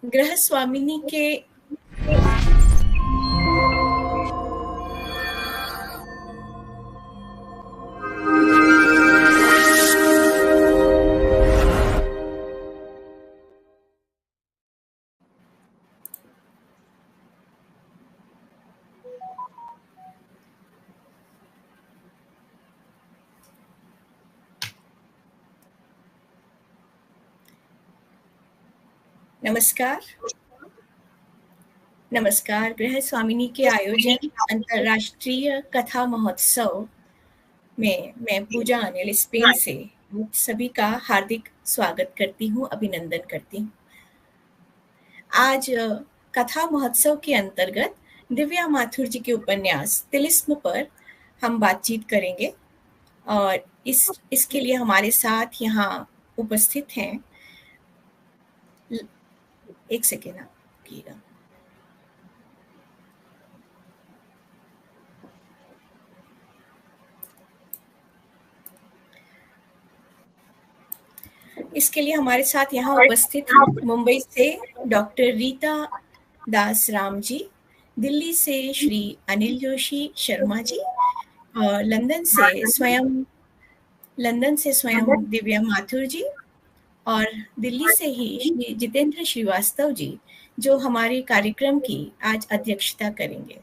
गृह स्वामिनी के नमस्कार। नमस्कार। गृह स्वामिनी के आयोजन अंतर्राष्ट्रीय कथा महोत्सव में मैं पूजा अनिल स्पेन से सभी का हार्दिक स्वागत करती हूँ, अभिनंदन करती हूँ। आज कथा महोत्सव के अंतर्गत दिव्या माथुर जी के उपन्यास तिलिस्म पर हम बातचीत करेंगे और इसके लिए हमारे साथ यहाँ उपस्थित हैं। एक सेकेंड आप रुकिएगा। इसके लिए हमारे साथ यहाँ उपस्थित हैं मुंबई से डॉक्टर रीता दास राम जी, दिल्ली से श्री अनिल जोशी शर्मा जी, और लंदन से स्वयं दिव्या माथुर जी, और दिल्ली से ही श्री जितेंद्र श्रीवास्तव जी, जो हमारे कार्यक्रम की आज अध्यक्षता करेंगे।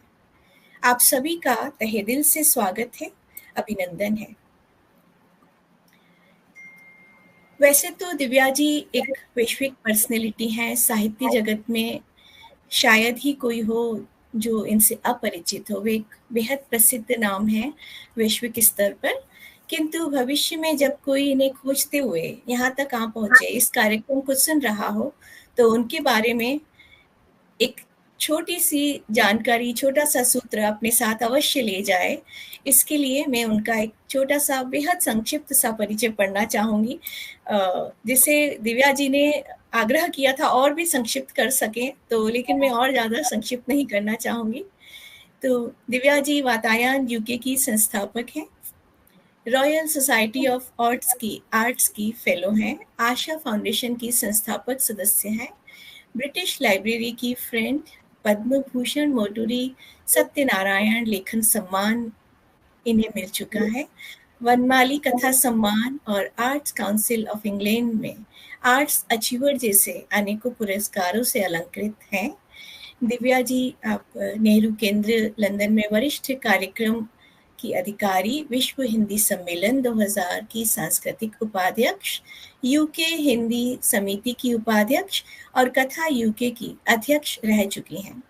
आप सभी का तहे दिल से स्वागत है, अभिनंदन है। वैसे तो दिव्या जी एक वैश्विक पर्सनैलिटी हैं। साहित्य जगत में शायद ही कोई हो जो इनसे अपरिचित हो। वे एक बेहद प्रसिद्ध नाम है वैश्विक स्तर पर, किंतु भविष्य में जब कोई इन्हें खोजते हुए यहाँ तक आ पहुंचे, इस कार्यक्रम को सुन रहा हो, तो उनके बारे में एक छोटी सी जानकारी, छोटा सा सूत्र अपने साथ अवश्य ले जाए। इसके लिए मैं उनका एक छोटा सा बेहद संक्षिप्त सा परिचय पढ़ना चाहूंगी, जिसे दिव्या जी ने आग्रह किया था और भी संक्षिप्त कर सकें, तो लेकिन मैं और ज़्यादा संक्षिप्त नहीं करना चाहूंगी। तो दिव्या जी वातायन यूके की संस्थापक हैं, रॉयल सोसाइटी ऑफ आर्ट्स की फेलो हैं, आशा फाउंडेशन की संस्थापक सदस्य हैं, ब्रिटिश लाइब्रेरी की फ्रेंड, पद्म भूषण मोटूरी सत्यनारायण लेखन सम्मान इन्हें मिल चुका है, वनमाली कथा सम्मान और आर्ट्स काउंसिल ऑफ इंग्लैंड में आर्ट्स अचीवर जैसे अनेकों पुरस्कारों से अलंकृत हैं। दिव्या जी, आप नेहरू केंद्र लंदन में वरिष्ठ कार्यक्रम की अधिकारी, विश्व हिंदी सम्मेलन 2000 की सांस्कृतिक उपाध्यक्ष, यूके हिंदी समिति की उपाध्यक्ष और कथा यूके की अध्यक्ष रह चुकी हैं।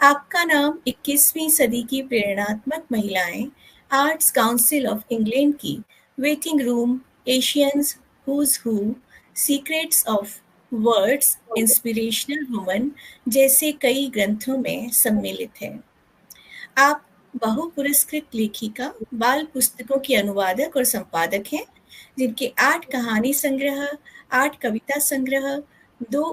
आपका नाम 21वीं सदी की प्रेरणात्मक महिलाएं, आर्ट्स काउंसिल ऑफ इंग्लैंड की waiting room, Asians who's who, secrets of words, inspirational woman जैसे कई ग्रंथों में सम्मिलित है। आप बहुपुरस्कृत लेखिका, बाल पुस्तकों की अनुवादक और संपादक हैं, जिनके 8 कहानी संग्रह, 8 कविता संग्रह, 2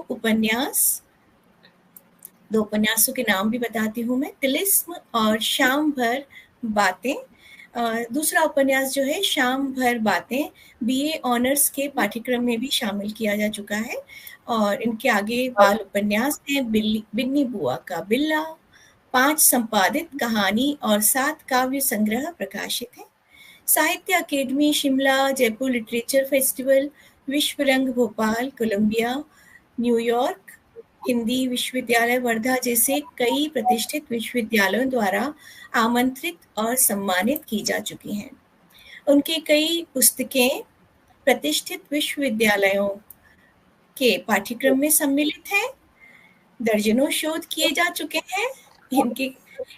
उपन्यासों के नाम भी बताती हूँ मैं, तिलिस्म और शाम भर बातें। दूसरा उपन्यास जो है शाम भर बातें, बीए ऑनर्स के पाठ्यक्रम में भी शामिल किया जा चुका है। और इनके आगे बाल उपन्यास हैं बिन्नी बुआ का बिल्ला, 5 संपादित कहानी और 7 काव्य संग्रह प्रकाशित हैं। साहित्य academy Shimla, Jaipur literature festival, विश्व रंग भोपाल, कोलंबिया, न्यूयॉर्क, हिंदी विश्वविद्यालय वर्धा जैसे कई प्रतिष्ठित विश्वविद्यालयों द्वारा आमंत्रित और सम्मानित की जा चुकी हैं। उनकी कई पुस्तकें प्रतिष्ठित विश्वविद्यालयों के पाठ्यक्रम में सम्मिलित हैं। दर्जनों शोध किए जा चुके हैं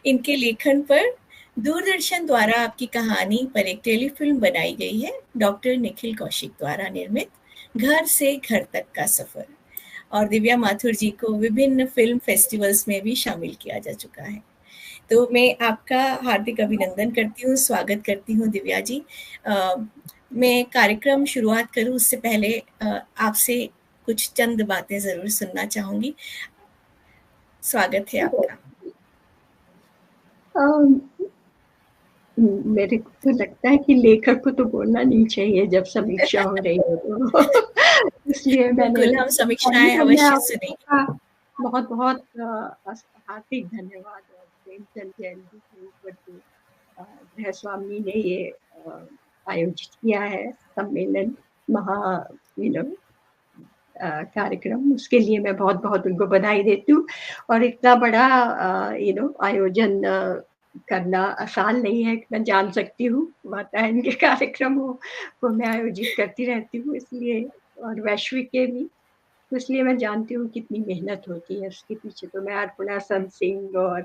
इनके लेखन पर। दूरदर्शन द्वारा आपकी कहानी पर एक टेलीफिल्म बनाई गई है, डॉक्टर निखिल कौशिक द्वारा निर्मित घर से घर तक का सफर। और दिव्या माथुर जी को विभिन्न फिल्म फेस्टिवल्स में भी शामिल किया जा चुका है। तो मैं आपका हार्दिक अभिनंदन करती हूँ, स्वागत करती हूँ दिव्या जी। मैं कार्यक्रम शुरुआत करूँ उससे पहले आपसे कुछ चंद बातें ज़रूर सुनना चाहूँगी। स्वागत है आपका। मेरे को तो लगता है कि लेखक को तो बोलना नहीं चाहिए जब समीक्षा हो रही हो तो इसलिए मैंने बिल्कुल, हम पहले समीक्षाएँ तो मैं अवश्य सुनेंगे। आपका बहुत-बहुत हार्दिक धन्यवाद प्रेमचंद जयंती के ऊपर जो गृहस्वामी ने ये आयोजित किया है सम्मेलन महा यू नो कार्यक्रम, उसके लिए मैं बहुत-बहुत उनको बधाई देती हूँ। और इतना बड़ा आयोजन करना आसान नहीं है, मैं जान सकती हूँ, माता इनके कार्यक्रमों को मैं आयोजित करती रहती हूँ इसलिए, और वैश्विक के भी, तो इसलिए मैं जानती हूँ कितनी मेहनत होती है उसके पीछे। तो मैं अर्पणा सन सिंह और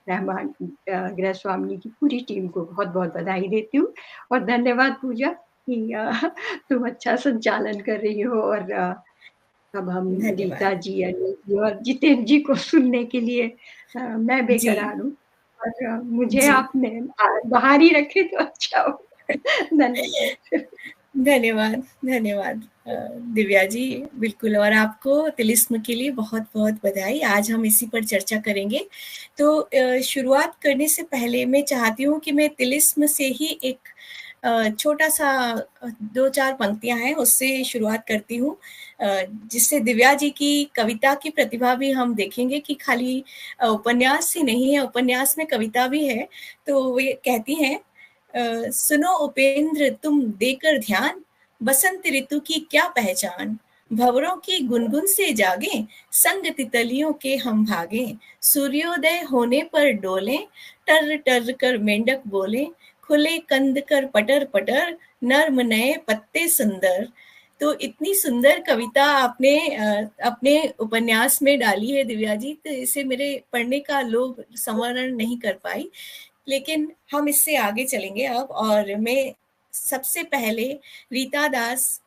रहमान गृहस्वामी की पूरी टीम को बहुत-बहुत बधाई देती हूँ। और धन्यवाद पूजा कि तुम अच्छा संचालन कर रही हो, और अब हम धन्यवाद। रीता जी, अनिल जी और जितेंद्र जी को सुनने के लिए मैं जी, बेकरार हूँ, और मुझे जी। आपने बाहर ही रखे तो अच्छा हो। धन्यवाद। धन्यवाद, धन्यवाद दिव्या जी, बिल्कुल। और आपको तिलिस्म के लिए बहुत-बहुत बधाई। आज हम इसी पर चर्चा करेंगे। तो शुरुआत करने से पहले मैं चाहती हूँ कि मैं तिलिस्म से ही एक छोटा-सा 2-4 पंक्तियाँ हैं, उससे शुरुआत करती हूँ। जिससे दिव्या जी की कविता की प्रतिभा भी हम देखेंगे कि खाली उपन्यास ही नहीं है, उपन्यास में कविता भी है। तो वो ये कहती हैं, सुनो उपेंद्र तुम देकर ध्यान, बसंत ऋतु की क्या पहचान, भंवरों की गुनगुन से जागे, संग तितलियों के हम भागे, सूर्योदय होने पर डोले, टर टर कर मेंढक बोले, खुले कंद कर पटर पटर, नर्म नए पत्ते सुंदर। तो इतनी सुंदर कविता आपने अपने उपन्यास में डाली है दिव्या जी, तो इसे मेरे पढ़ने का लोभ संवरण नहीं कर पाई। लेकिन हम इससे आगे चलेंगे अब, और मैं सबसे पहले रीता दास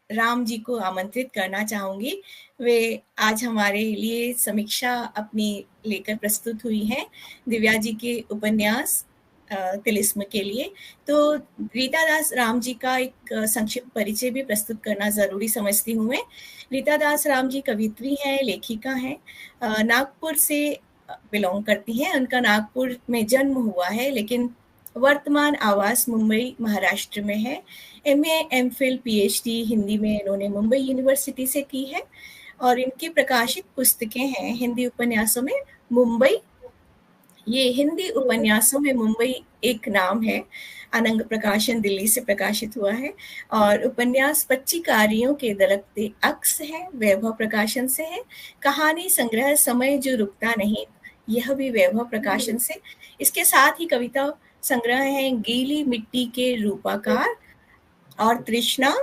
राम जी को आमंत्रित करना चाहूंगी। वे आज हमारे लिए समीक्षा अपनी लेकर प्रस्तुत हुई हैं दिव्या जी के उपन्यास तिलिस्म के लिए। तो रीता दास राम जी का एक संक्षिप्त परिचय भी प्रस्तुत करना जरूरी समझती हूँ मैं। रीता दास राम जी कवित्री हैं, लेखिका हैं, नागपुर से बिलोंग करती हैं। उनका नागपुर में जन्म हुआ है, लेकिन वर्तमान आवास मुंबई महाराष्ट्र में है। एमए, एमफिल, पीएचडी हिंदी में इन्होंने मुंबई यूनिवर्सिटी से की है। और इनकी प्रकाशित पुस्तकें हैं हिंदी उपन्यासों में मुंबई, ये हिंदी उपन्यासों में मुंबई एक नाम है, अनंग प्रकाशन दिल्ली से प्रकाशित हुआ है। और उपन्यास पच्चीकारियों के दरकते अक्स है, वैभव प्रकाशन से है। कहानी संग्रह समय जो रुकता नहीं, यह भी वैभव प्रकाशन से। इसके साथ ही कविता संग्रह है गीली मिट्टी के रूपाकार और तृष्णा।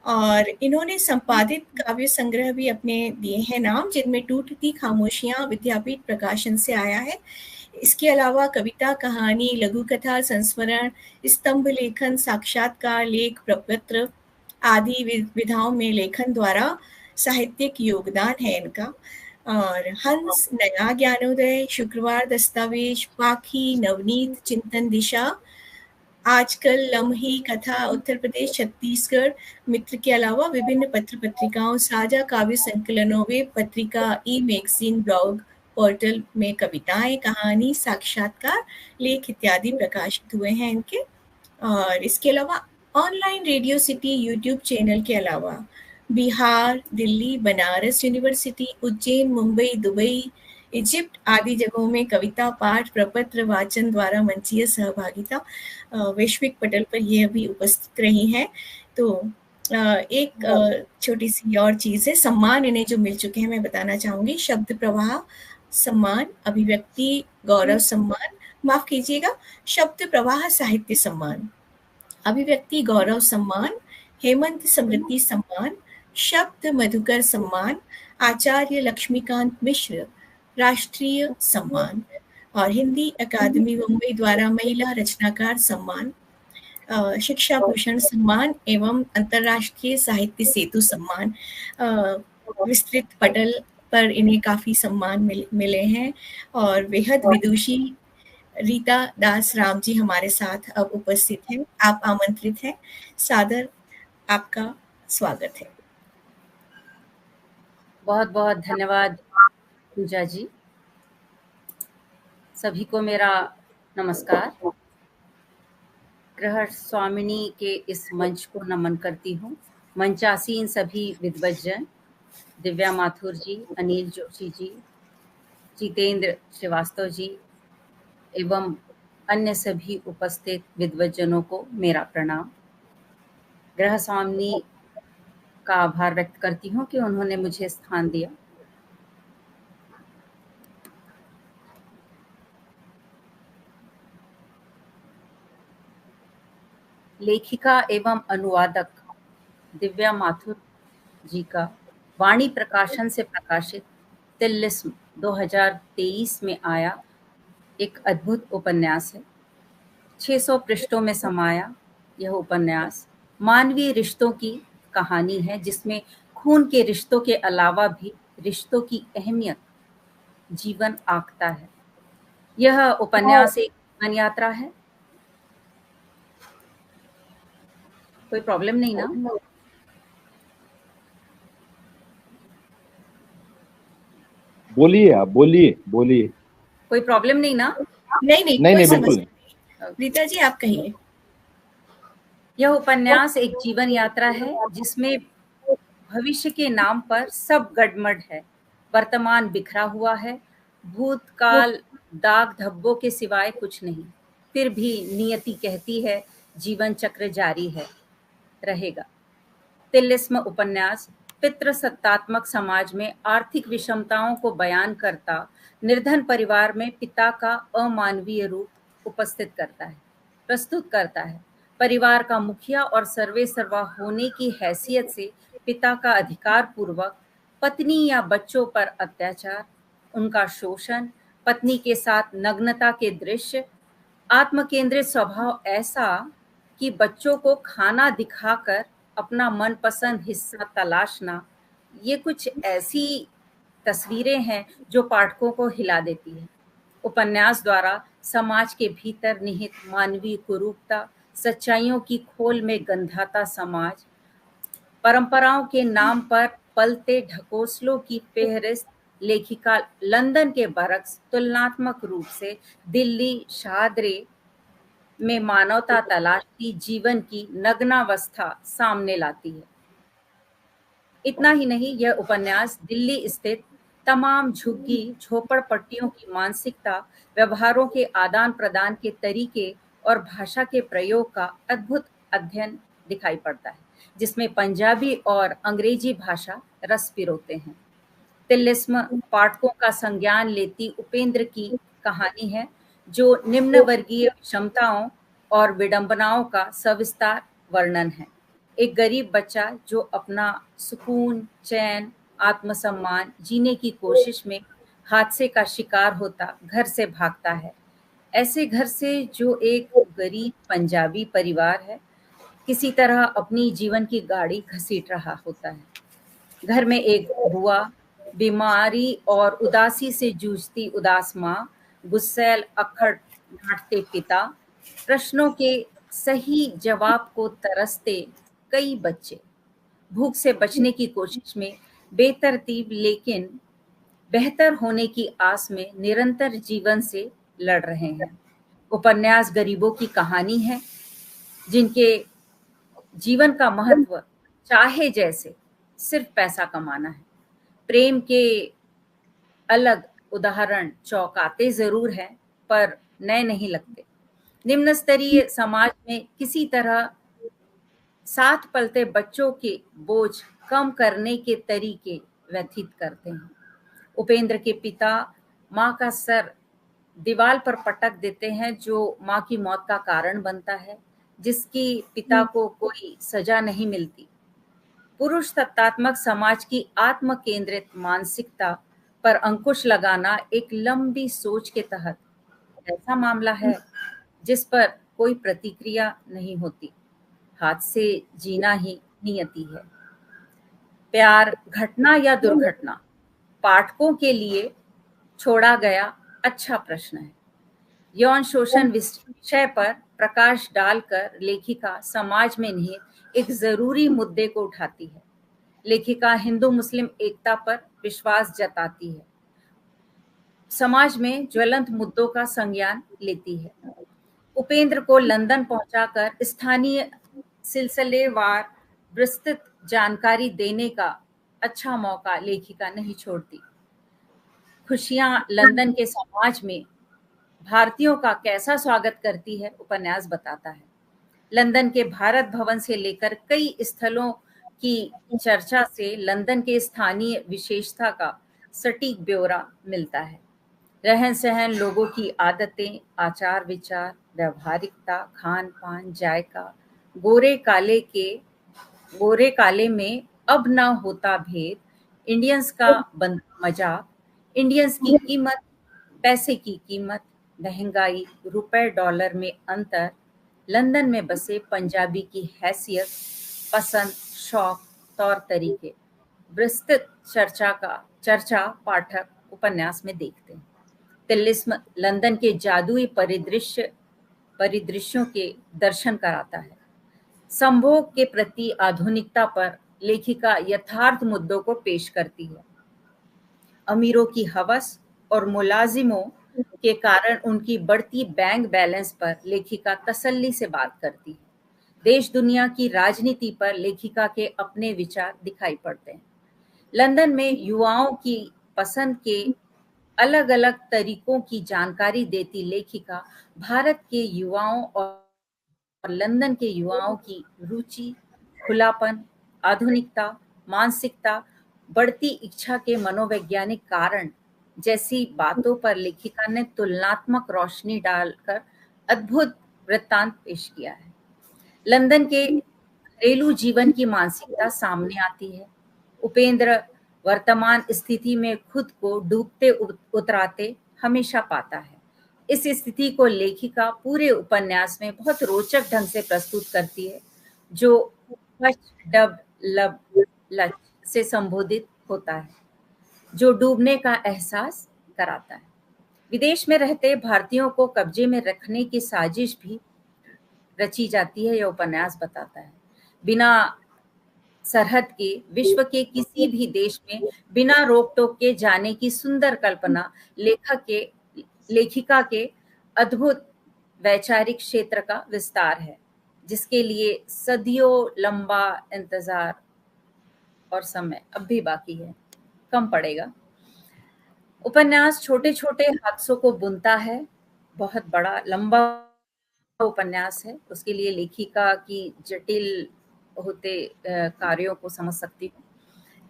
और इन्होंने संपादित काव्य संग्रह भी अपने दिए हैं नाम, जिनमें टूटती खामोशियां विद्यापीठ प्रकाशन से आया है। इसके अलावा कविता, कहानी, लघु कथा, संस्मरण, स्तंभ लेखन, साक्षात्कार लेख, प्रपत्र आदि विधाओं में लेखन द्वारा साहित्यिक योगदान है इनका। और हंस, नया ज्ञानोदय, शुक्रवार दस्तावेज, पाखी, नवनीत, चिंतन दिशा, आजकल, लम्ही, कथा, उत्तर प्रदेश, छत्तीसगढ़, मित्र के अलावा विभिन्न पत्र पत्रिकाओं, साझा काव्य संकलनों, वेब पत्रिका, ई मैगजीन, ब्लॉग, पोर्टल में कविताएं, कहानी, साक्षात्कार लेख इत्यादि प्रकाशित हुए हैं इनके। और इसके अलावा online radio city YouTube channel के अलावा Bihar, Delhi, Banaras university, Ujjain, Mumbai, Dubai, Egypt आदि जगहों में कविता पाठ, प्रपत्र वाचन द्वारा मंचीय सहभागिता वैश्विक पटल पर यह भी उपस्थित रही हैं। तो एक छोटी सी और चीज़ है, सम्मान इन्हें जो मिल चुके हैं मैं बताना चाहूँगी। शब्द प्रवाह सम्मान, अभिव्यक्ति गौरव सम्मान, माफ़ कीजिएगा, शब्द प्रवाह साहित्य सम्मान, अभिव्यक्ति गौरव सम्मान, हेमंत स्मृति सम्मान, शब्द मधुकर सम्मान, आचार्य लक्ष्मीकांत मिश्र राष्ट्रीय सम्मान, और हिंदी अकादमी मुंबई द्वारा महिला रचनाकार सम्मान, शिक्षा भूषण सम्मान एवं अंतर्राष्ट्रीय साहित्य सेतु सम्मान। विस्तृत पटल पर इन्हें काफ़ी सम्मान मिले हैं। और बेहद विदुषी रीता दास राम जी हमारे साथ अब उपस्थित हैं। आप आमंत्रित हैं, सादर आपका स्वागत है। बहुत बहुत धन्यवाद पूजा जी। सभी को मेरा नमस्कार। गृह स्वामिनी के इस मंच को नमन करती हूँ। मंचासीन सभी विद्वज्जन, दिव्या माथुर जी, अनिल जोशी जी, जितेंद्र श्रीवास्तव जी एवं अन्य सभी उपस्थित विद्वज्जनों को मेरा प्रणाम। गृह स्वामिनी का आभार व्यक्त करती हूँ कि उन्होंने मुझे स्थान दिया। लेखिका एवं अनुवादक दिव्या माथुर जी का वाणी प्रकाशन से प्रकाशित तिल्लिस्म 2023 में आया एक अद्भुत उपन्यास है। 600 पृष्ठों में समाया यह उपन्यास मानवीय रिश्तों की कहानी है, जिसमें खून के रिश्तों के अलावा भी रिश्तों की अहमियत जीवन आंकता है। यह उपन्यास एक जीवन यात्रा है। कोई प्रॉब्लम नहीं ना? बोलिए, आप बोलिए। कोई प्रॉब्लम नहीं ना? नहीं, नहीं, कोई बिल्कुल समस्या नहीं। रीता जी, आप कहिए। यह उपन्यास एक जीवन यात्रा है, जिसमें भविष्य के नाम पर सब गड़बड़ है, वर्तमान बिखरा हुआ है, भूतकाल दाग धब्बों के सिवाय कुछ नहीं। फिर भी नियति कहती है जीवन चक्र जारी है, रहेगा। तिल्लिस्म उपन्यास पितृसत्तात्मक समाज में आर्थिक विषमताओं को बयान करता निर्धन परिवार में पिता का अमानवीय रूप प्रस्तुत करता है। परिवार का मुखिया और सर्वेसर्वा होने की हैसियत से पिता का अधिकार पूर्वक पत्नी या बच्चों पर अत्याचार, उनका शोषण, पत्नी के साथ नग्नता के दृश्य, आत्मकेंद्रित स्वभाव ऐसा कि बच्चों को खाना दिखाकर अपना मनपसंद हिस्सा तलाशना, ये कुछ ऐसी तस्वीरें हैं जो पाठकों को हिला देती है। उपन्यास द्वारा समाज के भीतर निहित मानवीय कुरूपता, सच्चाइयों की खोल में गंधाता समाज, परंपराओं के नाम पर पलते ढकोसलों की फेहरिस्त लेखिका लंदन के बरक्स तुलनात्मक रूप से दिल्ली शाहदरे में मानवता तलाशती जीवन की नग्नावस्था सामने लाती है। इतना ही नहीं, यह उपन्यास दिल्ली स्थित तमाम झुग्गी झोपड़पट्टियों की मानसिकता, व्यवहारों के आदान प्रदान के तरीके और भाषा के प्रयोग का अद्भुत अध्ययन दिखाई पड़ता है, जिसमें पंजाबी और अंग्रेजी भाषा रस पिरोते हैं। तिल्लिस्म पाठकों का संज्ञान लेती उपेंद्र की कहानी है, जो निम्न वर्गीय विषमताओं और विडंबनाओं का सविस्तार वर्णन है। एक गरीब बच्चा जो अपना सुकून, चैन, आत्मसम्मान जीने की कोशिश में हादसे का शिकार होता घर से भागता है। ऐसे घर से जो एक गरीब पंजाबी परिवार है, किसी तरह अपनी जीवन की गाड़ी घसीट रहा होता है। घर में एक बुआ, बीमारी और उदासी से जूझती उदास माँ, गुस्सैल अक्खड़ डांटते पिता, प्रश्नों के सही जवाब को तरसते कई बच्चे, भूख से बचने की कोशिश में बेतरतीब लेकिन बेहतर होने की आस में निरंतर जीवन से लड़ रहे हैं। उपन्यास गरीबों की कहानी है, जिनके जीवन का महत्व चाहे जैसे सिर्फ पैसा कमाना है। प्रेम के अलग उदाहरण चौंकाते जरूर हैं, पर नए नहीं लगते। निम्न स्तरीय समाज में किसी तरह साथ पलते बच्चों के बोझ कम करने के तरीके व्यथित करते हैं। उपेंद्र के पिता माँ का सर दीवार पर पटक देते हैं, जो माँ की मौत का कारण बनता है, जिसकी पिता को कोई सजा नहीं मिलती। पुरुष सत्तात्मक समाज की आत्म केंद्रित मानसिकता पर अंकुश लगाना एक लंबी सोच के तहत ऐसा मामला है जिस पर कोई प्रतिक्रिया नहीं होती। हाथ से जीना ही नियति है। प्यार घटना या दुर्घटना, पाठकों के लिए छोड़ा गया अच्छा प्रश्न है। यौन शोषण विषय पर प्रकाश डालकर लेखिका समाज में निहित एक जरूरी मुद्दे को उठाती है। लेखिका हिंदू मुस्लिम एकता पर विश्वास जताती है, समाज में ज्वलंत मुद्दों का संज्ञान लेती है। उपेंद्र को लंदन पहुंचाकर स्थानीय सिलसिलेवार विस्तृत जानकारी देने का अच्छा मौका लेखिका नहीं छोड़ती। खुशियां लंदन के समाज में भारतीयों का कैसा स्वागत करती है, उपन्यास बताता है। लंदन के भारत भवन से लेकर कई स्थलों की चर्चा से लंदन के स्थानीय विशेषता का सटीक ब्यौरा मिलता है। रहन-सहन, लोगों की आदतें, आचार-विचार, व्यावहारिकता, खान-पान, जायका, गोरे-काले में अब ना होता भेद, इंडियंस का बनता मजाक, इंडियंस की कीमत, पैसे की कीमत, महंगाई, रुपए-डॉलर में अंतर, लंदन में बसे पंजाबी की हैसियत, पसंद, शौक, तौर-तरीके, विस्तृत चर्चा पाठक उपन्यास में देखते हैं। तिलिस्म लंदन के जादुई परिदृश्यों के दर्शन कराता है। संभोग के प्रति आधुनिकता पर लेखिका यथार्थ मुद्दों को पेश करती है। अमीरों की हवस और मुलाजिमों के कारण उनकी बढ़ती बैंक बैलेंस पर लेखिका तसल्ली से बात करती है। देश दुनिया की राजनीति पर लेखिका के अपने विचार दिखाई पड़ते हैं। लंदन में युवाओं की पसंद के अलग-अलग तरीकों की जानकारी देती लेखिका भारत के युवाओं और लंदन के युवाओं की रुचि, खुलापन, आधुनिकता, मानसिकता, बढ़ती इच्छा के मनोवैज्ञानिक कारण जैसी बातों पर लेखिका ने तुलनात्मक रोशनी डालकर अद्भुत वृत्तांत पेश किया है। लंदन के घरेलू जीवन की मानसिकता सामने आती है। उपेंद्र वर्तमान स्थिति में खुद को डूबते उतराते हमेशा पाता है। इस स्थिति को लेखिका पूरे उपन्यास में बहुत रोचक ढंग से प्रस्तुत करती है, जो हच डब लब लच से संबोधित होता है, जो डूबने का एहसास कराता है। विदेश में रहते भारतीयों को कब्जे में रखने की साजिश भी रची जाती है, यह उपन्यास बताता है। बिना सरहद के विश्व के किसी भी देश में बिना रोक टोक के जाने की सुंदर कल्पना लेखिका के अद्भुत वैचारिक क्षेत्र का विस्तार है, जिसके लिए सदियों लंबा इंतजार और समय अब भी बाकी है, कम पड़ेगा। उपन्यास छोटे छोटे हादसों को बुनता है। बहुत बड़ा लंबा उपन्यास है, उसके लिए लेखिका की जटिल होते कार्यों को समझ सकती हूँ।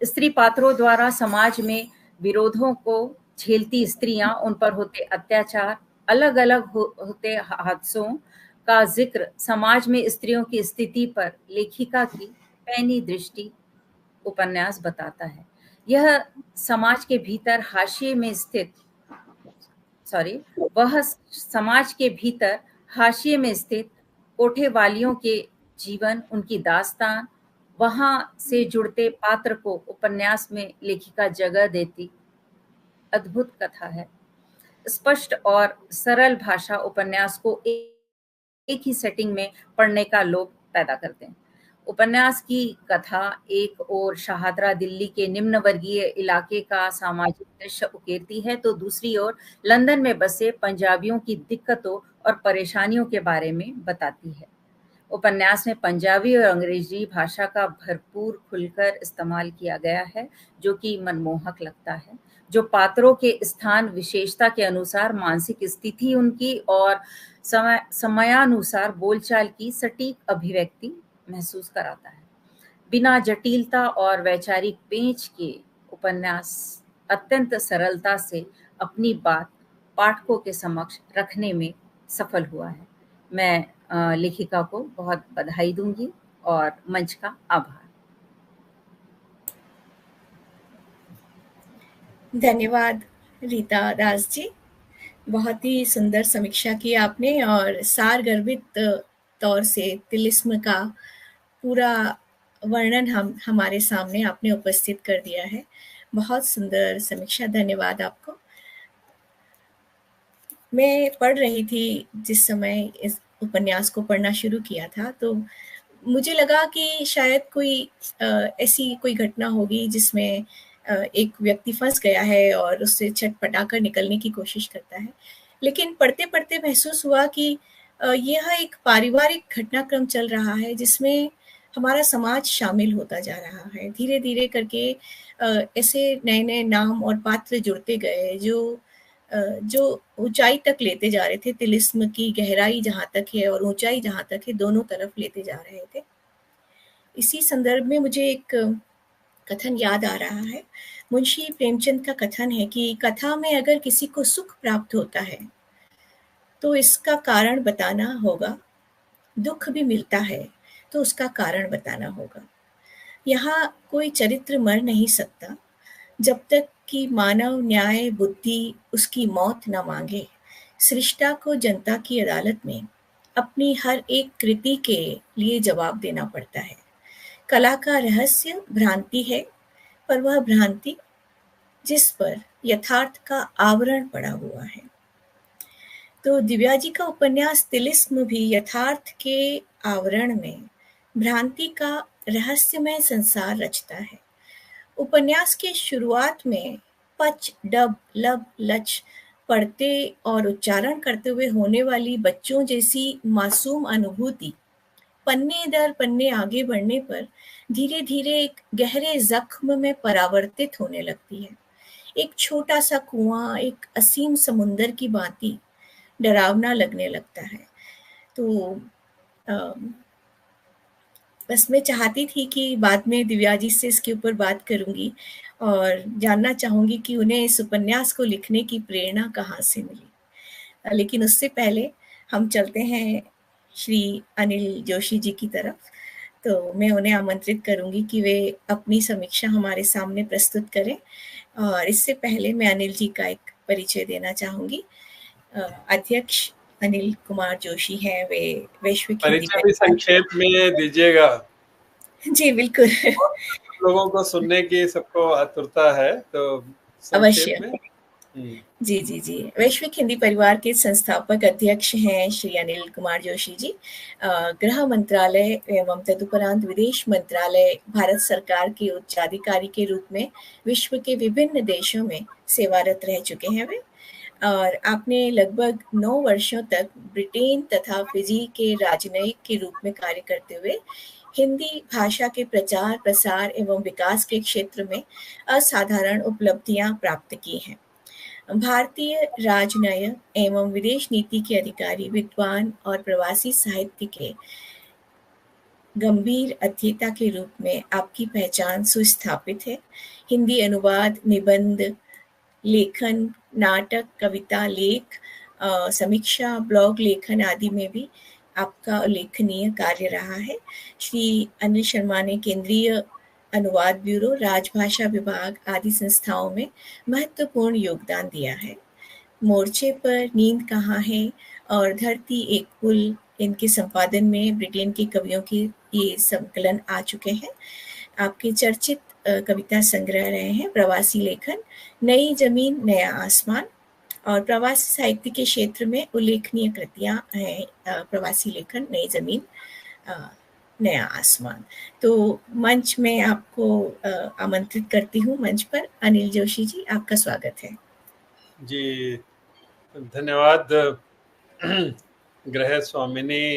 स्त्री पात्रों द्वारा समाज में विरोधों को झेलती स्त्रियां, उन पर होते अत्याचार, अलग अलग होते हादसों का जिक्र, समाज में स्त्रियों की स्थिति पर लेखिका की पैनी दृष्टि उपन्यास बताता है। यह समाज के भीतर हाशिए में स्थित कोठे वालियों के जीवन, उनकी दास्तान, वहां से जुड़ते पात्र को उपन्यास में लेखिका जगह देती अद्भुत कथा है। स्पष्ट और सरल भाषा उपन्यास को एक ही सेटिंग में पढ़ने का लोभ पैदा करते हैं। उपन्यास की कथा एक ओर शाहदरा दिल्ली के निम्न वर्गीय इलाके का सामाजिक दृश्य उकेरती है, तो दूसरी ओर लंदन में बसे पंजाबियों की दिक्कतों और परेशानियों के बारे में बताती है। उपन्यास में पंजाबी और अंग्रेजी भाषा का भरपूर खुलकर इस्तेमाल किया गया है, जो कि मनमोहक लगता है, जो पात्रों के स्थान विशेषता के अनुसार मानसिक स्थिति उनकी और समयानुसार बोलचाल की सटीक अभिव्यक्ति महसूस कराता है। बिना जटिलता और वैचारिक पेंच के उपन्यास अत्यंत सरलता से अपनी बात पाठकों के समक्ष रखने में सफल हुआ है। मैं लेखिका को बहुत बधाई दूंगी और मंच का आभार। धन्यवाद रीता दास जी, बहुत ही सुंदर समीक्षा की आपने और सारगर्भित तौर से तिलिस्म का पूरा वर्णन हमारे सामने आपने उपस्थित कर दिया है। बहुत सुंदर समीक्षा, धन्यवाद आपको। मैं पढ़ रही थी जिस समय इस उपन्यास को पढ़ना शुरू किया था, तो मुझे लगा कि शायद कोई ऐसी कोई घटना होगी जिसमें एक व्यक्ति फंस गया है और उससे छटपटा कर निकलने की कोशिश करता है, लेकिन पढ़ते पढ़ते महसूस हुआ कि यह एक पारिवारिक घटनाक्रम चल रहा है जिसमें हमारा समाज शामिल होता जा रहा है। धीरे-धीरे करके ऐसे नए-नए नाम और पात्र जुड़ते गए जो ऊँचाई तक लेते जा रहे थे, तिलिस्म की गहराई जहाँ तक है और ऊँचाई जहाँ तक है, दोनों तरफ लेते जा रहे थे। इसी संदर्भ में मुझे एक कथन याद आ रहा है। मुंशी प्रेमचंद का कथन है कि कथा में अगर किसी को सुख प्राप्त होता है, तो इसका कारण बताना होगा। दुःख भी मिलता है, तो उसका कारण बताना होगा। यहाँ कोई चरित्र मर नहीं सकता, जब तक कि मानव न्याय बुद्धि उसकी मौत न माँगे। सृष्टा को जनता की अदालत में अपनी हर एक कृति के लिए जवाब देना पड़ता है। कला का रहस्य भ्रांति है, पर वह भ्रांति जिस पर यथार्थ का आवरण पड़ा हुआ है। तो दिव्या जी का उपन्यास तिलिस्म भी यथार्थ के आवरण में भ्रांति का रहस्यमय संसार रचता है। उपन्यास के शुरुआत में पच, डब, लब, लच पढ़ते और उच्चारण करते हुए होने वाली बच्चों जैसी मासूम अनुभूति पन्ने दर पन्ने आगे बढ़ने पर धीरे-धीरे एक गहरे ज़ख्म में परावर्तित होने लगती है। एक छोटा-सा कुआँ एक असीम समुंदर की भाँति डरावना लगने लगता है। तो बस मैं चाहती थी कि बाद में दिव्या जी से इसके ऊपर बात करूँगी और जानना चाहूँगी कि उन्हें इस उपन्यास को लिखने की प्रेरणा कहाँ से मिली। लेकिन उससे पहले हम चलते हैं श्री अनिल जोशी जी की तरफ। तो मैं उन्हें आमंत्रित करूँगी कि वे अपनी समीक्षा हमारे सामने प्रस्तुत करें और इससे पहले मैं अनिल जी का एक परिचय देना चाहूँगी। अध्यक्ष अनिल कुमार जोशी हैं, वे वैश्विक हिंदी परिचय भी संक्षेप में दीजिएगा। जी, बिल्कुल। लोगों को सुनने की सबको आतुरता है, तो संक्षेप में। जी, जी, जी। वैश्विक हिंदी परिवार के संस्थापक अध्यक्ष हैं श्री अनिल कुमार जोशी जी। गृह मंत्रालय एवं तदुपरांत विदेश मंत्रालय भारत सरकार के उच्चाधिकारी के रूप में विश्व के विभिन्न देशों में सेवारत रह चुके हैं वे। और आपने लगभग 9 वर्षों तक ब्रिटेन तथा फिजी के राजनयिक के रूप में कार्य करते हुए हिंदी भाषा के प्रचार, प्रसार एवं विकास के क्षेत्र में असाधारण उपलब्धियां प्राप्त की हैं। भारतीय राजनयिक एवं विदेश नीति के अधिकारी, विद्वान और प्रवासी साहित्य के गंभीर अध्येता के रूप में आपकी पहचान सुस्थापित है। हिंदी अनुवाद, निबंध, लेखन, नाटक, कविता, लेख, समीक्षा, ब्लॉग लेखन आदि में भी आपका उल्लेखनीय कार्य रहा है। श्री अनिल शर्मा ने केंद्रीय अनुवाद ब्यूरो, राजभाषा विभाग आदि संस्थाओं में महत्वपूर्ण योगदान दिया है। मोर्चे पर नींद कहाँ है और धरती एक पुल, इनके संपादन में ब्रिटेन के कवियों के ये संकलन आ चुके हैं। आपके चर्चित कविता संग्रह रहे हैं प्रवासी लेखन, नई जमीन नया आसमान, और प्रवासी साहित्य के क्षेत्र में उल्लेखनीय कृतियां हैं प्रवासी लेखन, नई जमीन, नया आसमान। तो मंच में आपको आमंत्रित करती हूँ मंच पर। अनिल जोशी जी, आपका स्वागत है। जी, धन्यवाद गृह स्वामिनी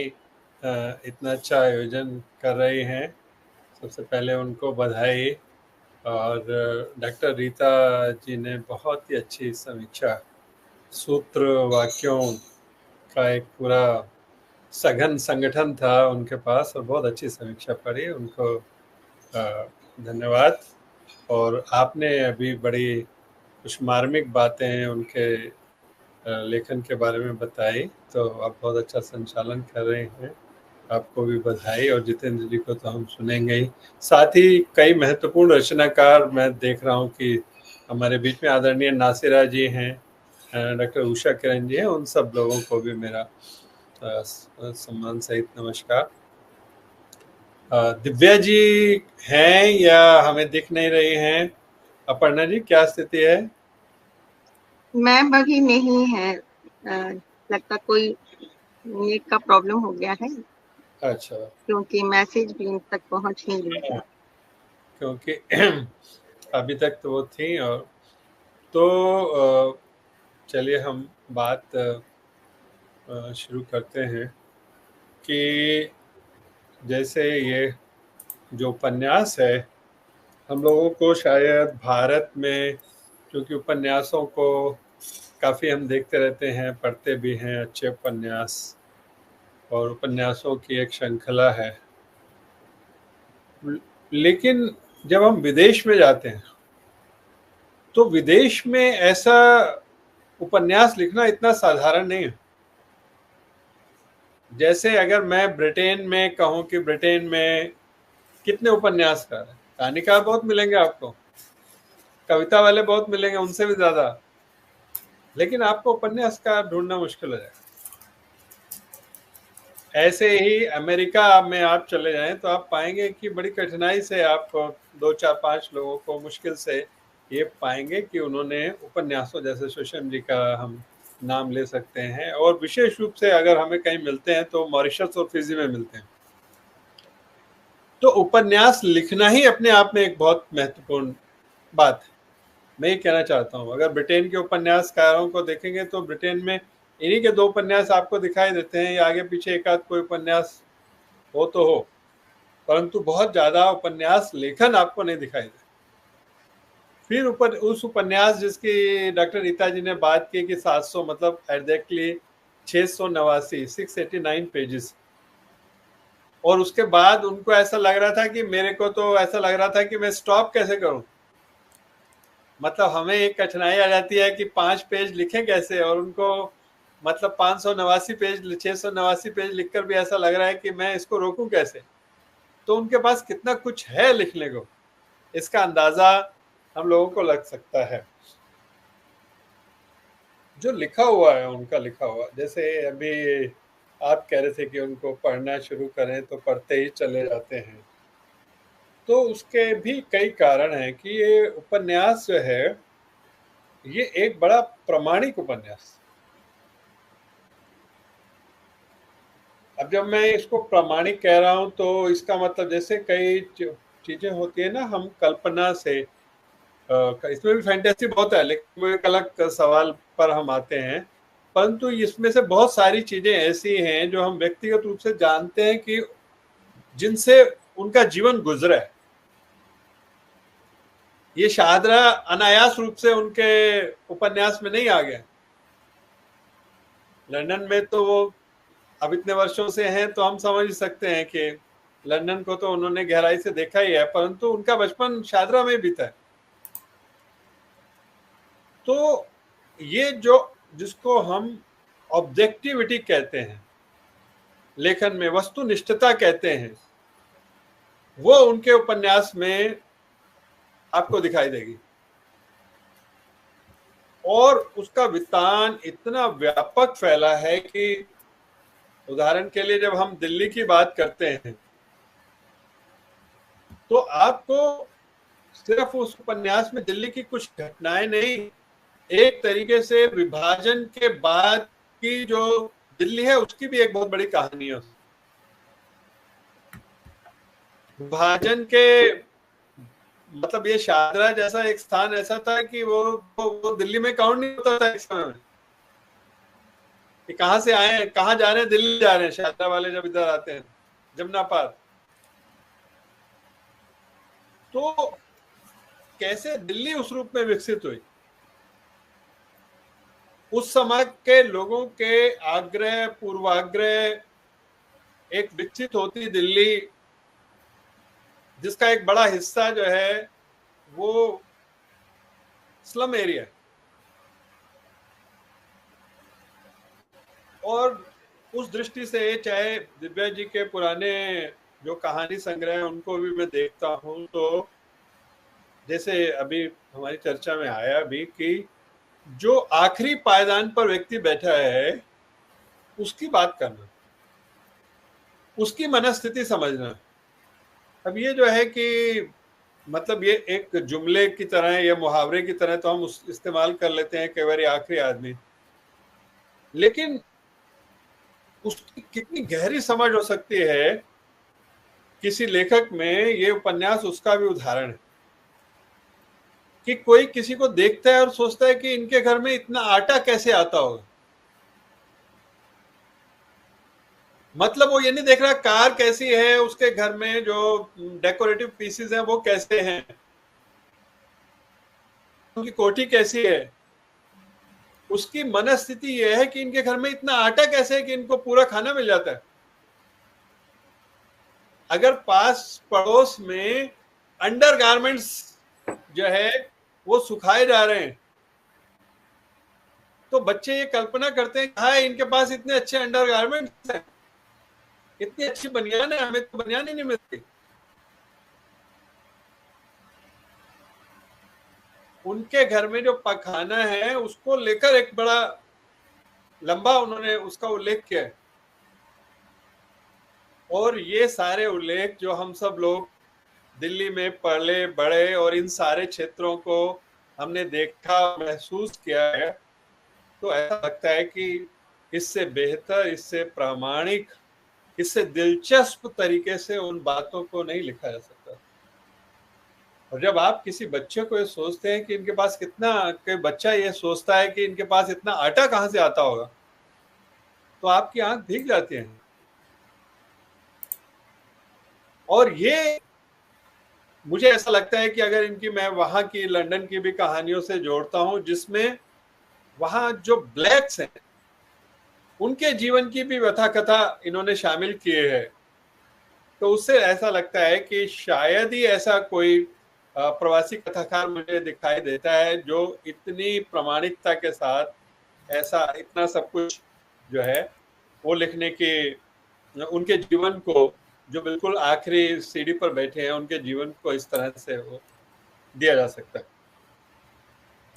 इतना अच्छा आयोजन कर रही हैं। सबसे पहले उनको बधाई। और डॉक्टर रीता जी ने बहुत ही अच्छी समीक्षा, सूत्र वाक्यों का एक पूरा सघन संगठन था उनके पास और बहुत अच्छी समीक्षा पढ़ी, उनको धन्यवाद। और आपने अभी बड़ी कुछ मार्मिक बातें उनके लेखन के बारे में बताई, तो आप बहुत अच्छा संचालन कर रहे हैं, आपको भी बधाई। और जितेंद्र जी को तो हम सुनेंगे ही, साथ ही कई महत्वपूर्ण रचनाकार मैं देख रहा हूँ कि हमारे बीच में आदरणीय नासिरा जी हैं, डॉक्टर उषा किरण जी हैं, उन सब लोगों को भी मेरा सम्मान सहित नमस्कार। दिव्या जी हैं या हमें दिख नहीं रही हैं? अपर्णा जी, क्या स्थिति है? मैम अभी नहीं है, लगता कोई नेट का प्रॉब्लम हो गया है। अच्छा, क्योंकि मैसेज भी इन तक पहुंच नहीं रही है, क्योंकि अभी तक तो वो थी। और तो चलिए हम बात शुरू करते हैं कि जैसे ये जो उपन्यास है, हम लोगों को शायद भारत में, क्योंकि उपन्यासों को काफ़ी हम देखते रहते हैं, पढ़ते भी हैं, अच्छे उपन्यास और उपन्यासों की एक श्रृंखला है। लेकिन जब हम विदेश में जाते हैं तो विदेश में ऐसा उपन्यास लिखना इतना साधारण नहीं है। जैसे अगर मैं ब्रिटेन में कहूँ कि ब्रिटेन में कितने उपन्यासकार हैं, कहानीकार बहुत मिलेंगे आपको, कविता वाले बहुत मिलेंगे, उनसे भी ज्यादा, लेकिन आपको उपन्यासकार ढूंढना मुश्किल हो जाएगा। ऐसे ही अमेरिका में आप चले जाएं तो आप पाएंगे कि बड़ी कठिनाई से आप 2, 4, 5 लोगों को मुश्किल से ये पाएंगे कि उन्होंने उपन्यासों, जैसे सुषम जी का हम नाम ले सकते हैं, और विशेष रूप से अगर हमें कहीं मिलते हैं तो मॉरिशस और फिजी में मिलते हैं। तो उपन्यास लिखना ही अपने आप में एक बहुत महत्वपूर्ण बात है। मैं ये कहना चाहता हूँ, अगर ब्रिटेन के उपन्यासकारों को देखेंगे तो ब्रिटेन में इन्हीं के 2 उपन्यास आपको दिखाई देते हैं, या आगे पीछे एक आध कोई उपन्यास हो तो हो, परंतु बहुत ज्यादा उपन्यास लेखन आपको नहीं दिखाई दे। फिर उस उपन्यास जिसकी डॉक्टर रीता जी ने बात की कि 700 मतलब एग्जैक्टली 689 पेजेस, और उसके बाद उनको ऐसा लग रहा था कि मेरे को तो ऐसा लग रहा था कि मैं स्टॉप कैसे करूं। मतलब हमें एक कठिनाई आ जाती है कि 5 पेज लिखें कैसे, और उनको मतलब 589 पेज 689 पेज लिखकर भी ऐसा लग रहा है कि मैं इसको रोकूं कैसे। तो उनके पास कितना कुछ है लिखने को, इसका अंदाजा हम लोगों को लग सकता है। जो लिखा हुआ है, उनका लिखा हुआ, जैसे अभी आप कह रहे थे कि उनको पढ़ना शुरू करें तो पढ़ते ही चले जाते हैं, तो उसके भी कई कारण हैं कि ये उपन्यास जो है ये एक बड़ा प्रामाणिक उपन्यास। अब जब मैं इसको प्रामाणिक कह रहा हूं तो इसका मतलब जैसे कई चीजें होती है ना, हम कल्पना से, इसमें भी फैंटेसी बहुत है, लेकिन वो एक अलग सवाल पर हम आते हैं, परंतु इसमें से बहुत सारी चीजें ऐसी हैं जो हम व्यक्तिगत रूप से जानते हैं कि जिनसे उनका जीवन गुजरा है। ये शाहदरा अनायास रूप से उनके उपन्यास में नहीं आ गया। लंदन में तो वो अब इतने वर्षों से हैं तो हम समझ सकते हैं कि लंदन को तो उन्होंने गहराई से देखा ही है, परंतु उनका बचपन शाहदरा में बीता है। तो ये जो जिसको हम ऑब्जेक्टिविटी कहते हैं लेखन में, वस्तुनिष्ठता कहते हैं, वो उनके उपन्यास में आपको दिखाई देगी। और उसका वितान इतना व्यापक फैला है कि उदाहरण के लिए जब हम दिल्ली की बात करते हैं तो आपको सिर्फ उस उपन्यास में दिल्ली की कुछ घटनाएं नहीं, एक तरीके से विभाजन के बाद की जो दिल्ली है उसकी भी एक बहुत बड़ी कहानी है। विभाजन के मतलब ये शाहदरा जैसा एक स्थान ऐसा था कि वो दिल्ली में काउंट नहीं होता था इस समय में कि कहां से आए, कहां जा रहे हैं, दिल्ली जा रहे हैं शाहदरा वाले जब इधर आते हैं जमुना पार। तो कैसे दिल्ली उस रूप में विकसित हुई, उस समय के लोगों के आग्रह पूर्वाग्रह, एक विकसित होती दिल्ली जिसका एक बड़ा हिस्सा जो है वो स्लम एरिया है, और उस दृष्टि से चाहे दिव्या जी के पुराने जो कहानी संग्रह उनको भी मैं देखता हूं, तो जैसे अभी हमारी चर्चा में आया भी कि जो आखिरी पायदान पर व्यक्ति बैठा है उसकी बात करना, उसकी मनस्थिति समझना। अब ये जो है कि मतलब ये एक जुमले की तरह या मुहावरे की तरह तो हम इस्तेमाल कर लेते हैं कई बार आखिरी आदमी, लेकिन उसकी कितनी गहरी समझ हो सकती है किसी लेखक में, ये उपन्यास उसका भी उदाहरण है कि कोई किसी को देखता है और सोचता है कि इनके घर में इतना आटा कैसे आता होगा। मतलब वो ये नहीं देख रहा कार कैसी है, उसके घर में जो डेकोरेटिव पीसेस हैं वो कैसे हैं, उनकी कोठी कैसी है। उसकी मनस्थिति ये है कि इनके घर में इतना आटा कैसे है कि इनको पूरा खाना मिल जाता है। अगर पास पड़ोस में अंडरगारमेंट्स जो है वो सुखाए जा रहे हैं, तो बच्चे ये कल्पना करते हैं हाँ इनके पास इतने अच्छे अंडरगारमेंट्स हैं, इतनी अच्छी बनियान है, हमें तो बनियान ही नहीं मिलती। उनके घर में जो पखाना है उसको लेकर एक बड़ा लंबा उन्होंने उसका उल्लेख किया है। और ये सारे उल्लेख जो हम सब लोग दिल्ली में पले बड़े और इन सारे क्षेत्रों को हमने देखा महसूस किया है, तो ऐसा लगता है कि इससे बेहतर, इससे प्रामाणिक, इससे दिलचस्प तरीके से उन बातों को नहीं लिखा जा सकता। और जब आप किसी बच्चे को ये सोचते हैं कि इनके पास कितना, कोई बच्चा ये सोचता है कि इनके पास इतना आटा कहाँ से आता होगा, तो आपकी आंख भीग जाती है। और ये मुझे ऐसा लगता है कि अगर इनकी मैं वहां की लंदन की भी कहानियों से जोड़ता हूं, जिसमें वहां जो ब्लैक्स हैं उनके जीवन की भी व्यथा कथा इन्होंने शामिल किए है, तो उससे ऐसा लगता है कि शायद ही ऐसा कोई प्रवासी कथाकार मुझे दिखाई देता है जो इतनी प्रामाणिकता के साथ ऐसा इतना सब कुछ जो है वो लिखने की, उनके जीवन को जो बिल्कुल आखिरी सीढ़ी पर बैठे हैं उनके जीवन को इस तरह से वो दिया जा सकता है।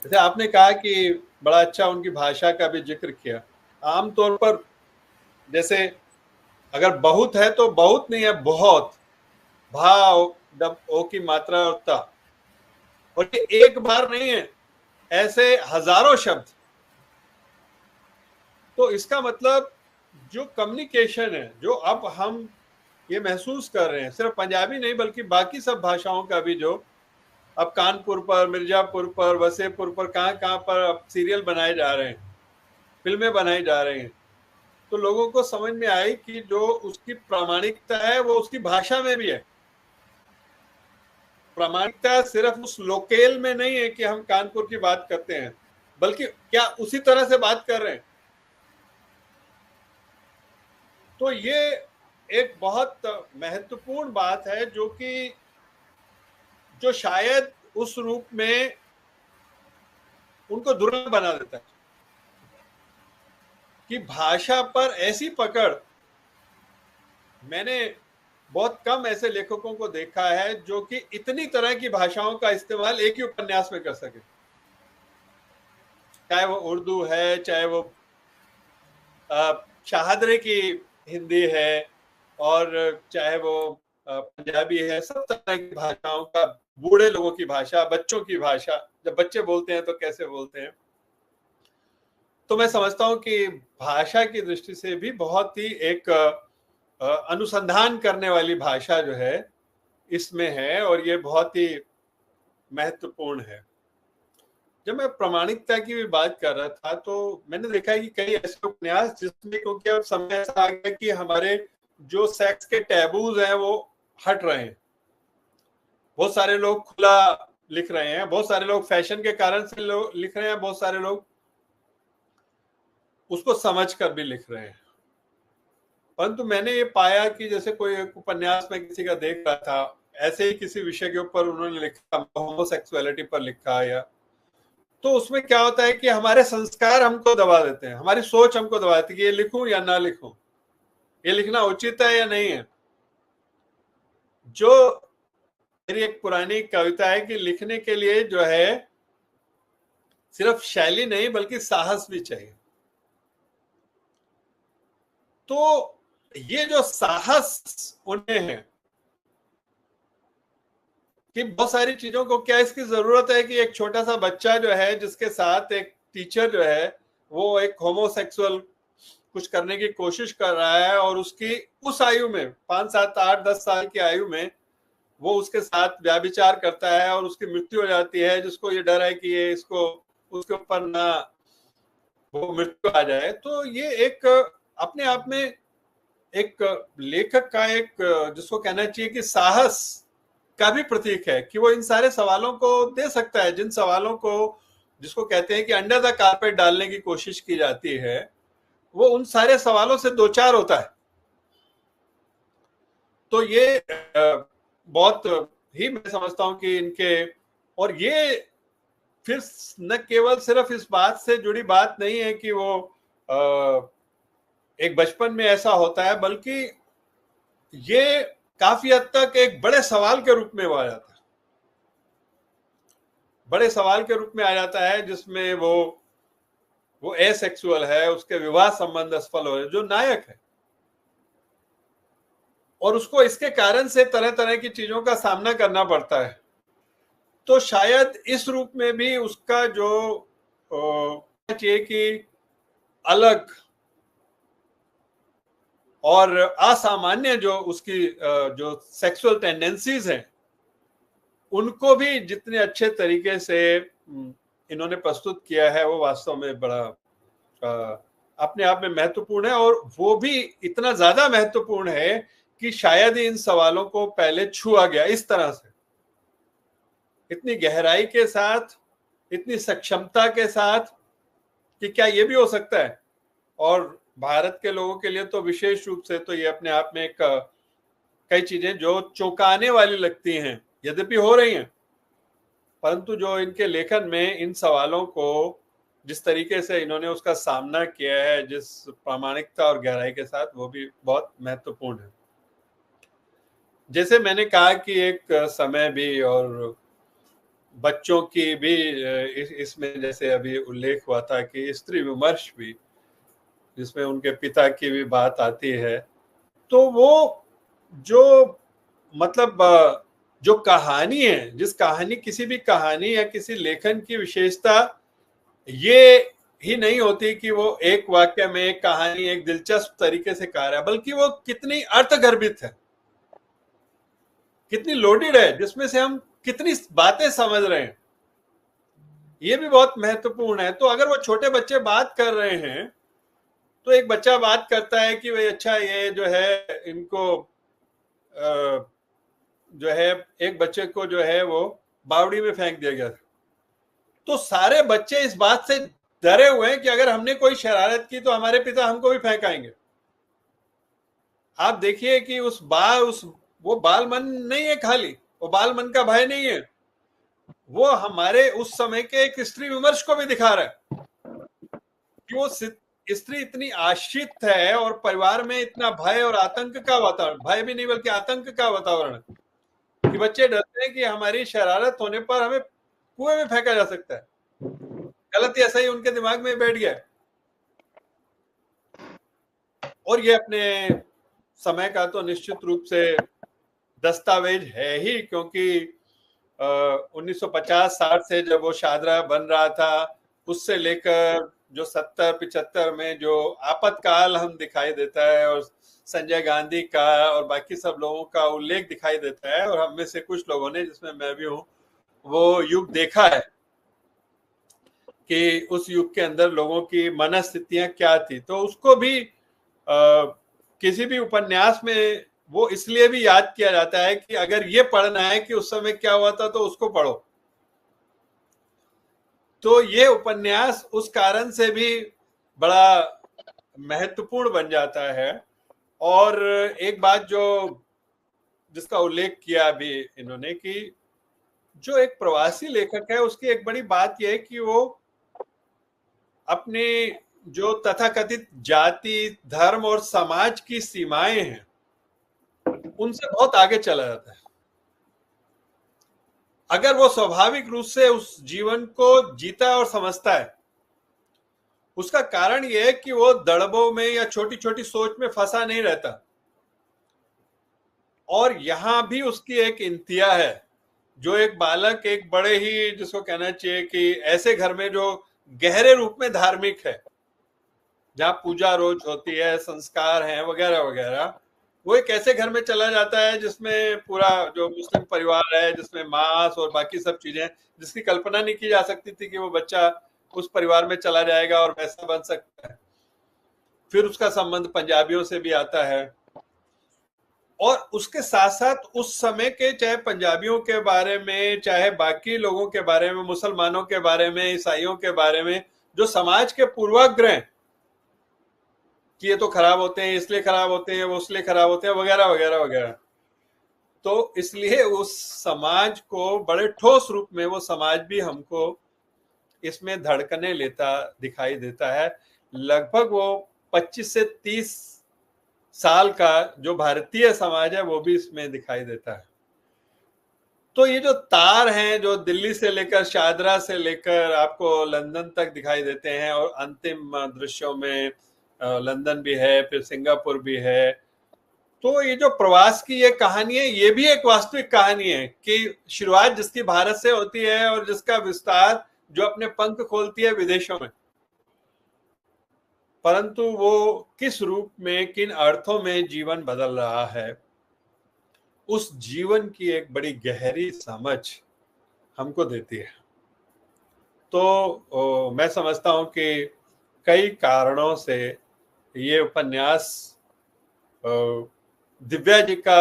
जैसे आपने कहा कि बड़ा अच्छा उनकी भाषा का भी जिक्र किया। आमतौर पर जैसे अगर बहुत है तो बहुत नहीं है, बहुत, भाव दब ओ की मात्रा और ता, और ये एक बार नहीं है, ऐसे हजारों शब्द। तो इसका मतलब जो कम्युनिकेशन है, जो अब हम ये महसूस कर रहे हैं, सिर्फ पंजाबी नहीं बल्कि बाकी सब भाषाओं का भी, जो अब कानपुर पर, मिर्जापुर पर, वसेपुर पर, कहाँ पर अब सीरियल बनाए जा रहे हैं, फिल्में बनाई जा रही हैं, तो लोगों को समझ में आई कि जो उसकी प्रामाणिकता है वो उसकी भाषा में भी है। प्रामाणिकता सिर्फ उस लोकेल में नहीं है कि हम कानपुर की बात करते हैं, बल्कि क्या उसी तरह से बात कर रहे हैं। तो ये एक बहुत महत्वपूर्ण बात है जो शायद उस रूप में उनको दुर्लभ बना देता है कि भाषा पर ऐसी पकड़। मैंने बहुत कम ऐसे लेखकों को देखा है जो कि इतनी तरह की भाषाओं का इस्तेमाल एक ही उपन्यास में कर सके, चाहे वो उर्दू है, चाहे वो शाहदरे की हिंदी है, और चाहे वो पंजाबी है, सब तरह की भाषाओं का, बूढ़े लोगों की भाषा, बच्चों की भाषा, जब बच्चे बोलते हैं तो कैसे बोलते हैं। तो मैं समझता हूं कि भाषा की दृष्टि से भी बहुत ही एक अनुसंधान करने वाली भाषा जो है इसमें है, और ये बहुत ही महत्वपूर्ण है। जब मैं प्रामाणिकता की भी बात कर रहा था तो मैंने देखा कि कई ऐसे उपन्यास जिसमें, क्योंकि अब समय ऐसा आ गया कि हमारे जो सेक्स के टैबूज हैं वो हट रहे हैं, बहुत सारे लोग खुला लिख रहे हैं, बहुत सारे लोग फैशन के कारण से लिख रहे हैं, बहुत सारे लोग उसको समझ कर भी लिख रहे हैं। परंतु मैंने ये पाया कि जैसे कोई एक उपन्यास में किसी का देख रहा था, ऐसे ही किसी विषय के ऊपर उन्होंने लिखा, होमोसेक्सुअलिटी पर लिखा, या तो उसमें क्या होता है कि हमारे संस्कार हमको दबा देते हैं, हमारी सोच हमको दबा देती है कि ये लिखूं या ना लिखूं, ये लिखना उचित है या नहीं है। जो मेरी एक पुरानी कविता है कि लिखने के लिए जो है सिर्फ शैली नहीं बल्कि साहस भी चाहिए। तो ये जो साहस उन्हें है कि बहुत सारी चीजों को, क्या इसकी जरूरत है कि एक छोटा सा बच्चा जो है जिसके साथ एक टीचर जो है वो एक होमोसेक्सुअल कुछ करने की कोशिश कर रहा है, और उसकी उस आयु में 5, 7, 8, 10 साल की आयु में वो उसके साथ व्याभिचार करता है और उसकी मृत्यु हो जाती है, जिसको ये डर है कि ये इसको उसके ऊपर ना वो मृत्यु आ जाए। तो ये एक अपने आप में एक लेखक का एक जिसको कहना चाहिए कि साहस का भी प्रतीक है कि वो इन सारे सवालों को दे सकता है, जिन सवालों को जिसको कहते हैं कि अंडर द कारपेट डालने की कोशिश की जाती है, वो उन सारे सवालों से दो चार होता है। तो ये बहुत ही मैं समझता हूं कि इनके, और ये फिर न केवल सिर्फ इस बात से जुड़ी बात नहीं है कि वो एक बचपन में ऐसा होता है, बल्कि ये काफी हद तक एक बड़े सवाल के रूप में वो आ जाता है, बड़े सवाल के रूप में आ जाता है, जिसमें वो एसेक्सुअल है, उसके विवाह संबंध असफल हो रहे, जो नायक है, और उसको इसके कारण से तरह तरह की चीजों का सामना करना पड़ता है। तो शायद इस रूप में भी उसका जो चाहिए कि अलग और असामान्य जो उसकी जो सेक्सुअल टेंडेंसीज हैं, उनको भी जितने अच्छे तरीके से इन्होंने प्रस्तुत किया है, वो वास्तव में बड़ा अपने आप में महत्वपूर्ण है। और वो भी इतना ज्यादा महत्वपूर्ण है कि शायद ही इन सवालों को पहले छुआ गया इस तरह से, इतनी गहराई के साथ, इतनी सक्षमता के साथ, कि क्या ये भी हो सकता है। और भारत के लोगों के लिए तो विशेष रूप से तो ये अपने आप में एक कई चीजें जो चौंकाने वाली लगती हैं, यद्यपि हो रही हैं, परंतु जो इनके लेखन में इन सवालों को जिस तरीके से इन्होंने उसका सामना किया है, जिस प्रामाणिकता और गहराई के साथ, वो भी बहुत महत्वपूर्ण है। जैसे मैंने कहा कि एक समय भी और बच्चों की भी इसमें जैसे अभी उल्लेख हुआ था कि स्त्री विमर्श भी, जिसमें उनके पिता की भी बात आती है, तो वो जो मतलब जो कहानी है, जिस कहानी, किसी भी कहानी या किसी लेखन की विशेषता ये ही नहीं होती कि वो एक वाक्य में एक कहानी एक दिलचस्प तरीके से कह रहा है, बल्कि वो कितनी अर्थगर्भित है, कितनी लोडेड है, जिसमें से हम कितनी बातें समझ रहे हैं, ये भी बहुत महत्वपूर्ण है। तो अगर वो छोटे बच्चे बात कर रहे हैं, तो एक बच्चा बात करता है कि भाई अच्छा ये जो है इनको जो है एक बच्चे को जो है वो बावड़ी में फेंक दिया गया, तो सारे बच्चे इस बात से डरे हुए हैं कि अगर हमने कोई शरारत की तो हमारे पिता हमको भी फेंकाएंगे। आप देखिए कि वो बाल मन नहीं है, खाली वो बाल मन का भय नहीं है, वो हमारे उस समय के एक स्त्री विमर्श को भी दिखा रहा है कि वो स्त्री इतनी आश्रित है और परिवार में इतना भय और आतंक का वातावरण, भय भी नहीं बल्कि आतंक का वातावरण, कि बच्चे डरते हैं कि हमारी शरारत होने पर हमें कुएं में फेंका जा सकता है। गलत ऐसा ही उनके दिमाग में बैठ गया। और ये अपने समय का तो निश्चित रूप से दस्तावेज है ही, क्योंकि 1950-60 से जब वो शादरा बन रहा था, उससे लेकर जो 70-75 में जो आपातकाल हम दिखाई देता है, और संजय गांधी का और बाकी सब लोगों का उल्लेख दिखाई देता है, और हम में से कुछ लोगों ने, जिसमें मैं भी हूं, वो युग देखा है कि उस युग के अंदर लोगों की मनस्थितियां क्या थी। तो उसको भी किसी भी उपन्यास में वो इसलिए भी याद किया जाता है कि अगर ये पढ़ना है कि उस समय क्या हुआ था, तो उसको पढ़ो। तो ये उपन्यास उस कारण से भी बड़ा महत्वपूर्ण बन जाता है। और एक बात जिसका उल्लेख किया अभी इन्होंने, कि जो एक प्रवासी लेखक है, उसकी एक बड़ी बात यह है कि वो अपने जो तथाकथित जाति, धर्म और समाज की सीमाएं हैं, उनसे बहुत आगे चला जाता है। अगर वो स्वाभाविक रूप से उस जीवन को जीता और समझता है, उसका कारण यह है कि वो दड़बों में या छोटी छोटी सोच में फंसा नहीं रहता। और यहां भी उसकी एक इंतिहा है, जो एक बालक एक बड़े ही, जिसको कहना चाहिए कि ऐसे घर में जो गहरे रूप में धार्मिक है, जहां पूजा रोज होती है, संस्कार हैं वगैरह वगैरह, वो एक ऐसे घर में चला जाता है जिसमें पूरा जो मुस्लिम परिवार है, जिसमें मांस और बाकी सब चीजें, जिसकी कल्पना नहीं की जा सकती थी कि वो बच्चा उस परिवार में चला जाएगा और वैसा बन सकता है। फिर उसका संबंध पंजाबियों से भी आता है, और उसके साथ साथ उस समय के चाहे पंजाबियों के बारे में, चाहे बाकी लोगों के बारे में, मुसलमानों के बारे में, ईसाइयों के बारे में जो समाज के पूर्वाग्रह कि ये तो खराब होते हैं, इसलिए खराब होते हैं, वो इसलिए खराब होते हैं, वगैरह वगैरह वगैरह, तो इसलिए उस समाज को बड़े ठोस रूप में वो समाज भी हमको इसमें धड़कने लेता दिखाई देता है। लगभग वो 25 से 30 साल का जो भारतीय समाज है वो भी इसमें दिखाई देता है। तो ये जो तार हैं जो दिल्ली से लेकर शादरा से लेकर आपको लंदन तक दिखाई देते हैं, और अंतिम दृश्यों में लंदन भी है, फिर सिंगापुर भी है, तो ये जो प्रवास की ये कहानी है, ये भी एक वास्तविक कहानी है कि शुरुआत जिसकी भारत से होती है और जिसका विस्तार जो अपने पंख खोलती है विदेशों में, परंतु वो किस रूप में, किन अर्थों में जीवन बदल रहा है, उस जीवन की एक बड़ी गहरी समझ हमको देती है। तो मैं समझता हूं कि कई कारणों से ये उपन्यास दिव्या जी का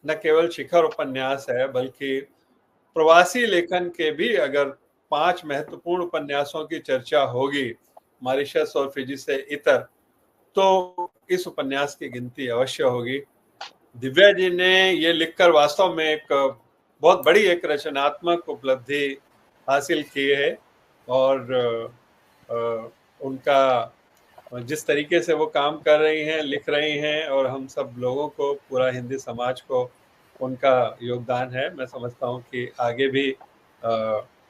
न केवल शिखर उपन्यास है, बल्कि प्रवासी लेखन के भी अगर 5 महत्वपूर्ण उपन्यासों की चर्चा होगी मॉरिशस और फिजी से इतर, तो इस उपन्यास की गिनती अवश्य होगी। दिव्या जी ने ये लिखकर वास्तव में एक बहुत बड़ी एक रचनात्मक उपलब्धि हासिल की है, और उनका जिस तरीके से वो काम कर रही हैं, लिख रही हैं, और हम सब लोगों को, पूरा हिंदी समाज को उनका योगदान है। मैं समझता हूँ कि आगे भी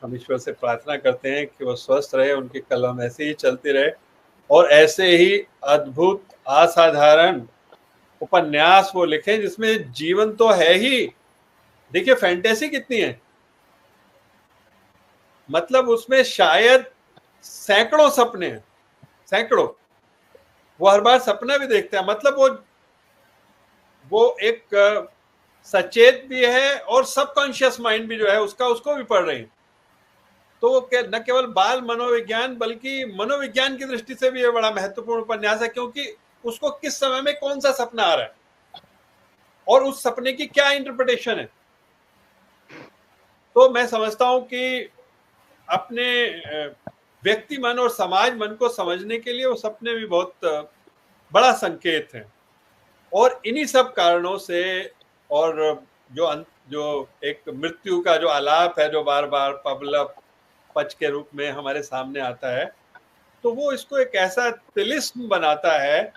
हम ईश्वर से प्रार्थना करते हैं कि वो स्वस्थ रहे, उनकी कलम ऐसे ही चलती रहे, और ऐसे ही अद्भुत असाधारण उपन्यास वो लिखें जिसमें जीवन तो है ही। देखिए फैंटेसी कितनी है, मतलब उसमें शायद सैकड़ों सपने हैं, सैकड़ों। वो हर बार सपना भी देखते हैं, मतलब वो एक सचेत भी है और सबकॉन्शियस माइंड भी जो है उसको भी पढ़ रही है। तो वो न केवल बाल मनोविज्ञान बल्कि मनोविज्ञान की दृष्टि से भी ये बड़ा महत्वपूर्ण उपन्यास है, क्योंकि उसको किस समय में कौन सा सपना आ रहा है और उस सपने की क्या इंटरप्रिटेशन है। तो मैं समझता हूं कि अपने व्यक्ति मन और समाज मन को समझने के लिए वो सपने भी बहुत बड़ा संकेत हैं। और इन्हीं सब कारणों से, और जो एक मृत्यु का जो आलाप है जो बार बार पबलब पच के रूप में हमारे सामने आता है, तो वो इसको एक ऐसा तिलिस्म बनाता है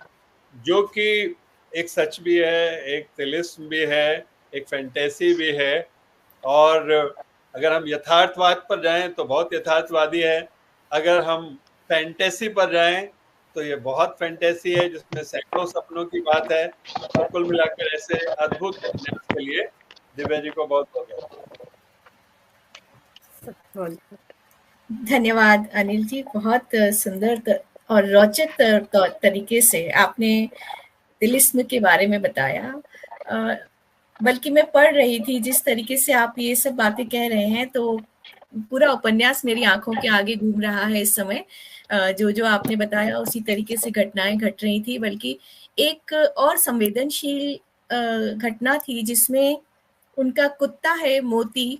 जो कि एक सच भी है, एक तिलिस्म भी है, एक फैंटेसी भी है। और अगर हम यथार्थवाद पर जाएं तो बहुत यथार्थवादी है, अगर हम फैंटेसी पर जाएं तो ये बहुत फैंटेसी है जिसमें सैकड़ों सपनों की बात है। तो कुल मिलाकर ऐसे अद्भुत उपन्यास के लिए दिव्या जी को बहुत बहुत धन्यवाद अनिल जी, बहुत सुंदर और रोचक तरीके से आपने तिलिस्म के बारे में बताया। बल्कि मैं पढ़ रही थी, जिस तरीके से आप ये सब बातें कह रहे हैं, तो पूरा उपन्यास मेरी आंखों के आगे घूम रहा है इस समय। जो आपने बताया उसी तरीके से घटनाएं घट रही थी। बल्कि एक और संवेदनशील घटना थी जिसमें उनका कुत्ता है मोती,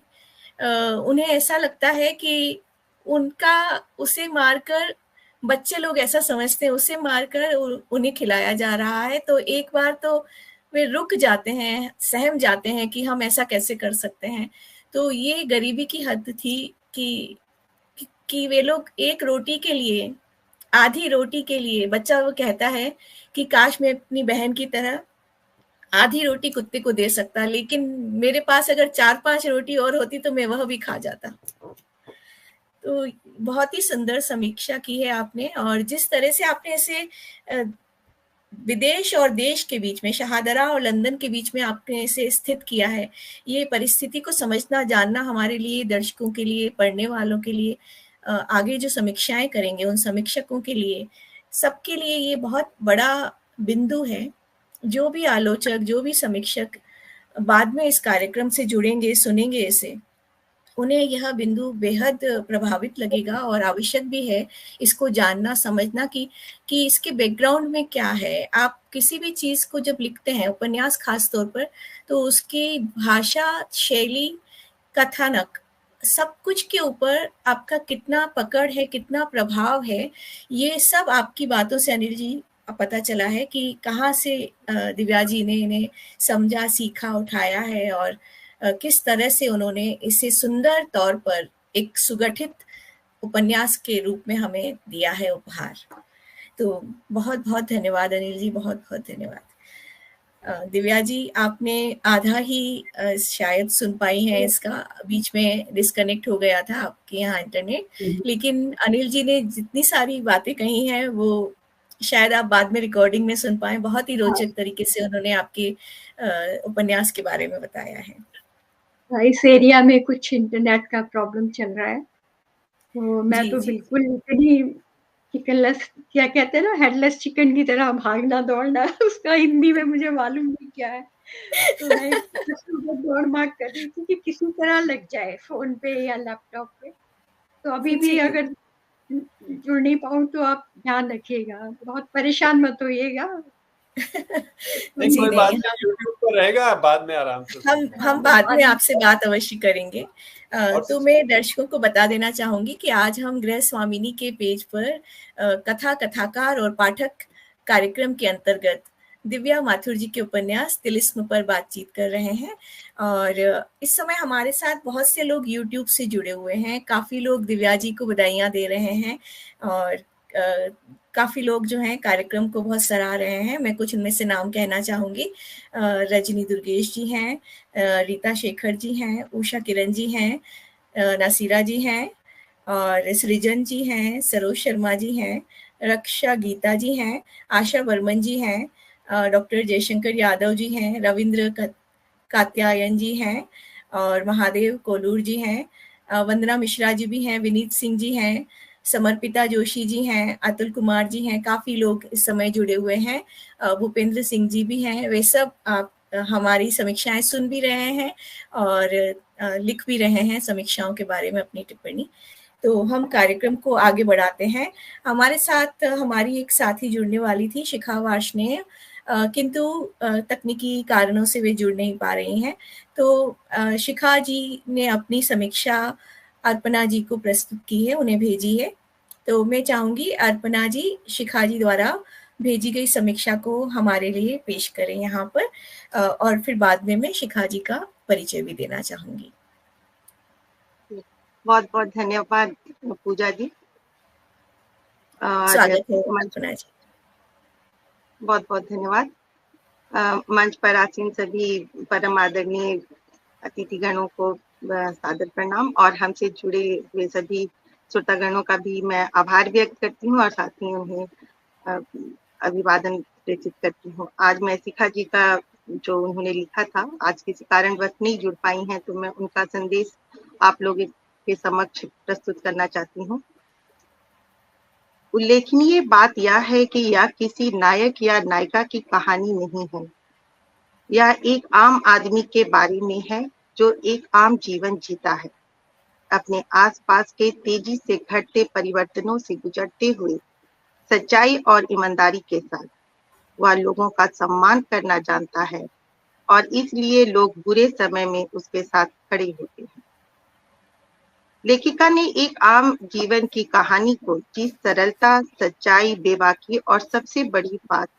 उन्हें ऐसा लगता है कि उसे मारकर, बच्चे लोग ऐसा समझते हैं, उसे मारकर उन्हें खिलाया जा रहा है। तो एक बार तो वे रुक जाते हैं, सहम जाते हैं कि हम ऐसा कैसे कर सकते हैं। तो ये गरीबी की हद थी कि वे लोग एक रोटी के लिए, आधी रोटी के लिए, बच्चा वो कहता है कि काश मैं अपनी बहन की तरह आधी रोटी कुत्ते को दे सकता, लेकिन मेरे पास अगर 4-5 रोटी और होती तो मैं वह भी खा जाता। तो बहुत ही सुंदर समीक्षा की है आपने, और जिस तरह से आपने इसे विदेश और देश के बीच में, शाहदरा और लंदन के बीच में आपने इसे स्थित किया है, ये परिस्थिति को समझना जानना हमारे लिए, दर्शकों के लिए, पढ़ने वालों के लिए, आगे जो समीक्षाएं करेंगे उन समीक्षकों के लिए, सबके लिए ये बहुत बड़ा बिंदु है। जो भी आलोचक, जो भी समीक्षक बाद में इस कार्यक्रम से जुड़ेंगे, सुनेंगे इसे, उन्हें यह बिंदु बेहद प्रभावित लगेगा और आवश्यक भी है इसको जानना समझना कि इसके बैकग्राउंड में क्या है। आप किसी भी चीज़ को जब लिखते हैं, उपन्यास खास तौर पर, तो उसकी भाषा, शैली, कथानक, सब कुछ के ऊपर आपका कितना पकड़ है, कितना प्रभाव है, ये सब आपकी बातों से अनिल जी पता चला है कि कहाँ से दिव्या जी ने इन्हें समझा, सीखा, उठाया है और किस तरह से उन्होंने इसे सुंदर तौर पर एक सुगठित उपन्यास के रूप में हमें दिया है उपहार। तो बहुत बहुत धन्यवाद अनिल जी, बहुत बहुत धन्यवाद। दिव्या जी, आपने आधा ही शायद सुन पाई हैं इसका, बीच में डिस्कनेक्ट हो गया था आपके यहाँ इंटरनेट, लेकिन अनिल जी ने जितनी सारी बातें कही हैं वो शायद आप बाद में रिकॉर्डिंग में सुन पाए। बहुत ही रोचक तरीके से उन्होंने आपके उपन्यास के बारे में बताया है। इस एरिया में कुछ इंटरनेट का प्रॉब्लम चल रहा है, तो मैं तो बिल्कुल इतनी चिकनलेस, क्या कहते हैं ना, हेडलेस चिकन की तरह भागना दौड़ना, उसका हिंदी में मुझे मालूम नहीं क्या है। तो मैं दौड़ भाग कर रही थी कि किसी तरह लग जाए फोन पे या लैपटॉप पे। तो अभी भी अगर जुड़ नहीं पाऊँ तो आप ध्यान रखिएगा, बहुत परेशान मत होइएगा। नहीं, कोई बात नहीं, यूट्यूब पर रहेगा, बाद में आराम से हम बाद में आपसे बात अवश्य करेंगे। तो मैं दर्शकों को बता देना चाहूंगी कि आज हम गृह स्वामिनी के पेज पर कथा, कथाकार और पाठक कार्यक्रम के अंतर्गत दिव्या माथुर जी के उपन्यास तिलिस्म पर बातचीत कर रहे हैं। और इस समय हमारे साथ बहुत से लोग यूट्यूब से जुड़े हुए हैं, काफ़ी लोग दिव्या जी को बधाइयाँ दे रहे हैं और काफ़ी लोग जो हैं कार्यक्रम को बहुत सराह रहे हैं। मैं कुछ उनमें से नाम कहना चाहूँगी। रजनी दुर्गेश जी हैं, रीता शेखर जी हैं, उषा किरण जी हैं, नासिरा जी हैं और सृजन जी हैं, सरोज शर्मा जी हैं, रक्षा गीता जी हैं, आशा बर्मन जी हैं, डॉक्टर जयशंकर यादव जी हैं, रविंद्र कात्यायन जी हैं और महादेव कोलूर जी हैं, वंदना मिश्रा जी भी हैं, विनीत सिंह जी हैं, समर्पिता जोशी जी हैं, अतुल कुमार जी हैं, काफ़ी लोग इस समय जुड़े हुए हैं, भूपेंद्र सिंह जी भी हैं। वे सब आप हमारी समीक्षाएं सुन भी रहे हैं और लिख भी रहे हैं समीक्षाओं के बारे में अपनी टिप्पणी। तो हम कार्यक्रम को आगे बढ़ाते हैं। हमारे साथ हमारी एक साथी जुड़ने वाली थी, शिखा वार्ष्णेय, किंतु तकनीकी कारणों से वे जुड़ नहीं पा रही हैं। तो शिखा जी ने अपनी समीक्षा अर्पणा जी को प्रस्तुत की है, उन्हें भेजी है। तो मैं चाहूंगी अर्पणा जी शिखा जी द्वारा भेजी गई समीक्षा को हमारे लिए पेश करें यहाँ पर, और फिर बाद में मैं शिखा जी का परिचय भी देना चाहूंगी। बहुत बहुत धन्यवाद पूजा जी। स्वागत है अर्पणा जी। बहुत बहुत धन्यवाद। मंच पर आसीन सभी परम आदरणीय अतिथिगणों को सादर प्रणाम और हमसे जुड़े हुए सभी श्रोतागणों का भी मैं आभार व्यक्त करती हूँ और साथ ही उन्हें अभिवादन प्रेषित करती हूँ। आज मैं शिखा जी का जो उन्होंने लिखा था, आज किसी कारणवश नहीं जुड़ पाई हैं, तो मैं उनका संदेश आप लोगों के समक्ष प्रस्तुत करना चाहती हूँ। उल्लेखनीय बात यह है कि यह किसी नायक या नायिका की कहानी नहीं है। यह एक आम आदमी के बारे में है जो एक आम जीवन जीता है, अपने आसपास के तेजी से घटते परिवर्तनों से गुजरते हुए सच्चाई और ईमानदारी के साथ। वह लोगों का सम्मान करना जानता है और इसलिए लोग बुरे समय में उसके साथ खड़े होते हैं। लेखिका ने एक आम जीवन की कहानी को जिस सरलता, सच्चाई, बेबाकी और सबसे बड़ी बात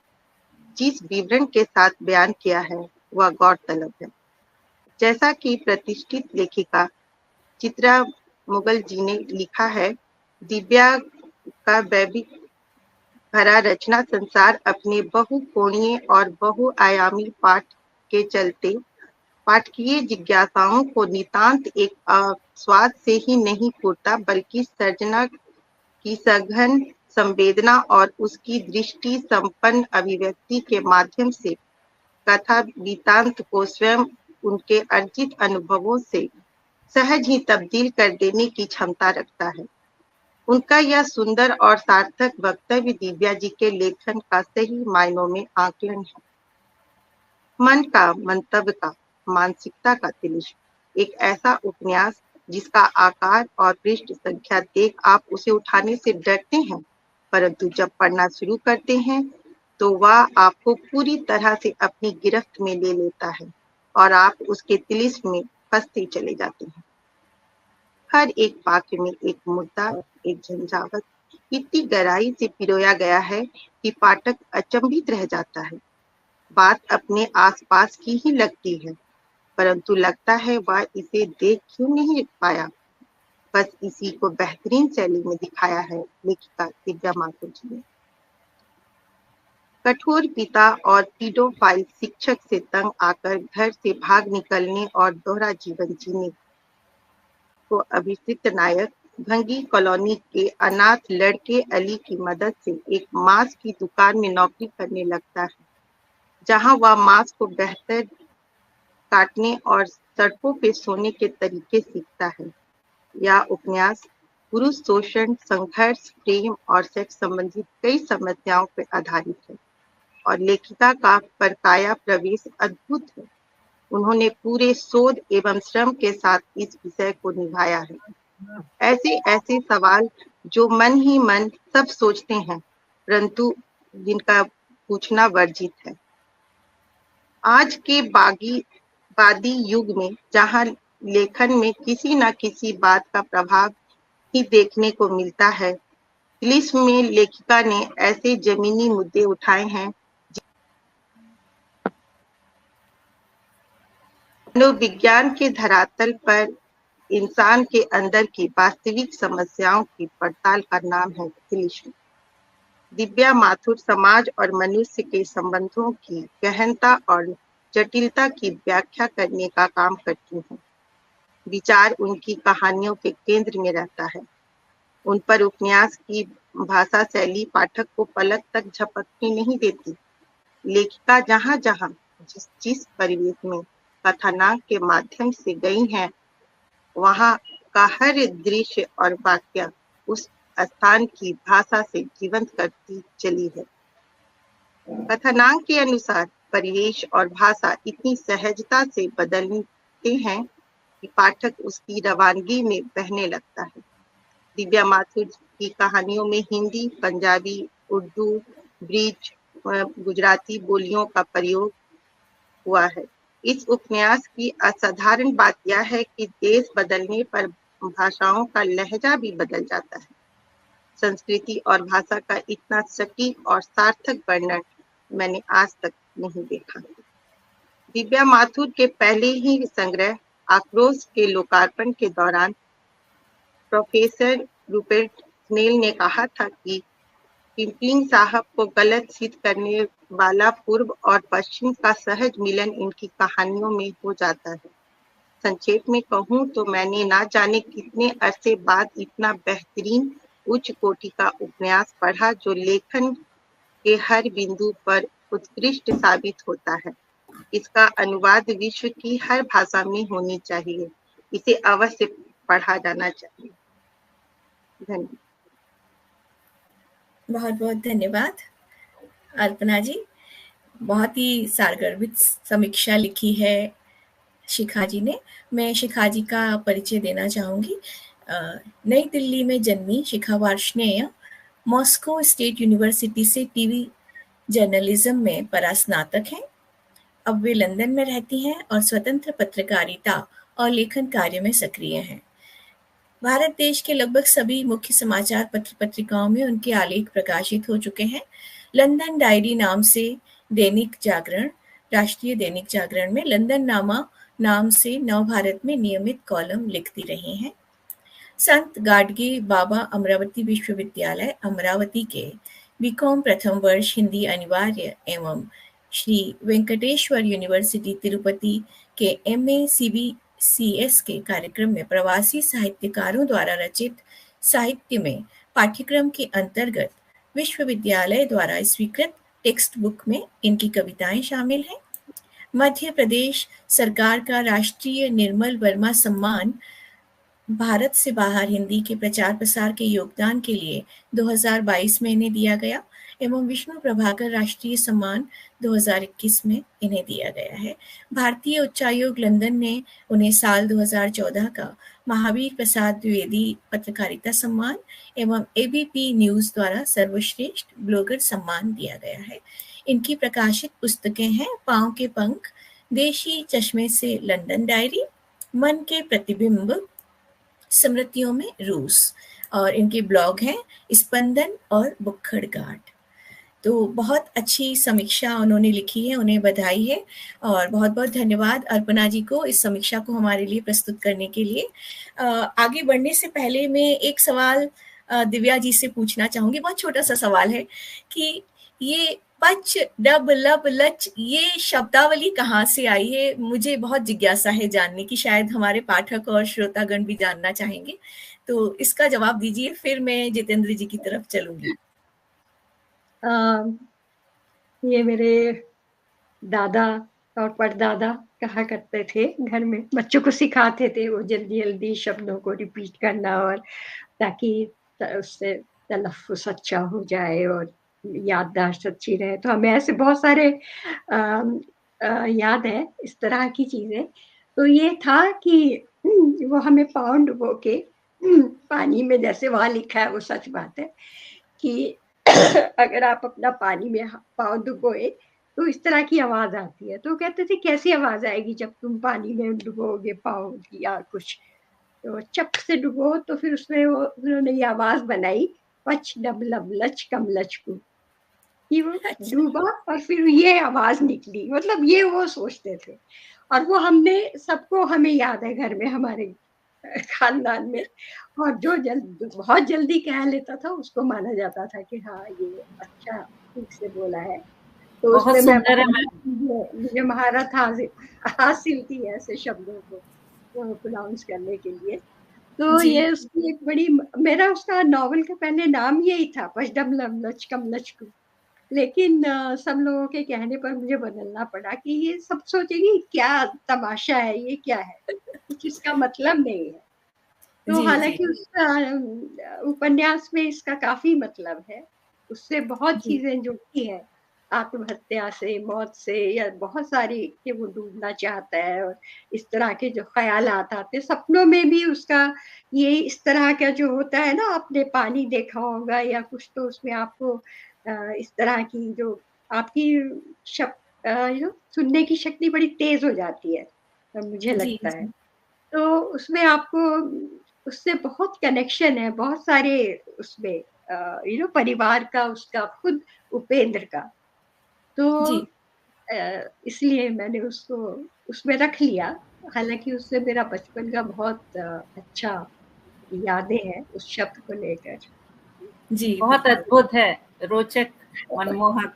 जिस विवरण के साथ बयान किया है वह गौरतलब है। जैसा कि प्रतिष्ठित लेखिका चित्रा मुगल जी ने लिखा है, दिव्या का वैविक भरा रचना संसार अपने बहुकोणीय और बहुआयामी पाठ के चलते पाठकीय जिज्ञासाओं को नितांत एक स्वाद से ही नहीं पूरता, बल्कि सर्जना की सघन संवेदना और उसकी दृष्टि संपन्न अभिव्यक्ति के माध्यम से कथा वृत्तांत को स्वयं उनके अर्जित अनुभवों से सहज ही तब्दील कर देने की क्षमता रखता है। उनका यह सुंदर और सार्थक वक्तव्य दिव्या जी के लेखन का सही मायनों में आकलन है। मन का, मंतव्य का, मानसिकता का तिलिस्म एक ऐसा उपन्यास जिसका आकार और पृष्ठ संख्या देख आप उसे उठाने से डरते हैं, परंतु जब पढ़ना शुरू करते हैं तो वह आपको पूरी तरह से अपनी गिरफ्त में ले लेता है और आप उसके तिलिस्म में फंसते चले जाते हैं। हर एक वाक्य में एक मुद्दा, एक झंझावत इतनी गहराई से पिरोया गया है कि पाठक अचंभित रह जाता है। बात अपने आसपास की ही लगती है, परंतु लगता है वह इसे देख क्यों नहीं पाया। बस इसी को बेहतरीन शैली में दिखाया है लेखिका दिव्या माथुर जी ने। कठोर पिता और पीडोफाइल शिक्षक से तंग आकर घर से भाग निकलने और दोहरा जीवन जीने को अभिषिक्त नायक भंगी कॉलोनी के अनाथ लड़के अली की मदद से एक मांस की दुकान में नौकरी करने लगता है, जहां वह मांस को बेहतर काटने और सड़कों पे सोने के तरीके सीखता है। यह उपन्यास पुरुष शोषण, संघर्ष, प्रेम और सेक्स संबंधित कई समस्याओं पर आधारित है और लेखिका का परकाया प्रवेश अद्भुत है। उन्होंने पूरे शोध एवं श्रम के साथ इस विषय को निभाया है। ऐसे ऐसे सवाल जो मन ही मन सब सोचते हैं, परंतु जिनका पूछना वर्जित है। आज के वादी युग में जहां लेखन में किसी न किसी बात का प्रभाव ही देखने को मिलता है, तिलिस्म में लेखिका ने ऐसे जमीनी मुद्दे उठाए हैं मनोविज्ञान के धरातल पर इंसान के अंदर की वास्तविक समस्याओं की पड़ताल का नाम है तिलिस्म। दिव्या माथुर समाज और मनुष्य के संबंधों की गहनता और जटिलता की व्याख्या करने का काम करती हैं। विचार उनकी कहानियों के केंद्र में रहता है। उन पर उपन्यास की भाषा शैली पाठक को पलक तक झपकने नहीं देती। लेखिका जहां जहां जिस परिवेश में कथानक के माध्यम से गई हैं, वहां का हर दृश्य और वाक्य उस स्थान की भाषा से जीवंत करती चली है। कथानक के अनुसार परिवेश और भाषा इतनी सहजता से बदलते हैं कि पाठक उसकी रवानगी में बहने लगता है। दिव्या माथुर की कहानियों में हिंदी, पंजाबी, उर्दू, ब्रिज, गुजराती बोलियों का प्रयोग हुआ है। इस उपन्यास की असाधारण बात यह है कि देश बदलने पर भाषाओं का लहजा भी बदल जाता है। संस्कृति और भाषा का इतना सटीक और सार्थक वर्णन मैंने आज तक नहीं देखा। दिव्या माथुर के पहले ही संग्रह आक्रोश के लोकार्पण के दौरान प्रोफेसर रूपर्ट स्नेल ने कहा था कि किपलिंग साहब को गलत सिद्ध करने वाला पूर्व और पश्चिम का सहज मिलन इनकी कहानियों में हो जाता है। संक्षेप में कहूँ तो मैंने ना जाने कितने अरसे बाद इतना बेहतरीन उच्च कोटि का उपन्यास पढ़ा जो लेखन के हर बिंदु पर उत्कृष्ट साबित होता है। इसका अनुवाद विश्व की हर भाषा में होनी चाहिए। इसे अवश्य पढ़ा जाना चाहिए। धन्यवाद। बहुत बहुत धन्यवाद अल्पना जी। बहुत ही सारगर्भित समीक्षा लिखी है शिखा जी ने। मैं शिखा जी का परिचय देना चाहूँगी। नई दिल्ली में जन्मी शिखा वार्ष्णेय मॉस्को स्टेट यूनिवर्सिटी से टीवी जर्नलिज्म में परास्नातक हैं। अब वे लंदन में रहती हैं और स्वतंत्र पत्रकारिता और लेखन कार्य में सक्रिय हैं। भारत देश के लगभग सभी मुख्य समाचार पत्र पत्रिकाओं में उनके आलेख प्रकाशित हो चुके हैं। लंदन डायरी नाम से दैनिक जागरण, राष्ट्रीय दैनिक जागरण में लंदन नामा नाम से नव भारत में नियमित कॉलम लिखती रही हैं। संत गाडगे बाबा अमरावती विश्वविद्यालय अमरावती के बीकॉम प्रथम वर्ष हिंदी अनिवार्य एवं श्री वेंकटेश्वर यूनिवर्सिटी तिरुपति के MA CBCS के कार्यक्रम में प्रवासी साहित्यकारों द्वारा रचित साहित्य में पाठ्यक्रम के अंतर्गत विश्वविद्यालय द्वारा स्वीकृत टेक्स्ट बुक में इनकी कविताएं शामिल हैं। मध्य प्रदेश सरकार का राष्ट्रीय निर्मल वर्मा सम्मान भारत से बाहर हिंदी के प्रचार प्रसार के योगदान के लिए 2022 में इन्हें दिया गया एवं विष्णु प्रभाकर राष्ट्रीय सम्मान 2021 में इन्हें दिया गया है। भारतीय उच्चायोग लंदन ने उन्हें साल 2014 का महावीर प्रसाद द्विवेदी पत्रकारिता सम्मान एवं एबीपी न्यूज़ द्वारा सर्वश्रेष्ठ ब्लॉगर सम्मान दिया गया है। इनकी प्रकाशित पुस्तकें हैं पाँव के पंख, देशी चश्मे से लंदन डायरी, मन के प्रतिबिंब, स्मृतियों में रूस, और इनके ब्लॉग हैं स्पंदन और बुक्खड़ गाट। तो बहुत अच्छी समीक्षा उन्होंने लिखी है, उन्हें बधाई है और बहुत बहुत धन्यवाद अर्पणा जी को इस समीक्षा को हमारे लिए प्रस्तुत करने के लिए। आगे बढ़ने से पहले मैं एक सवाल दिव्या जी से पूछना चाहूँगी, बहुत छोटा सा सवाल है कि ये पच डब लब लच ये शब्दावली कहाँ से आई है? मुझे बहुत जिज्ञासा है जानने की, शायद हमारे पाठक और श्रोतागण भी जानना चाहेंगे, तो इसका जवाब दीजिए, फिर मैं जितेंद्र जी की तरफ चलूंगी। ये मेरे दादा और परदादा कहा करते थे, घर में बच्चों को सिखाते थे वो जल्दी जल्दी शब्दों को रिपीट करना, और ताकि उससे तलफ़्फ़ुज़ अच्छा हो जाए और याददाश्त अच्छी रहे। तो हमें ऐसे बहुत सारे याद है इस तरह की चीज़ें। तो ये था कि वो हमें पाँव डुबो के पानी में, जैसे वहाँ लिखा है वो सच बात है कि अगर आप अपना पानी में पाँव डुबोए तो इस तरह की आवाज़ आती है। तो कहते थे कैसी आवाज़ आएगी जब तुम पानी में डुबोगे पाँव या कुछ, तो चप से डुबो। तो फिर उसमें वो उन्होंने ये आवाज़ बनाई, पच डब लब लच कम लचकू, कि वो डूबा और फिर ये आवाज़ निकली। मतलब ये वो सोचते थे, और वो हमने सबको, हमें याद है घर में हमारे खानदान में, और जो बहुत जल्दी कह लेता था उसको माना जाता था कि हाँ ये अच्छा ठीक से बोला है। तो उसमें मुझे महारत हासिल थी ऐसे शब्दों को प्रोनाउंस करने के लिए। तो ये उसकी एक बड़ी, मेरा उसका नॉवल का पहले नाम यही था, पचडम लच कम लचकू, लेकिन सब लोगों के कहने पर मुझे बदलना पड़ा कि ये सब सोचेंगे क्या तमाशा है, ये क्या है, कुछ इसका मतलब नहीं है। तो हालांकि उस उपन्यास में इसका काफी मतलब है, उससे बहुत चीजें जुड़ती हैं, आत्महत्या से, मौत से, या बहुत सारी कि वो डूबना चाहता है और इस तरह के जो ख्यालात आते हैं सपनों में भी उसका, ये इस तरह का जो होता है ना, आपने पानी देखा होगा या कुछ, तो उसमें आपको इस तरह की जो आपकी सुनने की शक्ति बड़ी तेज हो जाती है, मुझे लगता है। तो उसमें आपको उससे बहुत कनेक्शन है, बहुत सारे उसमें परिवार का, उसका खुद उपेंद्र का। तो इसलिए मैंने उसको उसमें रख लिया, हालांकि उससे मेरा बचपन का बहुत अच्छा यादें हैं उस शब्द को लेकर। जी, बहुत अद्भुत है, रोचक, मनमोहक।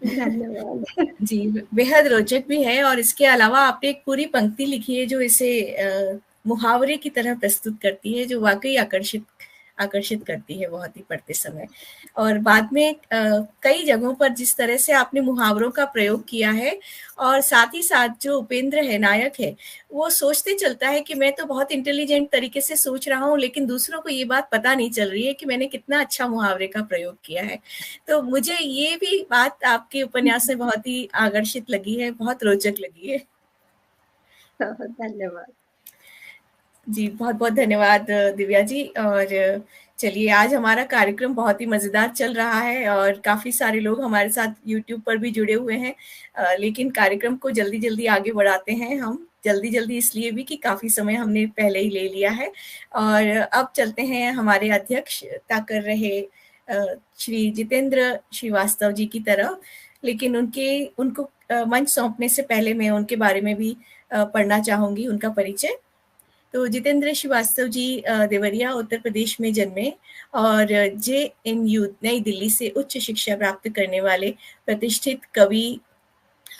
धन्यवाद। जी, बेहद रोचक भी है, और इसके अलावा आपने एक पूरी पंक्ति लिखी है जो इसे मुहावरे की तरह प्रस्तुत करती है, जो वाकई आकर्षित करती है बहुत ही पढ़ते समय। और बाद में कई जगहों पर जिस तरह से आपने मुहावरों का प्रयोग किया है, और साथ ही साथ जो उपेंद्र है, नायक है, वो सोचते चलता है कि मैं तो बहुत इंटेलिजेंट तरीके से सोच रहा हूँ, लेकिन दूसरों को ये बात पता नहीं चल रही है कि मैंने कितना अच्छा मुहावरे का प्रयोग किया है। तो मुझे ये भी बात आपके उपन्यास में बहुत ही आकर्षित लगी है, बहुत रोचक लगी है। धन्यवाद जी, बहुत बहुत धन्यवाद दिव्या जी। और चलिए, आज हमारा कार्यक्रम बहुत ही मज़ेदार चल रहा है और काफ़ी सारे लोग हमारे साथ यूट्यूब पर भी जुड़े हुए हैं, लेकिन कार्यक्रम को जल्दी जल्दी आगे बढ़ाते हैं हम, जल्दी इसलिए भी कि काफ़ी समय हमने पहले ही ले लिया है। और अब चलते हैं हमारे अध्यक्षता कर रहे श्री जितेंद्र श्रीवास्तव जी की तरफ, लेकिन उनको मंच सौंपने से पहले मैं उनके बारे में भी पढ़ना चाहूँगी, उनका परिचय। तो जितेंद्र श्रीवास्तव जी देवरिया उत्तर प्रदेश में जन्मे और JNU नई दिल्ली से उच्च शिक्षा प्राप्त करने वाले प्रतिष्ठित कवि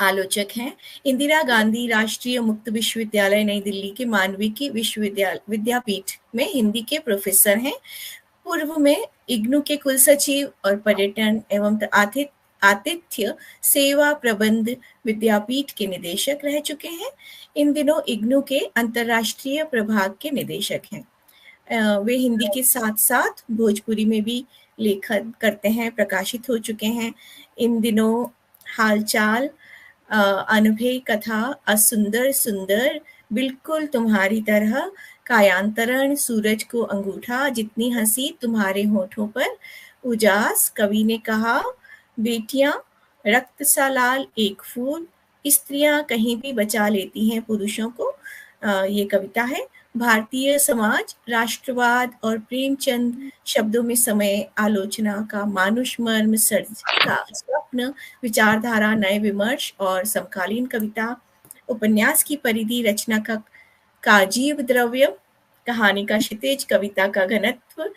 आलोचक हैं। इंदिरा गांधी राष्ट्रीय मुक्त विश्वविद्यालय नई दिल्ली के मानविकी विद्यापीठ में हिंदी के प्रोफेसर हैं। पूर्व में इग्नू के कुलसचिव और पर्यटन एवं आतिथ्य सेवा प्रबंध विद्यापीठ के निदेशक रह चुके हैं। इन दिनों इग्नू के अंतर्राष्ट्रीय प्रभाग के निदेशक हैं। वे हिंदी के साथ साथ भोजपुरी में भी लेखन करते हैं, प्रकाशित हो चुके हैं। इन दिनों हालचाल, अनुभय कथा, असुंदर सुंदर, बिल्कुल तुम्हारी तरह, कायांतरण, सूरज को अंगूठा, जितनी हंसी तुम्हारे होठों पर उजास। कवि ने कहा, बेटियां रक्त सा लाल एक फूल, स्त्रियां कहीं भी बचा लेती हैं पुरुषों को। ये कविता है। भारतीय समाज, राष्ट्रवाद और प्रेमचंद शब्दों में समय आलोचना का मानुष मर्म, सर्ज का स्वप्न, विचारधारा, नए विमर्श और समकालीन कविता, उपन्यास की परिधि, रचना का जीव द्रव्य, कहानी का क्षितिज, कविता का घनत्व,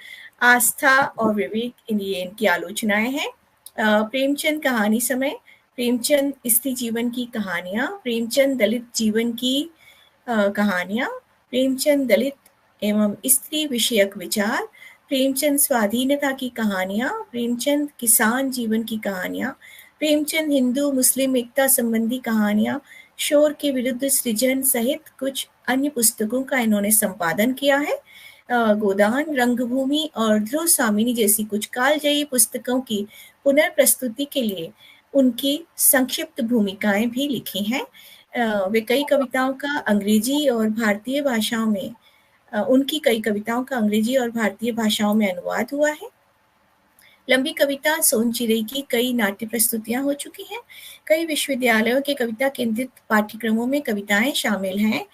आस्था और विवेक, ये इनकी आलोचनाएं हैं। प्रेमचंद कहानी समय, प्रेमचंद स्त्री जीवन की कहानियां, प्रेमचंद दलित जीवन की कहानियां, प्रेमचंद दलित एवं स्त्री विषयक विचार, प्रेमचंद स्वाधीनता की कहानियां, प्रेमचंद किसान जीवन की कहानियां, प्रेमचंद हिंदू मुस्लिम एकता संबंधी कहानियां, शोर के विरुद्ध सृजन सहित कुछ अन्य पुस्तकों का इन्होंने संपादन किया है। गोदान, रंगभूमि और ध्रुव स्वामिनी जैसी कुछ कालजयी पुस्तकों की पुनर्प्रस्तुति के लिए उनकी संक्षिप्त भूमिकाएं भी लिखी हैं। वे कई कविताओं का अंग्रेजी और भारतीय भाषाओं में उनकी कई कविताओं का अंग्रेजी और भारतीय भाषाओं में अनुवाद हुआ है। लंबी कविता सोन चिरई की कई नाट्य प्रस्तुतियां हो चुकी हैं। कई विश्वविद्यालयों के कविता केंद्रित पाठ्यक्रमों में कविताएं शामिल हैं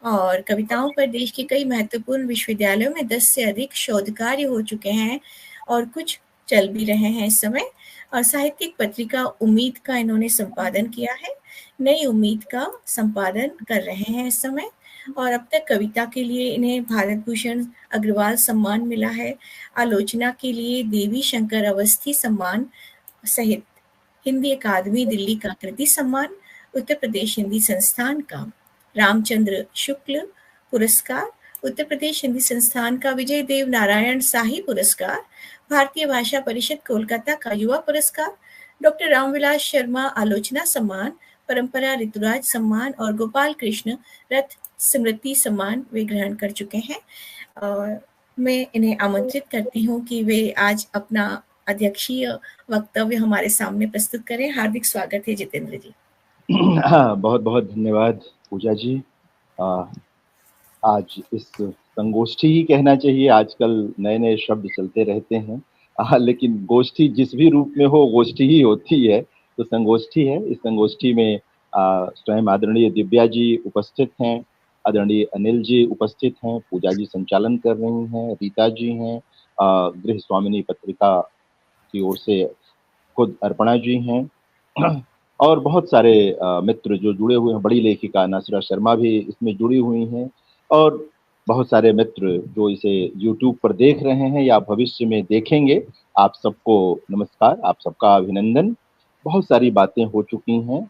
और कविताओं पर देश के कई महत्वपूर्ण विश्वविद्यालयों में 10 से अधिक शोध कार्य हो चुके हैं और कुछ चल भी रहे हैं इस समय। और साहित्यिक पत्रिका उम्मीद का इन्होंने संपादन किया है। नई उम्मीद का संपादन कर रहे हैं इस समय और अब तक कविता के लिए इन्हें भारत भूषण अग्रवाल सम्मान मिला है। आलोचना के लिए देवी शंकर अवस्थी सम्मान सहित हिंदी अकादमी दिल्ली का कृति सम्मान, उत्तर प्रदेश हिंदी संस्थान का रामचंद्र शुक्ल पुरस्कार, उत्तर प्रदेश हिंदी संस्थान का विजय देव नारायण शाही पुरस्कार, भारतीय भाषा परिषद कोलकाता का युवा पुरस्कार, डॉक्टर रामविलास शर्मा आलोचना सम्मान, परंपरा ऋतुराज सम्मान और गोपाल कृष्ण रथ स्मृति सम्मान वे ग्रहण कर चुके हैं। और मैं इन्हें आमंत्रित करती हूँ कि वे आज अपना अध्यक्षीय वक्तव्य हमारे सामने प्रस्तुत करें। हार्दिक स्वागत है जितेंद्र जी। बहुत बहुत धन्यवाद पूजा जी। आज इस संगोष्ठी ही कहना चाहिए, आजकल नए नए शब्द चलते रहते हैं, लेकिन गोष्ठी जिस भी रूप में हो गोष्ठी ही होती है, तो संगोष्ठी है। इस संगोष्ठी में स्वयं आदरणीय दिव्या जी उपस्थित हैं, आदरणीय अनिल जी उपस्थित हैं, पूजा जी संचालन कर रही हैं, रीता जी हैं, गृह स्वामिनी पत्रिका की ओर से खुद अर्पणा जी हैं और बहुत सारे मित्र जो जुड़े हुए हैं। बड़ी लेखिका नासिरा शर्मा भी इसमें जुड़ी हुई हैं और बहुत सारे मित्र जो इसे YouTube पर देख रहे हैं या भविष्य में देखेंगे, आप सबको नमस्कार, आप सबका अभिनंदन। बहुत सारी बातें हो चुकी हैं।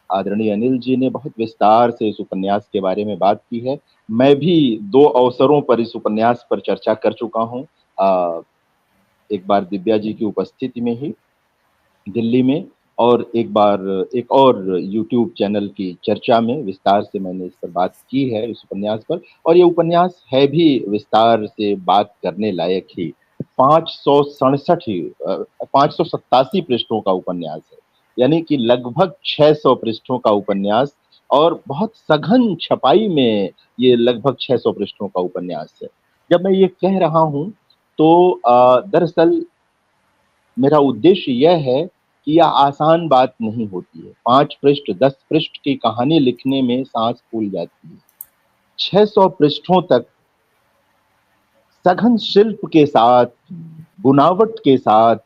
आदरणीय अनिल जी ने बहुत विस्तार से इस उपन्यास के बारे में बात की है। मैं भी 2 अवसरों पर इस उपन्यास पर चर्चा कर चुका हूँ। एक बार दिव्या जी की उपस्थिति में ही दिल्ली में, और एक बार एक और YouTube चैनल की चर्चा में विस्तार से मैंने इस पर बात की है, इस उपन्यास पर। और ये उपन्यास है भी विस्तार से बात करने लायक ही। 587 पृष्ठों का उपन्यास है, यानी कि लगभग 600 पृष्ठों का उपन्यास, और बहुत सघन छपाई में ये लगभग 600 पृष्ठों का उपन्यास है। जब मैं ये कह रहा हूँ तो दरअसल मेरा उद्देश्य यह है कि यह आसान बात नहीं होती है। 5 पृष्ठ 10 पृष्ठ की कहानी लिखने में सांस फूल जाती है। 600 पृष्ठों तक सघन शिल्प के साथ, बुनावट के साथ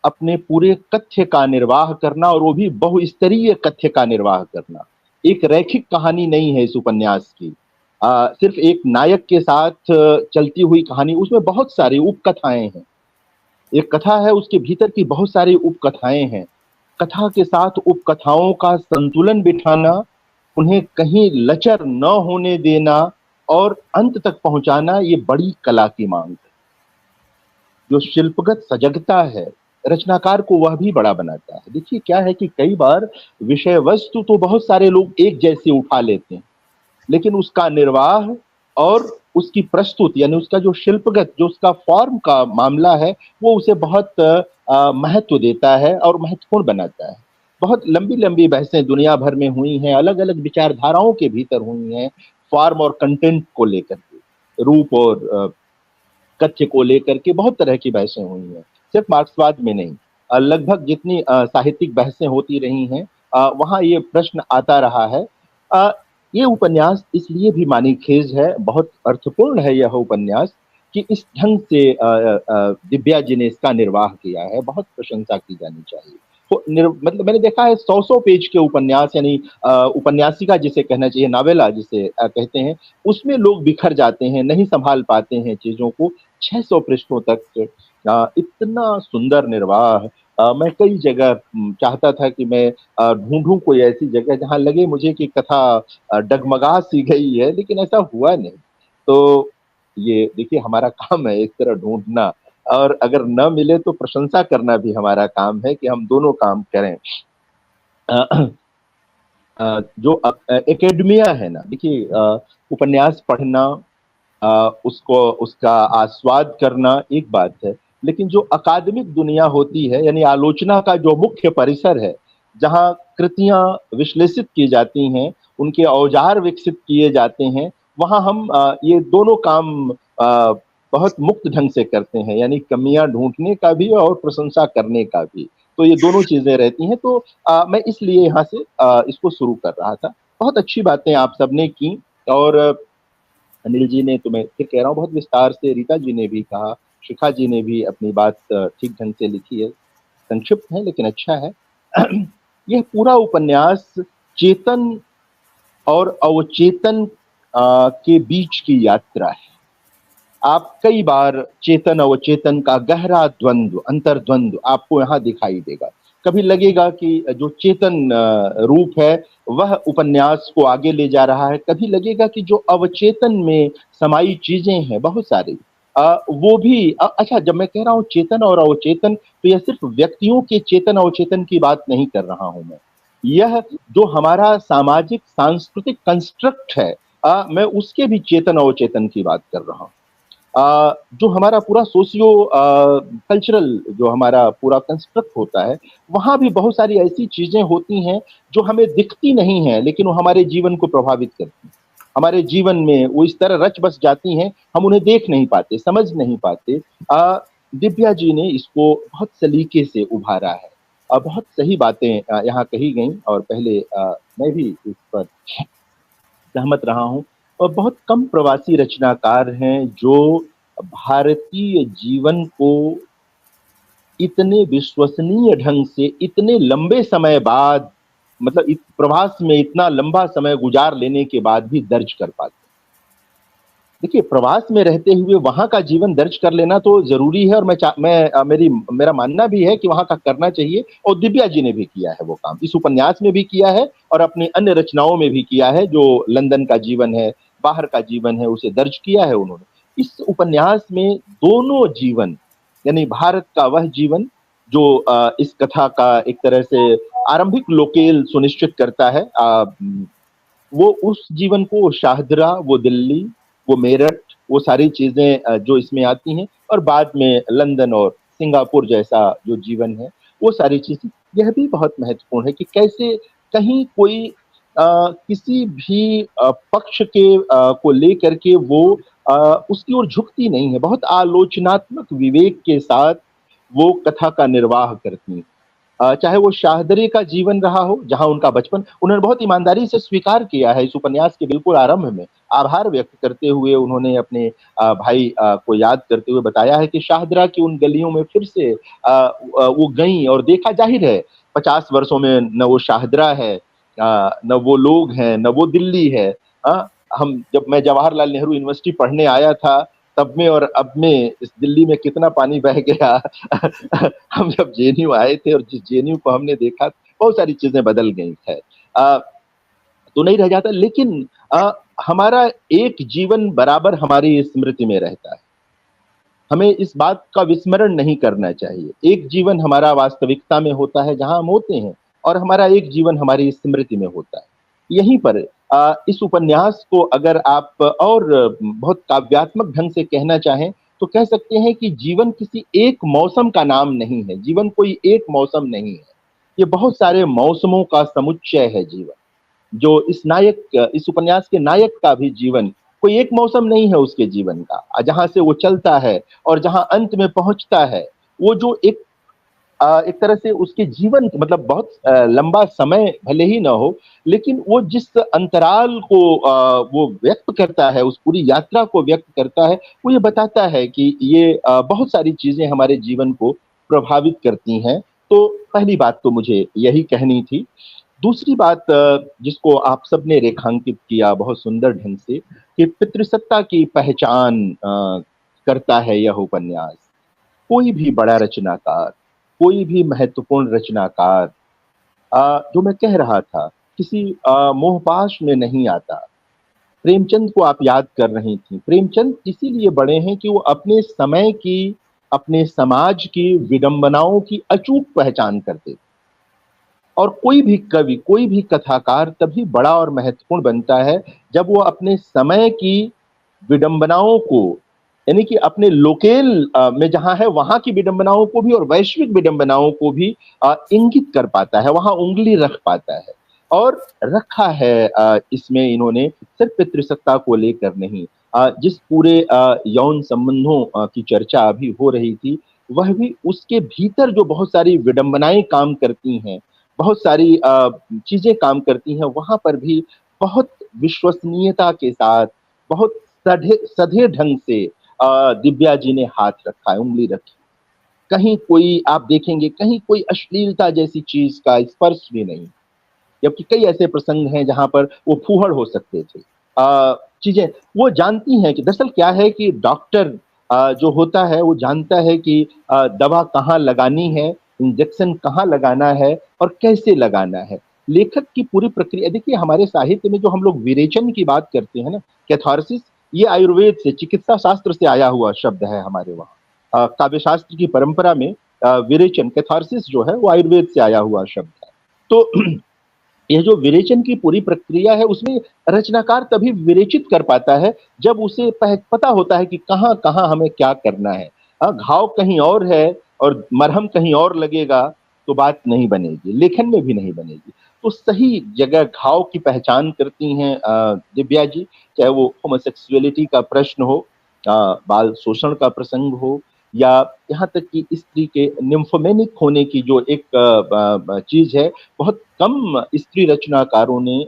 अपने पूरे कथ्य का निर्वाह करना, और वो भी बहुस्तरीय कथ्य का निर्वाह करना। एक रैखिक कहानी नहीं है इस उपन्यास की, सिर्फ एक नायक के साथ चलती हुई कहानी। उसमें बहुत सारी उपकथाएं हैं। एक कथा है, उसके भीतर की बहुत सारी उपकथाएं हैं। कथा के साथ उपकथाओं का संतुलन बिठाना, उन्हें कहीं लचर न होने देना और अंत तक पहुंचाना, ये बड़ी कला की मांग है। जो शिल्पगत सजगता है, रचनाकार को वह भी बड़ा बनाता है। देखिए क्या है कि कई बार विषय वस्तु तो बहुत सारे लोग एक जैसे उठा लेते हैं, लेकिन उसका निर्वाह और उसकी प्रस्तुत, यानी उसका जो शिल्पगत, जो उसका फॉर्म का मामला है, वो उसे बहुत महत्व देता है और महत्वपूर्ण बनाता है। बहुत लंबी लंबी बहसें दुनिया भर में हुई हैं, अलग अलग विचारधाराओं के भीतर हुई हैं, फॉर्म और कंटेंट को लेकर के, रूप और कथ्य को लेकर के बहुत तरह की बहसें हुई हैं, सिर्फ मार्क्सवाद में नहीं। लगभग जितनी साहित्यिक बहसें होती रही हैं वहाँ ये प्रश्न आता रहा है। ये उपन्यास इसलिए भी मानीखेज है, बहुत अर्थपूर्ण है यह उपन्यास कि इस ढंग से दिव्या जी ने इसका निर्वाह किया है, बहुत प्रशंसा की जानी चाहिए। मतलब मैंने देखा है 100 पेज के उपन्यास, यानी उपन्यासिका जिसे कहना चाहिए, नावेला जिसे कहते हैं, उसमें लोग बिखर जाते हैं, नहीं संभाल पाते हैं चीजों को। 600 पृष्ठों तक इतना सुंदर निर्वाह। मैं कई जगह चाहता था कि मैं ढूंढूं कोई ऐसी जगह जहां लगे मुझे कि कथा डगमगा सी गई है, लेकिन ऐसा हुआ नहीं। तो ये देखिए हमारा काम है इस तरह ढूंढना, और अगर न मिले तो प्रशंसा करना भी हमारा काम है कि हम दोनों काम करें। जो एकेडमिया है ना, देखिए उपन्यास पढ़ना, उसका आस्वाद करना एक बात है, लेकिन जो अकादमिक दुनिया होती है, यानी आलोचना का जो मुख्य परिसर है, जहां कृतियां विश्लेषित की जाती हैं, उनके औजार विकसित किए जाते हैं, वहां हम ये दोनों काम बहुत मुक्त ढंग से करते हैं, यानी कमियां ढूंढने का भी और प्रशंसा करने का भी। तो ये दोनों चीजें रहती हैं। तो मैं इसलिए यहाँ से इसको शुरू कर रहा था। बहुत अच्छी बातें आप सबने की, और अनिल जी ने, तो मैं फिर कह रहा हूँ बहुत विस्तार से, रीता जी ने भी कहा, शिखा जी ने भी अपनी बात ठीक ढंग से लिखी है, संक्षिप्त है लेकिन अच्छा है। यह पूरा उपन्यास चेतन और अवचेतन के बीच की यात्रा है। आप कई बार चेतन अवचेतन का गहरा द्वंद्व, अंतर्द्वंद्व आपको यहाँ दिखाई देगा। कभी लगेगा कि जो चेतन रूप है वह उपन्यास को आगे ले जा रहा है, कभी लगेगा कि जो अवचेतन में समाई चीजें हैं बहुत सारी, वो भी अच्छा, जब मैं कह रहा हूँ चेतन और अवचेतन, तो यह सिर्फ व्यक्तियों के चेतन अवचेतन की बात नहीं कर रहा हूं मैं। यह जो हमारा सामाजिक सांस्कृतिक कंस्ट्रक्ट है, मैं उसके भी चेतन अवचेतन की बात कर रहा हूँ। जो हमारा पूरा सोशियो कल्चरल जो हमारा पूरा कंस्ट्रक्ट होता है, वहां भी बहुत सारी ऐसी चीजें होती हैं जो हमें दिखती नहीं है, लेकिन वो हमारे जीवन को प्रभावित करती हैं, हमारे जीवन में वो इस तरह रच बस जाती हैं, हम उन्हें देख नहीं पाते, समझ नहीं पाते। दिव्या जी ने इसको बहुत सलीके से उभारा है, बहुत सही बातें यहाँ कही गई, और पहले मैं भी इस पर सहमत रहा हूँ। और बहुत कम प्रवासी रचनाकार हैं जो भारतीय जीवन को इतने विश्वसनीय ढंग से इतने लंबे समय बाद, मतलब प्रवास में इतना लंबा समय गुजार लेने के बाद भी दर्ज कर पाते। देखिए, प्रवास में रहते हुए वहां का जीवन दर्ज कर लेना तो जरूरी है, और मेरा मानना भी है कि वहां का करना चाहिए, और दिव्या जी ने भी किया है वो काम, इस उपन्यास में भी किया है और अपनी अन्य रचनाओं में भी किया है। जो लंदन का जीवन है, बाहर का जीवन है, उसे दर्ज किया है उन्होंने। इस उपन्यास में दोनों जीवन, यानी भारत का वह जीवन जो इस कथा का एक तरह से आरंभिक लोकेल सुनिश्चित करता है, वो उस जीवन को शाहदरा, वो दिल्ली, वो मेरठ, वो सारी चीजें जो इसमें आती हैं, और बाद में लंदन और सिंगापुर जैसा जो जीवन है, वो सारी चीजें। यह भी बहुत महत्वपूर्ण है कि कैसे कहीं कोई किसी भी पक्ष के को लेकर के वो उसकी ओर झुकती नहीं है, बहुत आलोचनात्मक विवेक के साथ वो कथा का निर्वाह करती हैं। चाहे वो शाहदरे का जीवन रहा हो, जहां उनका बचपन, उन्होंने बहुत ईमानदारी से स्वीकार किया है इस उपन्यास के बिल्कुल आरंभ में, आभार व्यक्त करते हुए उन्होंने अपने भाई को याद करते हुए बताया है कि शाहदरा की उन गलियों में फिर से वो गई, और देखा, जाहिर है 50 वर्षों में न वो शाहदरा है, न वो लोग हैं, न वो दिल्ली है। जब मैं जवाहरलाल नेहरू यूनिवर्सिटी पढ़ने आया था, तब में और अब में इस दिल्ली में कितना पानी बह गया। हम जब जेएनयू आए थे और जिस जेएनयू को हमने देखा, बहुत सारी चीजें बदल गई है, तो नहीं रह जाता, लेकिन हमारा एक जीवन बराबर हमारी स्मृति में रहता है। हमें इस बात का विस्मरण नहीं करना चाहिए। एक जीवन हमारा वास्तविकता में होता है जहां हम होते हैं, और हमारा एक जीवन हमारी स्मृति में होता है। यहीं पर इस उपन्यास को अगर आप और बहुत काव्यात्मक ढंग से कहना चाहें तो कह सकते हैं कि जीवन किसी एक मौसम का नाम नहीं है, जीवन कोई एक मौसम नहीं है, ये बहुत सारे मौसमों का समुच्चय है जीवन। जो इस उपन्यास के नायक का भी जीवन, कोई एक मौसम नहीं है उसके जीवन का, जहां से वो चलता है और जहां अंत में पहुंचता है, वो जो एक तरह से उसके जीवन मतलब बहुत लंबा समय भले ही ना हो, लेकिन वो जिस अंतराल को वो व्यक्त करता है, उस पूरी यात्रा को व्यक्त करता है, वो ये बताता है कि ये बहुत सारी चीजें हमारे जीवन को प्रभावित करती हैं। तो पहली बात तो मुझे यही कहनी थी। दूसरी बात जिसको आप सबने रेखांकित किया बहुत सुंदर ढंग से, कि पितृसत्ता की पहचान करता है यह उपन्यास। कोई भी बड़ा रचनाकार, कोई भी महत्वपूर्ण रचनाकार, जो मैं कह रहा था, किसी मोहपाश में नहीं आता। प्रेमचंद को आप याद कर रही थी। प्रेमचंद इसीलिए बड़े हैं कि वो अपने समय की, अपने समाज की विडंबनाओं की अचूक पहचान करते थे। और कोई भी कवि, कोई भी कथाकार तभी बड़ा और महत्वपूर्ण बनता है जब वो अपने समय की विडंबनाओं को, यानी कि अपने लोकेल में जहां है वहां की विडंबनाओं को भी और वैश्विक विडंबनाओं को भी इंगित कर पाता है, वहां उंगली रख पाता है। और रखा है इसमें इन्होंने सिर्फ पितृसत्ता को लेकर नहीं, जिस पूरे यौन संबंधों की चर्चा अभी हो रही थी, वह भी उसके भीतर जो बहुत सारी विडंबनाएं काम करती हैं, बहुत सारी चीजें काम करती हैं, वहां पर भी बहुत विश्वसनीयता के साथ, बहुत सधे ढंग से दिव्या जी ने हाथ रखा है, उंगली रखी। कहीं कोई आप देखेंगे, कहीं कोई अश्लीलता जैसी चीज का स्पर्श भी नहीं, जबकि कई ऐसे प्रसंग हैं जहां पर वो फूहड़ हो सकते थे। चीजें वो जानती हैं कि दरअसल क्या है कि डॉक्टर जो होता है वो जानता है कि दवा कहाँ लगानी है, इंजेक्शन कहाँ लगाना है और कैसे लगाना है। लेखक की पूरी प्रक्रिया देखिए, हमारे साहित्य में जो हम लोग विरेचन की बात करते हैं ना, कैथारसिस, ये आयुर्वेद से, चिकित्सा शास्त्र से आया हुआ शब्द है हमारे वहाँ। काव्य शास्त्र की परंपरा में विरेचन, कैथारसिस जो है वो आयुर्वेद से आया हुआ शब्द है। तो यह जो विरेचन की पूरी प्रक्रिया है, उसमें रचनाकार तभी विरेचित कर पाता है जब उसे पता होता है कि कहाँ कहाँ हमें क्या करना है। घाव कहीं और है और मरहम कहीं और लगेगा तो बात नहीं बनेगी, लेखन में भी नहीं बनेगी। तो सही जगह घाव की पहचान करती हैं दिव्या जी, चाहे वो होमोसेक्सुअलिटी का प्रश्न हो, बाल शोषण का प्रसंग हो, या यहाँ तक कि स्त्री के निम्फोमेनिक होने की जो एक चीज है। बहुत कम स्त्री रचनाकारों ने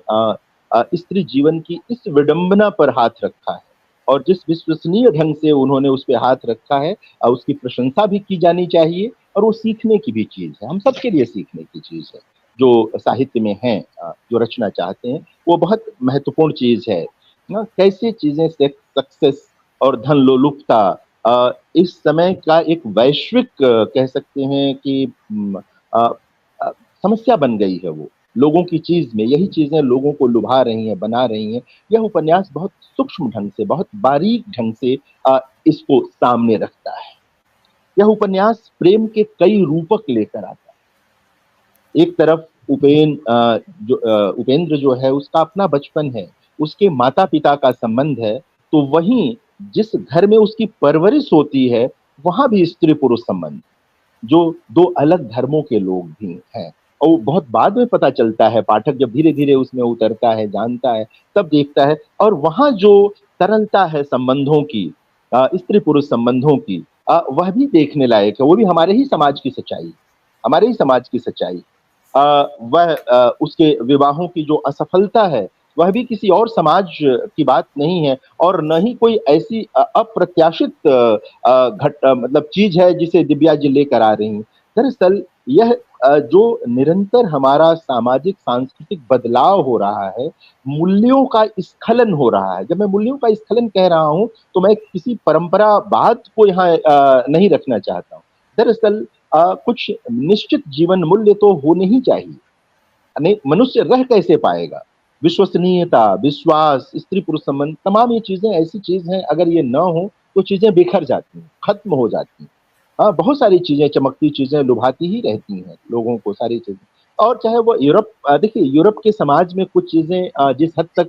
स्त्री जीवन की इस विडंबना पर हाथ रखा है, और जिस विश्वसनीय ढंग से उन्होंने उस पर हाथ रखा है, उसकी प्रशंसा भी की जानी चाहिए। और वो सीखने की भी चीज है, हम सबके लिए सीखने की चीज है। जो साहित्य में है, जो रचना चाहते हैं, वो बहुत महत्वपूर्ण चीज है ना। कैसे चीजें सक्सेस और धन लोलुपता इस समय का एक वैश्विक कह सकते हैं कि समस्या बन गई है। वो लोगों की चीज में यही चीजें लोगों को लुभा रही हैं, बना रही हैं। यह उपन्यास बहुत सूक्ष्म ढंग से, बहुत बारीक ढंग से इसको सामने रखता है। यह उपन्यास प्रेम के कई रूपक लेकर आता है। एक तरफ उपेंद्र जो है, उसका अपना बचपन है, उसके माता पिता का संबंध है। तो वहीं जिस घर में उसकी परवरिश होती है, वहां भी स्त्री पुरुष संबंध, जो दो अलग धर्मों के लोग भी हैं। और वो बहुत बाद में पता चलता है, पाठक जब धीरे धीरे उसमें उतरता है, जानता है, तब देखता है। और वहां जो तरलता है संबंधों की, स्त्री पुरुष संबंधों की, वह भी देखने लायक है। वो भी हमारे ही समाज की सच्चाई, हमारे ही समाज की सच्चाई। वह उसके विवाहों की जो असफलता है, वह भी किसी और समाज की बात नहीं है, और न ही कोई ऐसी अप्रत्याशित मतलब चीज है जिसे दिव्या जी लेकर आ रही हैं। दरअसल यह जो निरंतर हमारा सामाजिक सांस्कृतिक बदलाव हो रहा है, मूल्यों का स्खलन हो रहा है। जब मैं मूल्यों का स्खलन कह रहा हूं, तो मैं किसी परंपरावाद को यहाँ नहीं रखना चाहता हूँ। दरअसल कुछ निश्चित जीवन मूल्य तो होने ही चाहिए, नहीं मनुष्य रह कैसे पाएगा। विश्वसनीयता, विश्वास, स्त्री पुरुष संबंध, तमाम ये चीजें ऐसी चीज हैं, अगर ये न हो तो चीजें बिखर जाती हैं, खत्म हो जाती हैं। बहुत सारी चीजें, चमकती चीजें लुभाती ही रहती हैं लोगों को, सारी चीजें। और चाहे वो यूरोप, देखिए यूरोप के समाज में कुछ चीजें जिस हद तक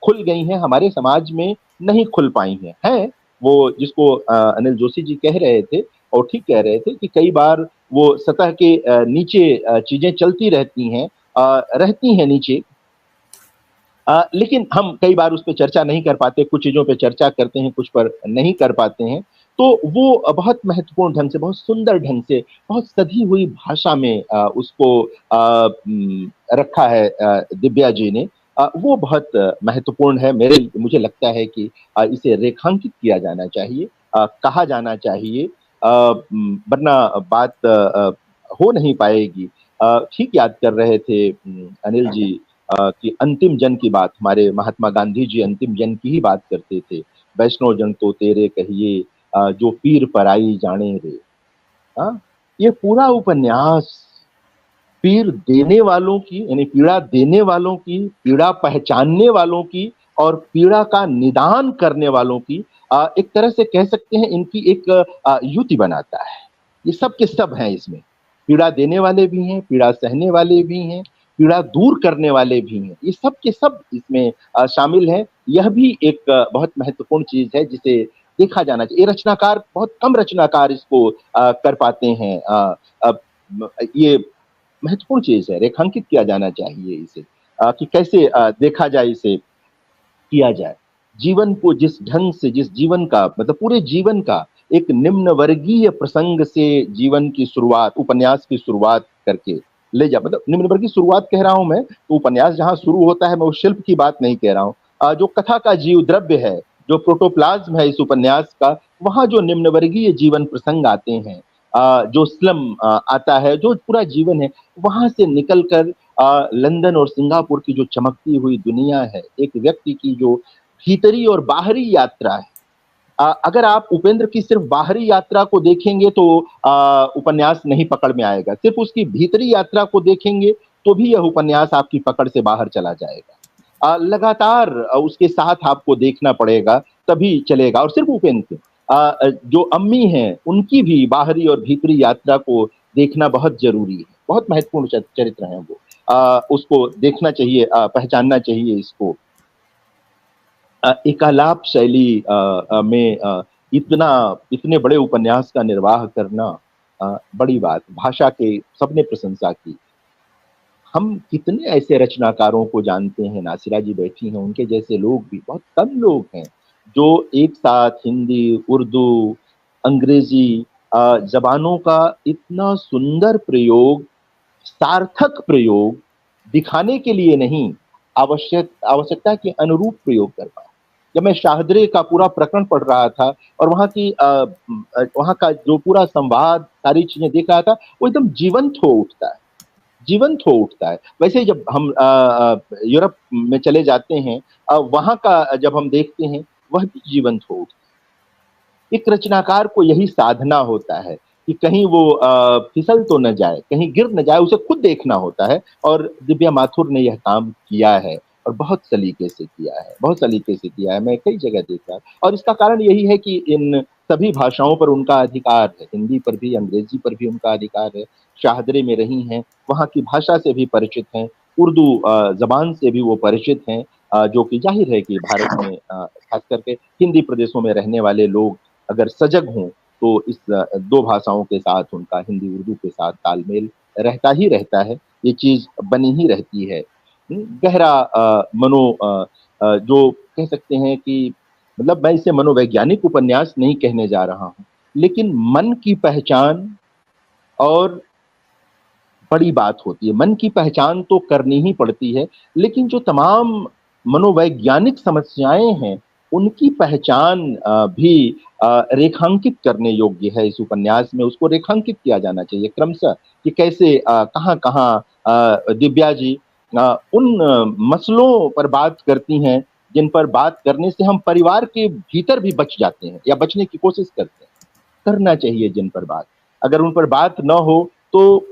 खुल गई हैं, हमारे समाज में नहीं खुल पाई हैं। वो जिसको अनिल जोशी जी कह रहे थे, और ठीक कह रहे थे, कि कई बार वो सतह के नीचे चीजें चलती रहती हैं नीचे, लेकिन हम कई बार उस पर चर्चा नहीं कर पाते, कुछ चीजों पे चर्चा करते हैं, कुछ पर नहीं कर पाते हैं। तो वो बहुत महत्वपूर्ण ढंग से, बहुत सुंदर ढंग से, बहुत सधी हुई भाषा में उसको रखा है दिव्या जी ने। वो बहुत महत्वपूर्ण है। मुझे लगता है कि इसे रेखांकित किया जाना चाहिए, कहा जाना चाहिए, वरना बात हो नहीं पाएगी। ठीक याद कर रहे थे अनिल जी कि अंतिम जन की बात, हमारे महात्मा गांधी जी अंतिम जन की ही बात करते थे। वैष्णव जन तो तेरे कहिए जो पीर पराई जाने रे। हाँ, ये पूरा उपन्यास पीर देने वालों की, यानी पीड़ा देने वालों की, पीड़ा पहचानने वालों की और पीड़ा का निदान करने वालों की, एक तरह से कह सकते हैं इनकी एक युति बनाता है। ये सब के सब हैं इसमें, पीड़ा देने वाले भी हैं, पीड़ा सहने वाले भी हैं, पीड़ा दूर करने वाले भी हैं। ये सब के सब इसमें शामिल हैं। यह भी एक बहुत महत्वपूर्ण चीज है जिसे देखा जाना चाहिए। ये रचनाकार, बहुत कम रचनाकार इसको कर पाते हैं। ये महत्वपूर्ण चीज है, रेखांकित किया जाना चाहिए इसे, कि कैसे देखा जाए, इसे किया जाए। जीवन को जिस ढंग से, जिस जीवन का मतलब पूरे जीवन का एक निम्न वर्गीय प्रसंग से जीवन की शुरुआत, उपन्यास की शुरुआत करके ले जा, मतलब निम्न वर्गीय शुरुआत कह रहा हूं मैं, तो उपन्यास जहां शुरू होता है, मैं उस शिल्प की बात नहीं कह रहा हूं। जो कथा का जीव द्रव्य है, जो प्रोटोप्लाज्म है इस उपन्यास का, वहां जो निम्न वर्गीय जीवन प्रसंग आते हैं, जो स्लम आता है, जो पूरा जीवन है, वहां से निकलकर लंदन और सिंगापुर की जो चमकती हुई दुनिया है, एक व्यक्ति की जो भीतरी और बाहरी यात्रा है। अगर आप उपेंद्र की सिर्फ बाहरी यात्रा को देखेंगे तो उपन्यास नहीं पकड़ में आएगा। सिर्फ उसकी भीतरी यात्रा को देखेंगे तो भी यह उपन्यास आपकी पकड़ से बाहर चला जाएगा। लगातार उसके साथ आपको देखना पड़ेगा, तभी चलेगा। और सिर्फ उपेंद्र, जो अम्मी हैं उनकी भी बाहरी और भीतरी यात्रा को देखना बहुत जरूरी है। बहुत महत्वपूर्ण चरित्र हैं वो, उसको देखना चाहिए, पहचानना चाहिए इसको। एकालाप शैली में इतने बड़े उपन्यास का निर्वाह करना बड़ी बात। भाषा के सबने प्रशंसा की। हम कितने ऐसे रचनाकारों को जानते हैं, नासिरा जी बैठी हैं, उनके जैसे लोग भी बहुत कम लोग हैं जो एक साथ हिंदी, उर्दू, अंग्रेजी जबानों का इतना सुंदर प्रयोग, सार्थक प्रयोग दिखाने के लिए नहीं, आवश्यकता के अनुरूप प्रयोग कर पाए। जब मैं शाहदरे का पूरा प्रकरण पढ़ रहा था और वहां का जो पूरा संवाद, सारी चीजें देख रहा था, वो एकदम जीवंत हो उठता है, जीवंत हो उठता है। वैसे ही जब हम यूरोप में चले जाते हैं, वहां का जब हम देखते हैं, वह भी जीवंत हो उठता है। एक रचनाकार को यही साधना होता है कि कहीं वो फिसल तो न जाए, कहीं गिर न जाए, उसे खुद देखना होता है। और दिव्या माथुर ने यह काम किया है और बहुत सलीके से किया है, बहुत सलीके से किया है। मैं कई जगह देखा, और इसका कारण यही है कि इन सभी भाषाओं पर उनका अधिकार है, हिंदी पर भी, अंग्रेजी पर भी उनका अधिकार है। शाहदरे में रही हैं, वहाँ की भाषा से भी परिचित हैं, उर्दू जबान से भी वो परिचित हैं, जो कि जाहिर है कि भारत में खास करके हिंदी प्रदेशों में रहने वाले लोग अगर सजग हों तो इस दो भाषाओं के साथ उनका, हिंदी उर्दू के साथ तालमेल रहता ही रहता है, ये चीज बनी ही रहती है। गहरा जो कह सकते हैं कि, मतलब मैं इसे मनोवैज्ञानिक उपन्यास नहीं कहने जा रहा हूं, लेकिन मन की पहचान और बड़ी बात होती है। मन की पहचान तो करनी ही पड़ती है, लेकिन जो तमाम मनोवैज्ञानिक समस्याएं हैं उनकी पहचान भी रेखांकित करने योग्य है। इस उपन्यास में उसको रेखांकित किया जाना चाहिए क्रमशः, कि कैसे कहाँ कहाँ दिव्या जी उन मसलों पर बात करती हैं जिन पर बात करने से हम परिवार के भीतर भी बच जाते हैं या बचने की कोशिश करते हैं। करना चाहिए जिन पर बात, अगर उन पर बात न हो तो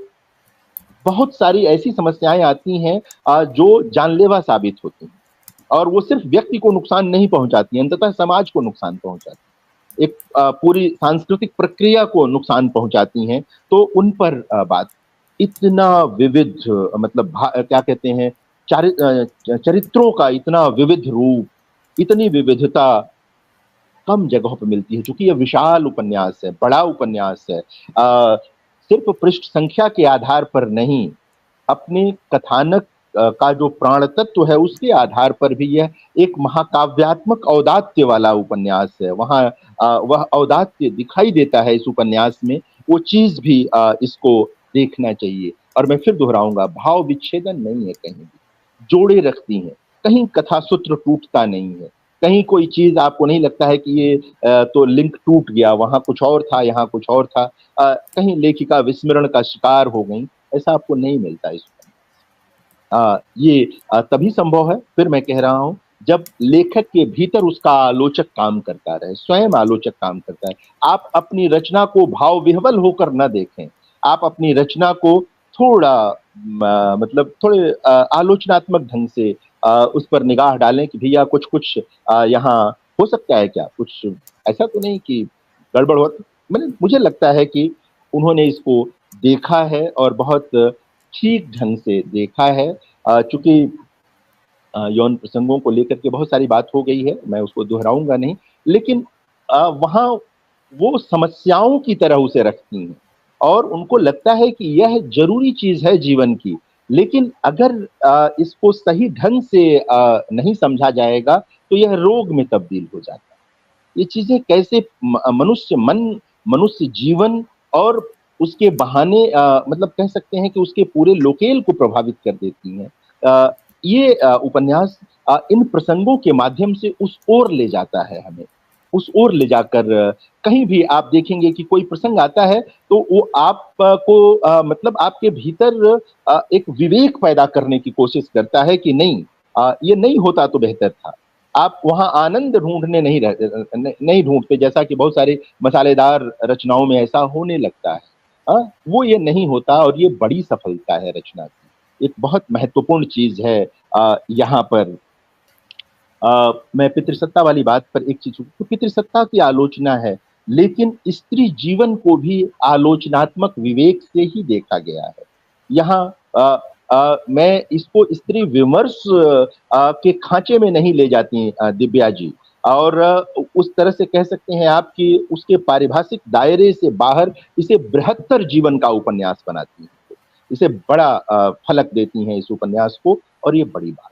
बहुत सारी ऐसी समस्याएं आती हैं जो जानलेवा साबित होती हैं, और वो सिर्फ व्यक्ति को नुकसान नहीं पहुंचाती हैं, अंततः समाज को नुकसान पहुंचाती हैं, एक पूरी सांस्कृतिक प्रक्रिया को नुकसान पहुंचाती हैं। तो उन पर बात, इतना विविध, मतलब क्या कहते हैं, चरित्रों का इतना विविध रूप, इतनी विविधता कम जगहों पर मिलती है। चूंकि यह विशाल उपन्यास है, बड़ा उपन्यास है, सिर्फ पृष्ठ संख्या के आधार पर नहीं, अपने कथानक का जो प्राण तत्व है उसके आधार पर भी यह एक महाकाव्यात्मक औदात्य वाला उपन्यास है। वहाँ वह औदात्य दिखाई देता है इस उपन्यास में, वो चीज भी इसको देखना चाहिए। और मैं फिर दोहराऊंगा, भाव विच्छेदन नहीं है, कहीं भी जोड़े रखती हैं, कहीं कथा सूत्र टूटता नहीं है, कहीं कोई चीज आपको नहीं लगता है कि ये तो लिंक टूट गया, वहां कुछ और था यहाँ कुछ और था, कहीं लेखिका विस्मरण का शिकार हो गई, ऐसा आपको नहीं मिलता इस ये तभी संभव है, फिर मैं कह रहा हूं, जब लेखक के भीतर उसका आलोचक काम करता रहे, स्वयं आलोचक काम करता है। आप अपनी रचना को भाव विह्वल होकर न देखें, आप अपनी रचना को थोड़ा मतलब थोड़े आलोचनात्मक ढंग से उस पर निगाह डालें कि भैया कुछ कुछ यहाँ हो सकता है क्या, कुछ ऐसा तो नहीं कि गड़बड़ हो। मैंने मुझे लगता है कि उन्होंने इसको देखा है और बहुत ठीक ढंग से देखा है। चूंकि यौन प्रसंगों को लेकर के बहुत सारी बात हो गई है, मैं उसको दोहराऊंगा नहीं, लेकिन वहाँ वो समस्याओं की तरह उसे रखती हैं और उनको लगता है कि यह जरूरी चीज है जीवन की, लेकिन अगर इसको सही ढंग से नहीं समझा जाएगा तो यह रोग में तब्दील हो जाता है। ये चीजें कैसे मनुष्य मन, मनुष्य जीवन और उसके बहाने मतलब कह सकते हैं कि उसके पूरे लोकेल को प्रभावित कर देती हैं। ये उपन्यास इन प्रसंगों के माध्यम से उस ओर ले जाता है हमें, उस ओर ले जाकर कहीं भी आप देखेंगे कि कोई प्रसंग आता है तो वो आपको मतलब आपके भीतर एक विवेक पैदा करने की कोशिश करता है कि नहीं, ये नहीं होता तो बेहतर था। आप वहां आनंद ढूंढने नहीं ढूंढते, जैसा कि बहुत सारे मसालेदार रचनाओं में ऐसा होने लगता है। वो ये नहीं होता और ये बड़ी सफलता है रचना की, एक बहुत महत्वपूर्ण चीज है यहाँ पर। मैं पितृसत्ता वाली बात पर एक चीज, तो पितृसत्ता की आलोचना है, लेकिन स्त्री जीवन को भी आलोचनात्मक विवेक से ही देखा गया है। यहाँ मैं इसको स्त्री विमर्श के खांचे में नहीं ले जाती दिव्या जी, और उस तरह से कह सकते हैं आप कि उसके पारिभाषिक दायरे से बाहर इसे बृहत्तर जीवन का उपन्यास बनाती हैं, इसे बड़ा फलक देती हैं इस उपन्यास को, और ये बड़ी बात।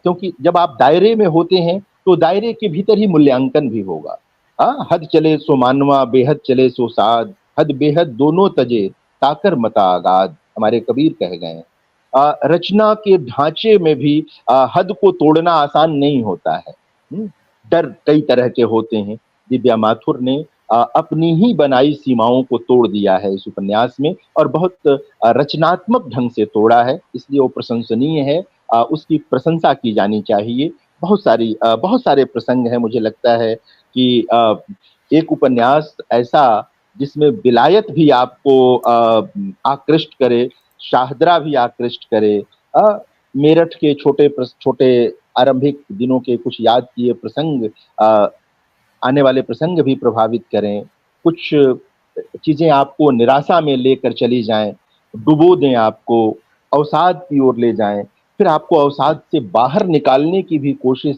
क्योंकि जब आप दायरे में होते हैं तो दायरे के भीतर ही मूल्यांकन भी होगा। हद चले सो मानवा, बेहद चले सो साध, हद बेहद दोनों तजे, ताकर मता आगाध, हमारे कबीर कह गए। रचना के ढांचे में भी हद को तोड़ना आसान नहीं होता है। डर कई तरह के होते हैं। दिव्या माथुर ने अपनी ही बनाई सीमाओं को तोड़ दिया है इस उपन्यास में, और बहुत रचनात्मक ढंग से तोड़ा है, इसलिए वो प्रशंसनीय है, उसकी प्रशंसा की जानी चाहिए। बहुत सारे प्रसंग हैं, मुझे लगता है कि एक उपन्यास ऐसा जिसमें विलायत भी आपको आकृष्ट करे, शाहदरा भी आकृष्ट करे, मेरठ के छोटे आरंभिक दिनों के कुछ याद किए प्रसंग, आने वाले प्रसंग भी प्रभावित करें, कुछ चीजें आपको निराशा में लेकर चली जाएं, डुबो दें, आपको अवसाद की ओर ले जाएं, फिर आपको अवसाद से बाहर निकालने की भी कोशिश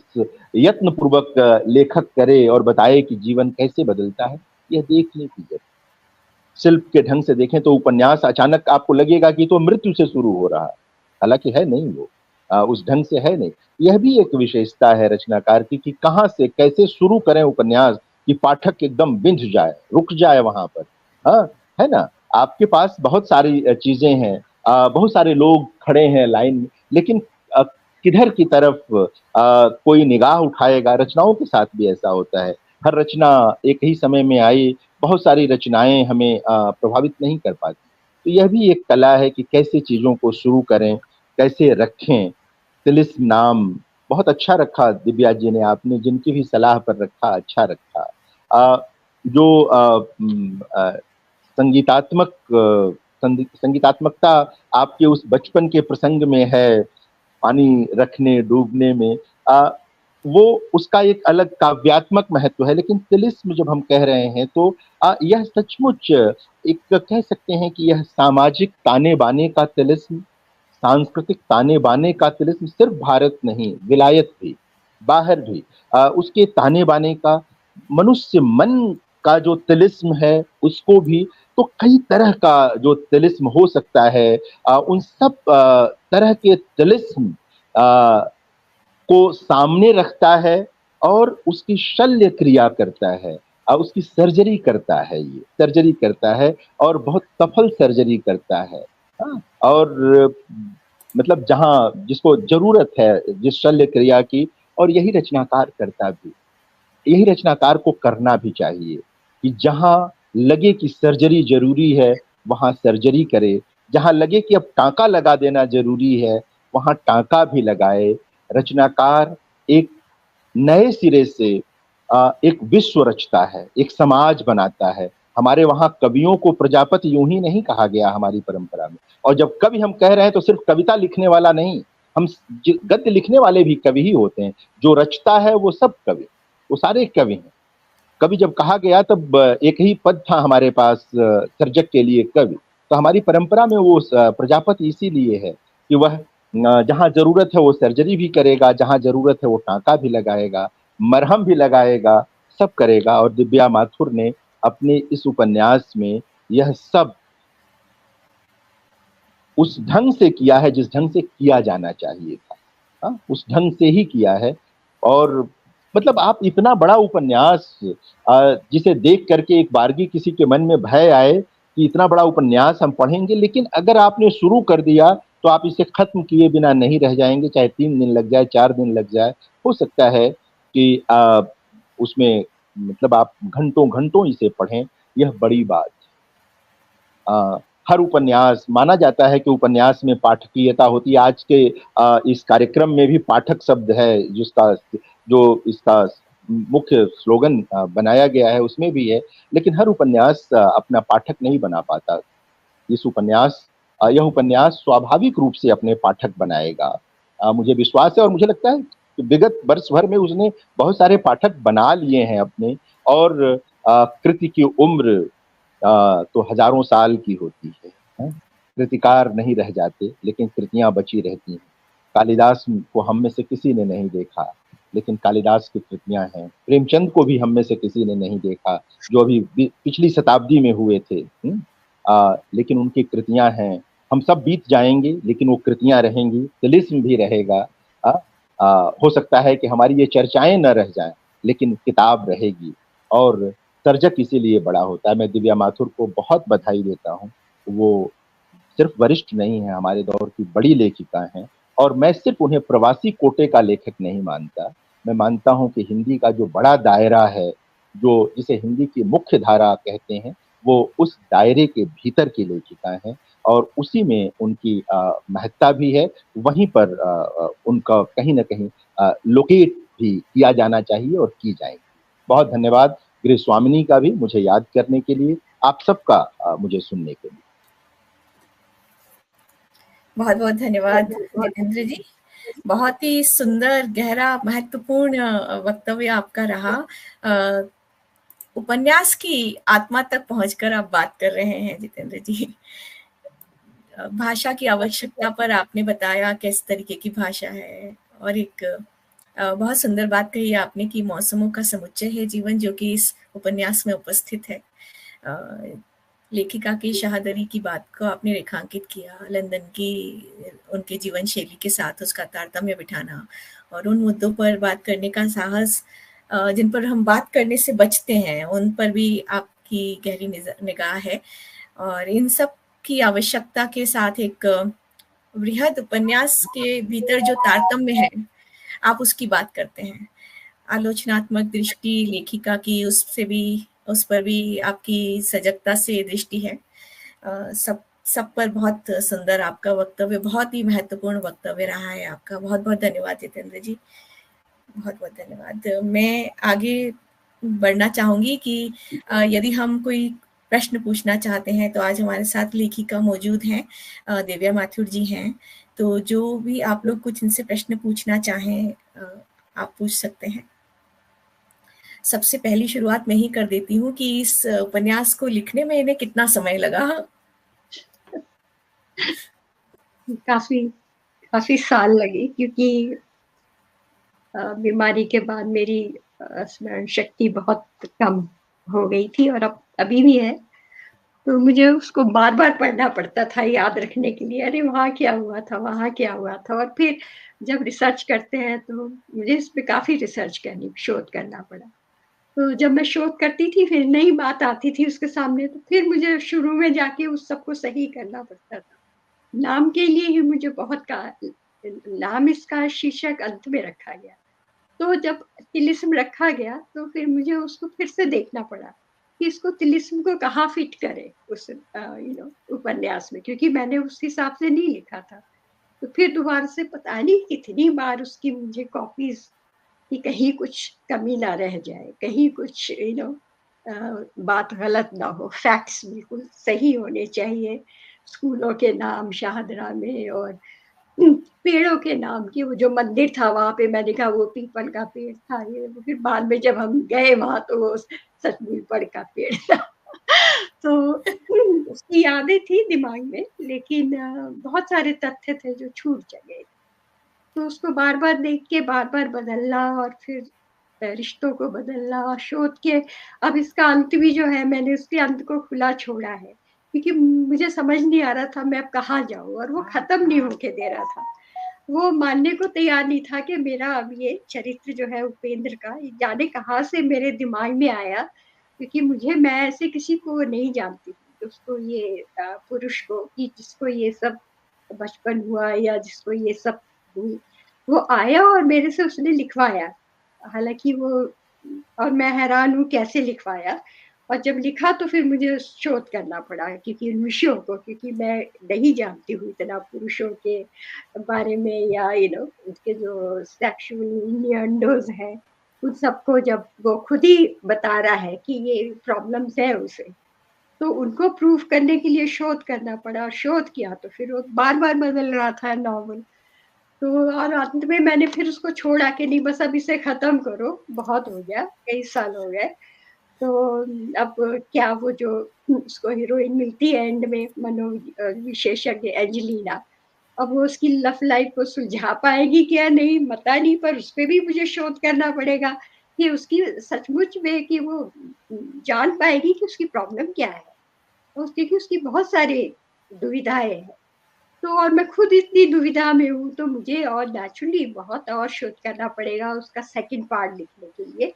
यत्न पूर्वक लेखक करे और बताए कि जीवन कैसे बदलता है। यह देखने की जरूरत। शिल्प के ढंग से देखें तो उपन्यास अचानक आपको लगेगा कि तो मृत्यु से शुरू हो रहा है, हालांकि है नहीं, वो उस ढंग से है नहीं। यह भी एक विशेषता है रचनाकार की कि कहाँ से कैसे शुरू करें उपन्यास कि पाठक एकदम बिंध जाए, रुक जाए वहां पर। है ना, आपके पास बहुत सारी चीजें हैं, बहुत सारे लोग खड़े हैं लाइन में, लेकिन किधर की तरफ कोई निगाह उठाएगा। रचनाओं के साथ भी ऐसा होता है, हर रचना एक ही समय में आई, बहुत सारी रचनाएं हमें प्रभावित नहीं कर पाती। तो यह भी एक कला है कि कैसे चीजों को शुरू करें, कैसे रखें। तिलिस्म नाम बहुत अच्छा रखा दिव्या जी ने, आपने जिनकी भी सलाह पर रखा, अच्छा रखा। जो संगीतात्मकता आपके उस बचपन के प्रसंग में है, पानी रखने डूबने में, वो उसका एक अलग काव्यात्मक महत्व है। लेकिन तिलिस्म जब हम कह रहे हैं तो यह सचमुच एक कह सकते हैं कि यह सामाजिक ताने बाने का तिलिस्म, सांस्कृतिक ताने बाने का तिलिस्म, सिर्फ भारत नहीं, विलायत भी, बाहर भी उसके ताने बाने का, मनुष्य मन का जो तिलिस्म है उसको भी तो कई तरह का जो तिलिस्म हो सकता है, उन सब तरह के तिलिस्म को सामने रखता है और उसकी शल्य क्रिया करता है, उसकी सर्जरी करता है, ये सर्जरी करता है और बहुत सफल सर्जरी करता है। हाँ, और मतलब जहाँ जिसको जरूरत है जिस शल्य क्रिया की, और यही रचनाकार करता भी, यही रचनाकार को करना भी चाहिए कि जहाँ लगे कि सर्जरी जरूरी है वहां सर्जरी करे, जहाँ लगे कि अब टांका लगा देना जरूरी है वहां टांका भी लगाए। रचनाकार एक नए सिरे से एक विश्व रचता है, एक समाज बनाता है। हमारे वहां कवियों को प्रजापति यूं ही नहीं कहा गया हमारी परंपरा में। और जब कवि हम कह रहे हैं तो सिर्फ कविता लिखने वाला नहीं, हम गद्य लिखने वाले भी कवि ही होते हैं। जो रचता है वो सब कवि, वो सारे कवि हैं। कवि जब कहा गया तब एक ही पद था हमारे पास सर्जक के लिए, कवि। तो हमारी परंपरा में वो प्रजापति इसीलिए है कि वह जहां जरूरत है वो सर्जरी भी करेगा, जहां जरूरत है वो टांका भी लगाएगा, मरहम भी लगाएगा, सब करेगा। और दिव्या माथुर ने अपने इस उपन्यास में यह सब उस ढंग से किया है जिस ढंग से किया जाना चाहिए था। हाँ, उस ढंग से ही किया है। और मतलब आप इतना बड़ा उपन्यास जिसे देख करके एक बारगी किसी के मन में भय आए कि इतना बड़ा उपन्यास हम पढ़ेंगे, लेकिन अगर आपने शुरू कर दिया तो आप इसे खत्म किए बिना नहीं रह जाएंगे, चाहे 3 दिन लग जाए, 4 दिन लग जाए। हो सकता है कि उसमें मतलब आप घंटों घंटों इसे पढ़ें, यह बड़ी बात। हर उपन्यास, माना जाता है कि उपन्यास में पाठकीयता होती है। आज के इस कार्यक्रम में भी पाठक शब्द है जिसका जो इसका मुख्य स्लोगन बनाया गया है उसमें भी है, लेकिन हर उपन्यास अपना पाठक नहीं बना पाता। यह उपन्यास स्वाभाविक रूप से अपने पाठक बनाएगा, मुझे विश्वास है। और मुझे लगता है कि विगत वर्ष भर में उसने बहुत सारे पाठक बना लिए हैं अपने। और कृति की उम्र तो हजारों साल की होती है। कृतिकार नहीं रह जाते लेकिन कृतियां बची रहती हैं। कालिदास को हम में से किसी ने नहीं देखा, लेकिन कालिदास की कृतियां हैं। प्रेमचंद को भी हम में से किसी ने नहीं देखा, जो अभी पिछली शताब्दी में हुए थे। लेकिन उनकी कृतियां हैं। हम सब बीत जाएंगे लेकिन वो कृतियां रहेंगी, तिलिस्म भी रहेगा। हो सकता है कि हमारी ये चर्चाएं न रह जाएं, लेकिन किताब रहेगी। और सर्जक इसीलिए बड़ा होता है। मैं दिव्या माथुर को बहुत बधाई देता हूँ। वो सिर्फ वरिष्ठ नहीं है, हमारे दौर की बड़ी लेखिका हैं। और मैं सिर्फ उन्हें प्रवासी कोटे का लेखक नहीं मानता, मैं मानता हूँ कि हिंदी का जो बड़ा दायरा है, जो जिसे हिंदी की मुख्य धारा कहते हैं, वो उस दायरे के भीतर की लेखिका हैं। और उसी में उनकी महत्ता भी है। वहीं पर उनका कहीं ना कहीं लोकेट भी किया जाना चाहिए और की जाएगी। बहुत धन्यवाद गृह स्वामिनी का भी मुझे याद करने के लिए, आप सबका मुझे सुनने के लिए। बहुत बहुत धन्यवाद जितेंद्र जी। बहुत ही सुंदर, गहरा, महत्वपूर्ण वक्तव्य आपका रहा। उपन्यास की आत्मा तक पहुंचकर आप बात कर रहे हैं जितेंद्र जी। भाषा की आवश्यकता पर आपने बताया किस तरीके की भाषा है। और एक बहुत सुंदर बात कही आपने कि मौसमों का समुच्चय है जीवन, जो कि इस उपन्यास में उपस्थित है। लेखिका की शाहदरी की बात को आपने रेखांकित किया, लंदन की उनके जीवन शैली के साथ उसका तारतम्य बिठाना, और उन मुद्दों पर बात करने का साहस जिन पर हम बात करने से बचते हैं, उन पर भी आपकी गहरी निगाह है। और इन सब की आवश्यकता के साथ एक बृहद उपन्यास के भीतर जो तारतम्य है, आप उसकी बात करते हैं। आलोचनात्मक दृष्टि लेखिका की, उस पर भी आपकी सजगता से दृष्टि है। सब पर बहुत सुंदर आपका वक्तव्य, बहुत ही महत्वपूर्ण वक्तव्य रहा है आपका। बहुत बहुत धन्यवाद जितेंद्र जी, बहुत बहुत धन्यवाद। मैं आगे बढ़ना चाहूंगी कि यदि हम कोई प्रश्न पूछना चाहते हैं तो आज हमारे साथ लेखिका मौजूद हैं, दिव्या माथुर जी हैं। तो जो भी आप लोग कुछ इनसे प्रश्न पूछना चाहें आप पूछ सकते हैं। सबसे पहली शुरुआत मैं ही कर देती हूँ कि इस उपन्यास को लिखने में इन्हें कितना समय लगा? काफी साल लगे, क्योंकि बीमारी के बाद मेरी स्मरण शक्ति बहुत कम हो गई थी, और अब अभी भी है। तो मुझे उसको बार-बार पढ़ना पड़ता था याद रखने के लिए, अरे वहाँ क्या हुआ था, वहाँ क्या हुआ था। और फिर जब रिसर्च करते हैं तो मुझे इस पे काफ़ी रिसर्च करनी, शोध करना पड़ा। तो जब मैं शोध करती थी, फिर नई बात आती थी उसके सामने, तो फिर मुझे शुरू में जाके उस सबको सही करना पड़ता था। नाम के लिए ही मुझे बहुत का नाम इसका शीर्षक अंत में रखा गया। तो जब तिलिस्म रखा गया तो फिर मुझे उसको फिर से देखना पड़ा कि इसको तिलिस्म को कहाँ फिट करे उस उपन्यास में, क्योंकि मैंने उस हिसाब से नहीं लिखा था। तो फिर दोबारा से पता नहीं कितनी बार उसकी मुझे कॉपीज कि कहीं कुछ कमी ना रह जाए, कहीं कुछ बात गलत ना हो, फैक्ट्स बिल्कुल सही होने चाहिए। स्कूलों के नाम शाहदरा में और पेड़ों के नाम की, वो जो मंदिर था वहाँ पे मैंने कहा वो पीपल का पेड़ था, ये फिर बाद में जब हम गए वहाँ तो वो सच पीपल का पेड़ था। तो उसकी यादें थी दिमाग में, लेकिन बहुत सारे तथ्य थे जो छूट गए। तो उसको बार-बार देख के बार-बार बदलना और फिर रिश्तों को बदलना और शोध के अब इसका अंत भी जो है मैंने उसके अंत को खुला छोड़ा है, क्योंकि मुझे समझ नहीं आ रहा था मैं अब कहाँ जाऊँ, और वो खत्म नहीं होके दे रहा था। वो मानने को तैयार नहीं था कि मेरा अब ये चरित्र जो है उपेंद्र का, ये जाने कहाँ से मेरे दिमाग में आया, क्योंकि मैं ऐसे किसी को नहीं जानती थी उसको ये पुरुष को, कि जिसको ये सब बचपन हुआ या जिसको ये सब हुई। वो आया और मेरे से उसने लिखवाया, हालाँकि वो, और मैं हैरान हूँ कैसे लिखवाया। और जब लिखा तो फिर मुझे शोध करना पड़ा, क्योंकि इन विषयों को, क्योंकि मैं नहीं जानती हूँ इतना पुरुषों के बारे में, या उनके जो सेक्सुअल इन्यूएंडोज़ हैं, उन सबको जब वो खुद ही बता रहा है कि ये प्रॉब्लम्स है उसे, तो उनको प्रूव करने के लिए शोध करना पड़ा, और शोध किया तो फिर वो बार-बार बदल रहा था नॉवल। तो और अंत में मैंने फिर उसको छोड़ा कि नहीं, बस अब इसे खत्म करो, बहुत हो गया, कई साल हो गए। तो अब क्या, वो जो उसको हीरोइन मिलती है एंड में, विशेषज्ञ एंजेलिना, अब वो उसकी लव लाइफ को सुलझा पाएगी क्या नहीं पता नहीं, पर उसपे भी मुझे शोध करना पड़ेगा कि उसकी सचमुच में कि वो जान पाएगी कि उसकी प्रॉब्लम क्या है। क्योंकि उसकी बहुत सारी दुविधाएँ हैं। तो और मैं खुद इतनी दुविधा में हूँ, तो मुझे और नेचुरली बहुत और शोध करना पड़ेगा उसका सेकंड पार्ट लिखने के लिए।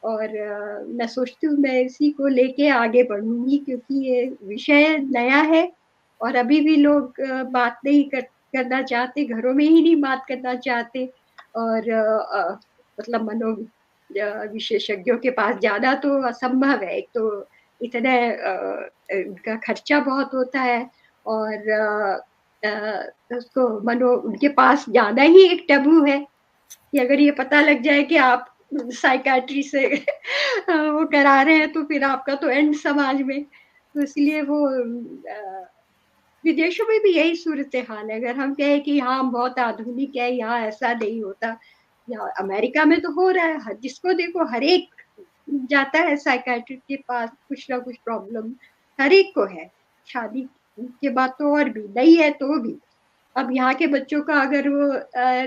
और मैं सोचती हूँ मैं इसी को लेके आगे बढ़ूँगी, क्योंकि ये विषय नया है और अभी भी लोग बात नहीं करना चाहते, घरों में ही नहीं बात करना चाहते। और मतलब विशेषज्ञों के पास जाना तो असंभव है। एक तो इतने उनका खर्चा बहुत होता है, और उसको उनके पास जाना ही एक टैबू है कि अगर ये पता लग जाए कि आप साइकियाट्री से वो करा रहे हैं, तो फिर आपका तो एंड समाज में। तो इसलिए वो विदेशों में भी यही सूरत-ए-हाल है। अगर हम कहें कि हाँ, हम बहुत आधुनिक है, यहाँ ऐसा नहीं होता, या अमेरिका में तो हो रहा है, जिसको देखो हर एक जाता है साइकियाट्रिस्ट के पास, कुछ ना कुछ प्रॉब्लम हर एक को है। शादी के बाद तो और भी, नहीं है तो भी। अब यहाँ के बच्चों का अगर वो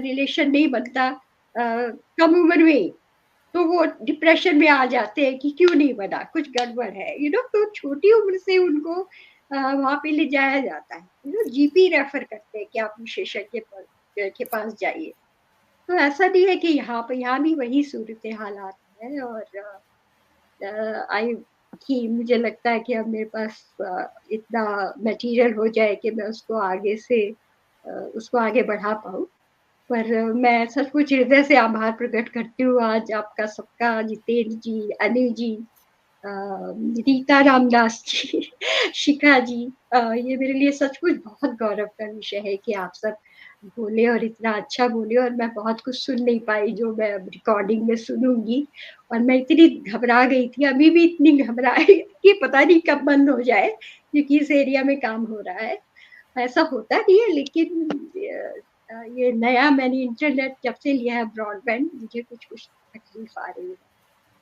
रिलेशन नहीं बनता कम उम्र में, तो वो डिप्रेशन में आ जाते हैं कि क्यों नहीं बना, कुछ गड़बड़ है, तो छोटी उम्र से उनको वहाँ पे ले जाया जाता है, जीपी रेफर करते हैं कि आप विशेषज्ञ के पास जाइए। तो ऐसा नहीं है कि यहाँ भी वही सूरत-ए-हालात है। और कि मुझे लगता है कि अब मेरे पास इतना मटेरियल हो जाए कि मैं उसको आगे बढ़ा पाऊँ। पर मैं सचमुच हृदय से आभार प्रकट करती हूँ आज आपका सबका, जितेंद्र जी, अनिल जी, रीता रामदास जी, शिखा जी। ये मेरे लिए सचमुच बहुत गौरव का विषय है कि आप सब बोले और इतना अच्छा बोले, और मैं बहुत कुछ सुन नहीं पाई जो मैं अब रिकॉर्डिंग में सुनूँगी। और मैं इतनी घबरा गई थी, अभी भी इतनी घबराई कि पता नहीं कब बंद हो जाए, क्योंकि इस एरिया में काम हो रहा है। ऐसा होता नहीं है, लेकिन ये नया मैंने इंटरनेट जब से लिया है ब्रॉडबैंड, मुझे कुछ तकलीफ आ रही है।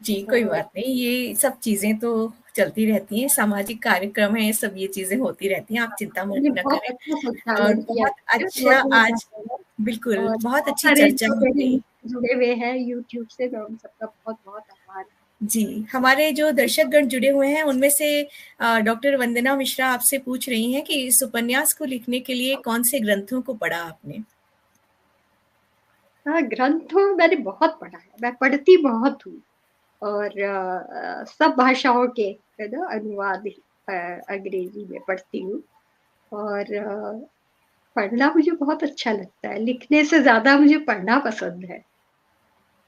जी, कोई बात नहीं, ये सब चीज़ें तो चलती रहती हैं, सामाजिक कार्यक्रम है, सब ये चीज़ें होती रहती हैं, आप चिंता मत ये ना बहुत करें। अच्छा और संचालन किया बहुत है, अच्छा बहुत-बहुत आज धन्यवाद। बिल्कुल, और बहुत बहुत अच्छी सारे चर्चा जो हो मेरे गई। जुड़े हुए हैं यूट्यूब से, मैं उन सबका बहुत-बहुत आभार जी, हमारे जो दर्शकगण जुड़े हुए हैं उनमें से डॉक्टर वंदना मिश्रा आपसे पूछ रही हैं कि इस उपन्यास को लिखने के लिए कौन से ग्रंथों को पढ़ा आपने? हाँ, ग्रंथ तो मैंने बहुत पढ़ा है, मैं पढ़ती बहुत हूँ और सब भाषाओं के है ना अनुवाद अंग्रेजी में पढ़ती हूँ और पढ़ना मुझे बहुत अच्छा लगता है, लिखने से ज्यादा मुझे पढ़ना पसंद है।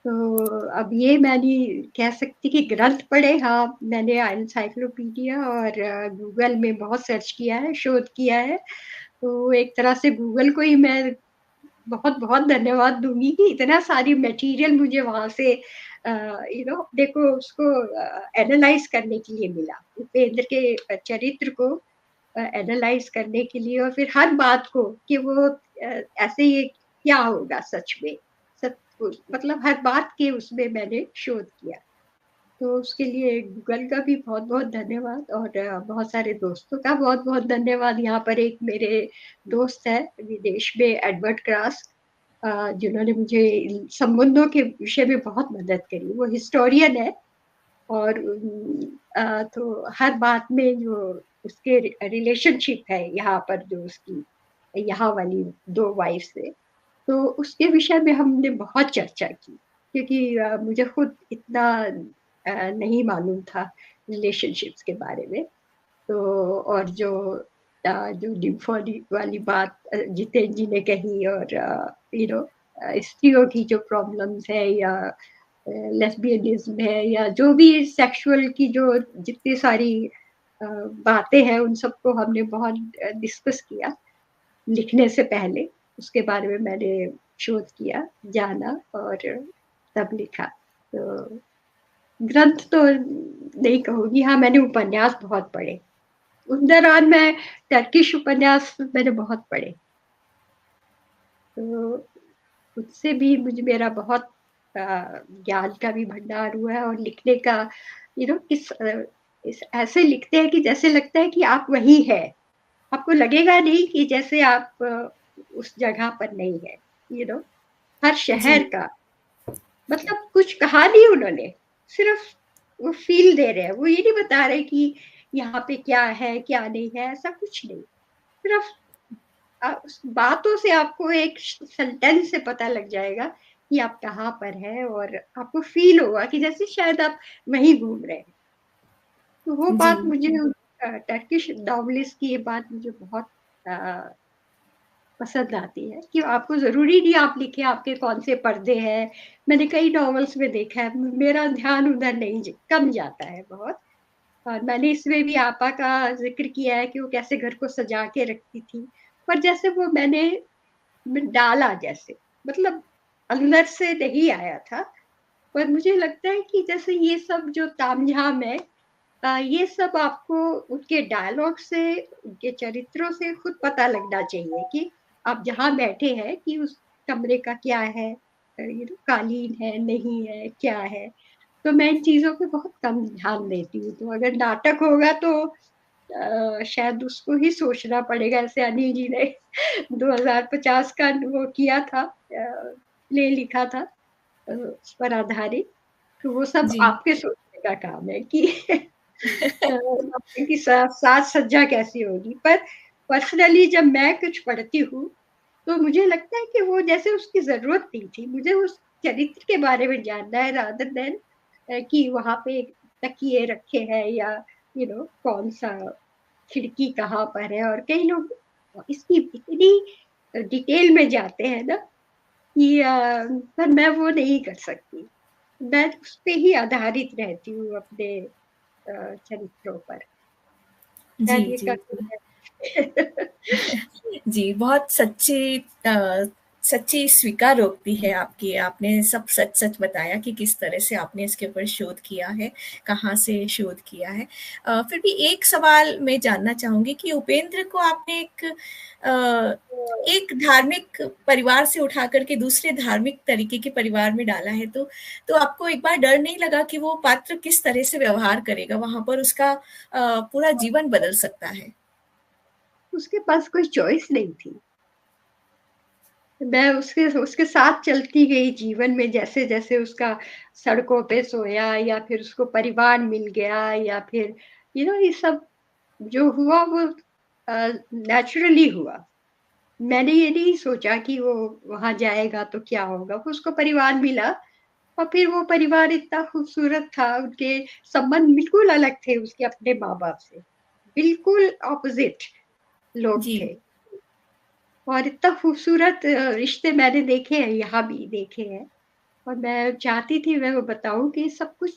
तो अब ये मैं नहीं कह सकती कि ग्रंथ पढ़े, हाँ मैंने एनसाइक्लोपीडिया और गूगल में बहुत सर्च किया है, शोध किया है। तो एक तरह से गूगल को ही मैं बहुत बहुत धन्यवाद दूंगी कि इतना सारी मटेरियल मुझे वहां से देखो उसको एनालाइज करने के लिए मिला, उपेंद्र के चरित्र को एनालाइज करने के लिए, और फिर हर बात को कि वो ऐसे ये क्या होगा सच में, सब मतलब हर बात के उसमें मैंने शोध किया। तो उसके लिए गूगल का भी बहुत बहुत धन्यवाद और बहुत सारे दोस्तों का बहुत बहुत धन्यवाद। यहाँ पर एक मेरे दोस्त है विदेश में, एडवर्ड क्रास, जिन्होंने मुझे संबंधों के विषय में बहुत मदद करी। वो हिस्टोरियन है और तो हर बात में जो उसके रिलेशनशिप है यहाँ पर, जो उसकी यहाँ वाली दो वाइफ से, तो उसके विषय में हमने बहुत चर्चा की, क्योंकि मुझे खुद इतना नहीं मालूम था रिलेशनशिप्स के बारे में। तो और जो डिम्फोली वाली बात जितेंद्र जी ने कही, और स्त्रियों की जो प्रॉब्लम्स है या लेस्बियनिज्म है या जो भी सेक्सुअल की जो जितनी सारी बातें हैं, उन सबको हमने बहुत डिस्कस किया लिखने से पहले। उसके बारे में मैंने शोध किया, जाना और तब लिखा। तो ग्रंथ तो नहीं कहूंगी, हाँ मैंने उपन्यास बहुत पढ़े। उस दौरान मैं टर्किश उपन्यास मैंने बहुत पढ़े, तो उससे भी मुझे मेरा बहुत ज्ञान का भी भंडार हुआ है। और लिखने का इस ऐसे लिखते हैं कि जैसे लगता है कि आप वही है, आपको लगेगा नहीं कि जैसे आप उस जगह पर नहीं है। हर शहर का मतलब कुछ कहा नहीं उन्होंने, सिर्फ वो फील दे रहे हैं। वो ये नहीं बता रहे कि यहाँ पे क्या है क्या नहीं है, ऐसा कुछ नहीं। सिर्फ उस बातों से आपको एक सेंटेंस से पता लग जाएगा कि आप कहाँ पर है, और आपको फील होगा कि जैसे शायद आप वहीं घूम रहे हैं। तो वो बात मुझे टर्किश नॉवलिस्ट की ये बात मुझे बहुत पसंद आती है कि आपको जरूरी नहीं आप लिखे आपके कौन से पर्दे हैं। मैंने कई नॉवेल्स में देखा है मेरा ध्यान उधर नहीं कम जाता है बहुत। और मैंने इसमें भी आपा का जिक्र किया है कि वो कैसे घर को सजा के रखती थी, पर जैसे वो मैंने डाला, जैसे मतलब अंदर से नहीं आया था। पर मुझे लगता है कि जैसे ये सब जो तामझाम है, ये सब आपको उनके डायलॉग से, उनके चरित्रों से खुद पता लगना चाहिए कि आप जहाँ बैठे हैं कि उस कमरे का क्या है, कालीन है नहीं है क्या है। तो मैं इन चीजों पे बहुत कम ध्यान देती हूँ। तो अगर नाटक होगा तो शायद उसको ही सोचना पड़ेगा। ऐसे अनिल जी ने 2050 का वो किया था, प्ले लिखा था उस पर आधारित। तो वो सब आपके सोचने का काम है कि साज सज्जा कैसी होगी। पर पर्सनली जब मैं कुछ पढ़ती हूँ तो मुझे लगता है कि वो जैसे उसकी जरूरत नहीं थी, मुझे उस चरित्र के बारे में जानना है रादर देन कि वहां पे तकिए रखे हैं या कौन सा खिड़की कहाँ पर है। और कई लोग इसकी इतनी डिटेल में जाते हैं ना कि पर मैं वो नहीं कर सकती। मैं उस पे ही आधारित रहती हूँ अपने चरित्रों पर। जी जी जी, बहुत सच्ची स्वीकारोक्ति है आपकी। आपने सब सच सच बताया कि किस तरह से आपने इसके ऊपर शोध किया है, कहाँ से शोध किया है। फिर भी एक सवाल मैं जानना चाहूंगी कि उपेंद्र को आपने एक धार्मिक परिवार से उठा करके दूसरे धार्मिक तरीके के परिवार में डाला है, तो आपको एक बार डर नहीं लगा कि वो पात्र किस तरह से व्यवहार करेगा वहां पर, उसका पूरा जीवन बदल सकता है? उसके पास कोई चॉइस नहीं थी। मैं उसके साथ चलती गई जीवन में, जैसे जैसे उसका सड़कों पे सोया या फिर उसको परिवार मिल गया या फिर ये सब जो हुआ वो नेचुरली हुआ। मैंने ये नहीं सोचा कि वो वहां जाएगा तो क्या होगा, उसको परिवार मिला और फिर वो परिवार इतना खूबसूरत था, उनके संबंध बिल्कुल अलग थे उसके अपने माँ बाप से, बिल्कुल ऑपोजिट लोग जी। थे। और इतना खूबसूरत रिश्ते मैंने देखे हैं, यहाँ भी देखे हैं। और मैं चाहती थी मैं वो बताऊं कि सब कुछ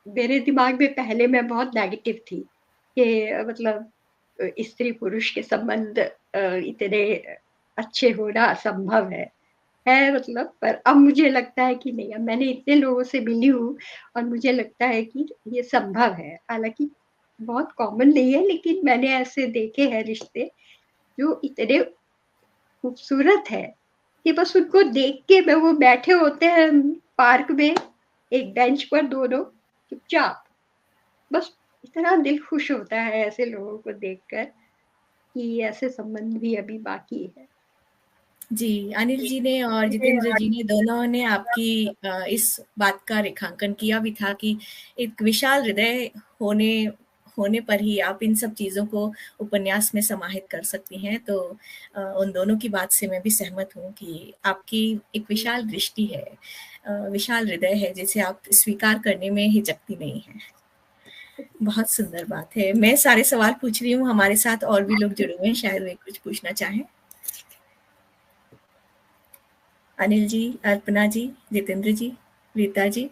मेरे दिमाग में पहले मैं बहुत नेगेटिव थी कि मतलब स्त्री पुरुष के संबंध इतने अच्छे होना असंभव है मतलब। पर अब मुझे लगता है कि नहीं, अब मैंने इतने लोगों से मिली हूँ और मुझे लगता है कि ये संभव है। हालांकि बहुत कॉमन नहीं है, लेकिन मैंने ऐसे देखे हैं रिश्ते जो इतने खूबसूरत है कि बस उनको देख के मैं, वो बैठे होते हैं पार्क में एक बेंच पर दोनों चुपचाप, बस इतना दिल खुश होता है ऐसे लोगों को देखकर कि ऐसे संबंध भी अभी बाकी है। जी, अनिल जी ने और जितेंद्र जी ने दोनों ने आपकी इस बात का रेखांकन किया भी था कि एक विशाल हृदय होने होने पर ही आप इन सब चीज़ों को उपन्यास में समाहित कर सकती हैं। तो उन दोनों की बात से मैं भी सहमत हूँ कि आपकी एक विशाल दृष्टि है, विशाल हृदय है, जिसे आप स्वीकार करने में हिचकती नहीं हैं। बहुत सुंदर बात है। मैं सारे सवाल पूछ रही हूँ, हमारे साथ और भी लोग जुड़े हुए हैं, शायद वे कुछ पूछना चाहें। अनिल जी, अल्पना जी, जितेंद्र जी, रीता जी।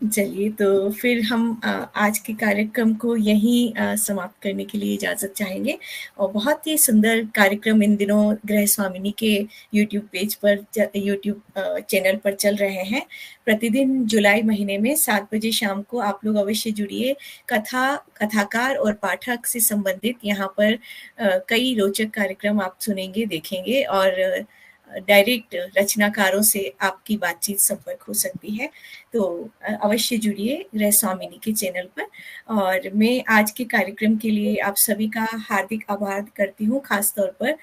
चलिए, तो फिर हम आज के कार्यक्रम को यहीं समाप्त करने के लिए इजाज़त चाहेंगे। और बहुत ही सुंदर कार्यक्रम इन दिनों गृह स्वामिनी के यूट्यूब पेज पर, यूट्यूब चैनल पर चल रहे हैं। प्रतिदिन जुलाई महीने में 7 बजे शाम को आप लोग अवश्य जुड़िए। कथाकार और पाठक से संबंधित यहाँ पर कई रोचक कार्यक्रम आप सुनेंगे, देखेंगे, और डायरेक्ट रचनाकारों से आपकी बातचीत संपर्क हो सकती है। तो अवश्य जुड़िए गृह स्वामिनी के चैनल पर। और मैं आज के कार्यक्रम के लिए आप सभी का हार्दिक आभार करती हूँ, खास तौर पर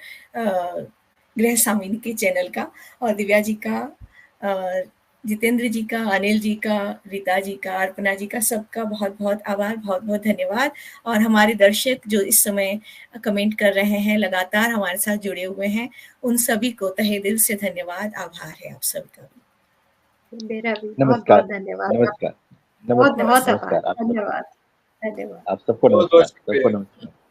गृह स्वामिनी के चैनल का, और दिव्या जी का, जितेंद्र जी का, अनिल जी का, रीता जी का, अर्पणा जी का, सबका बहुत बहुत आभार, बहुत बहुत धन्यवाद। और हमारे दर्शक जो इस समय कमेंट कर रहे हैं, लगातार हमारे साथ जुड़े हुए हैं, उन सभी को तहे दिल से धन्यवाद, आभार है आप सबका भी। मेरा भी बहुत नमस्कार। बहुत धन्यवाद। नमस्कार। बहुत नमस्कार। बहुत आभार। नमस्कार। आप सब, धन्यवाद। धन्यवाद। आप सबको बहुत बहुत नमस्कार। शुक्रिया। सबको नमस्कार।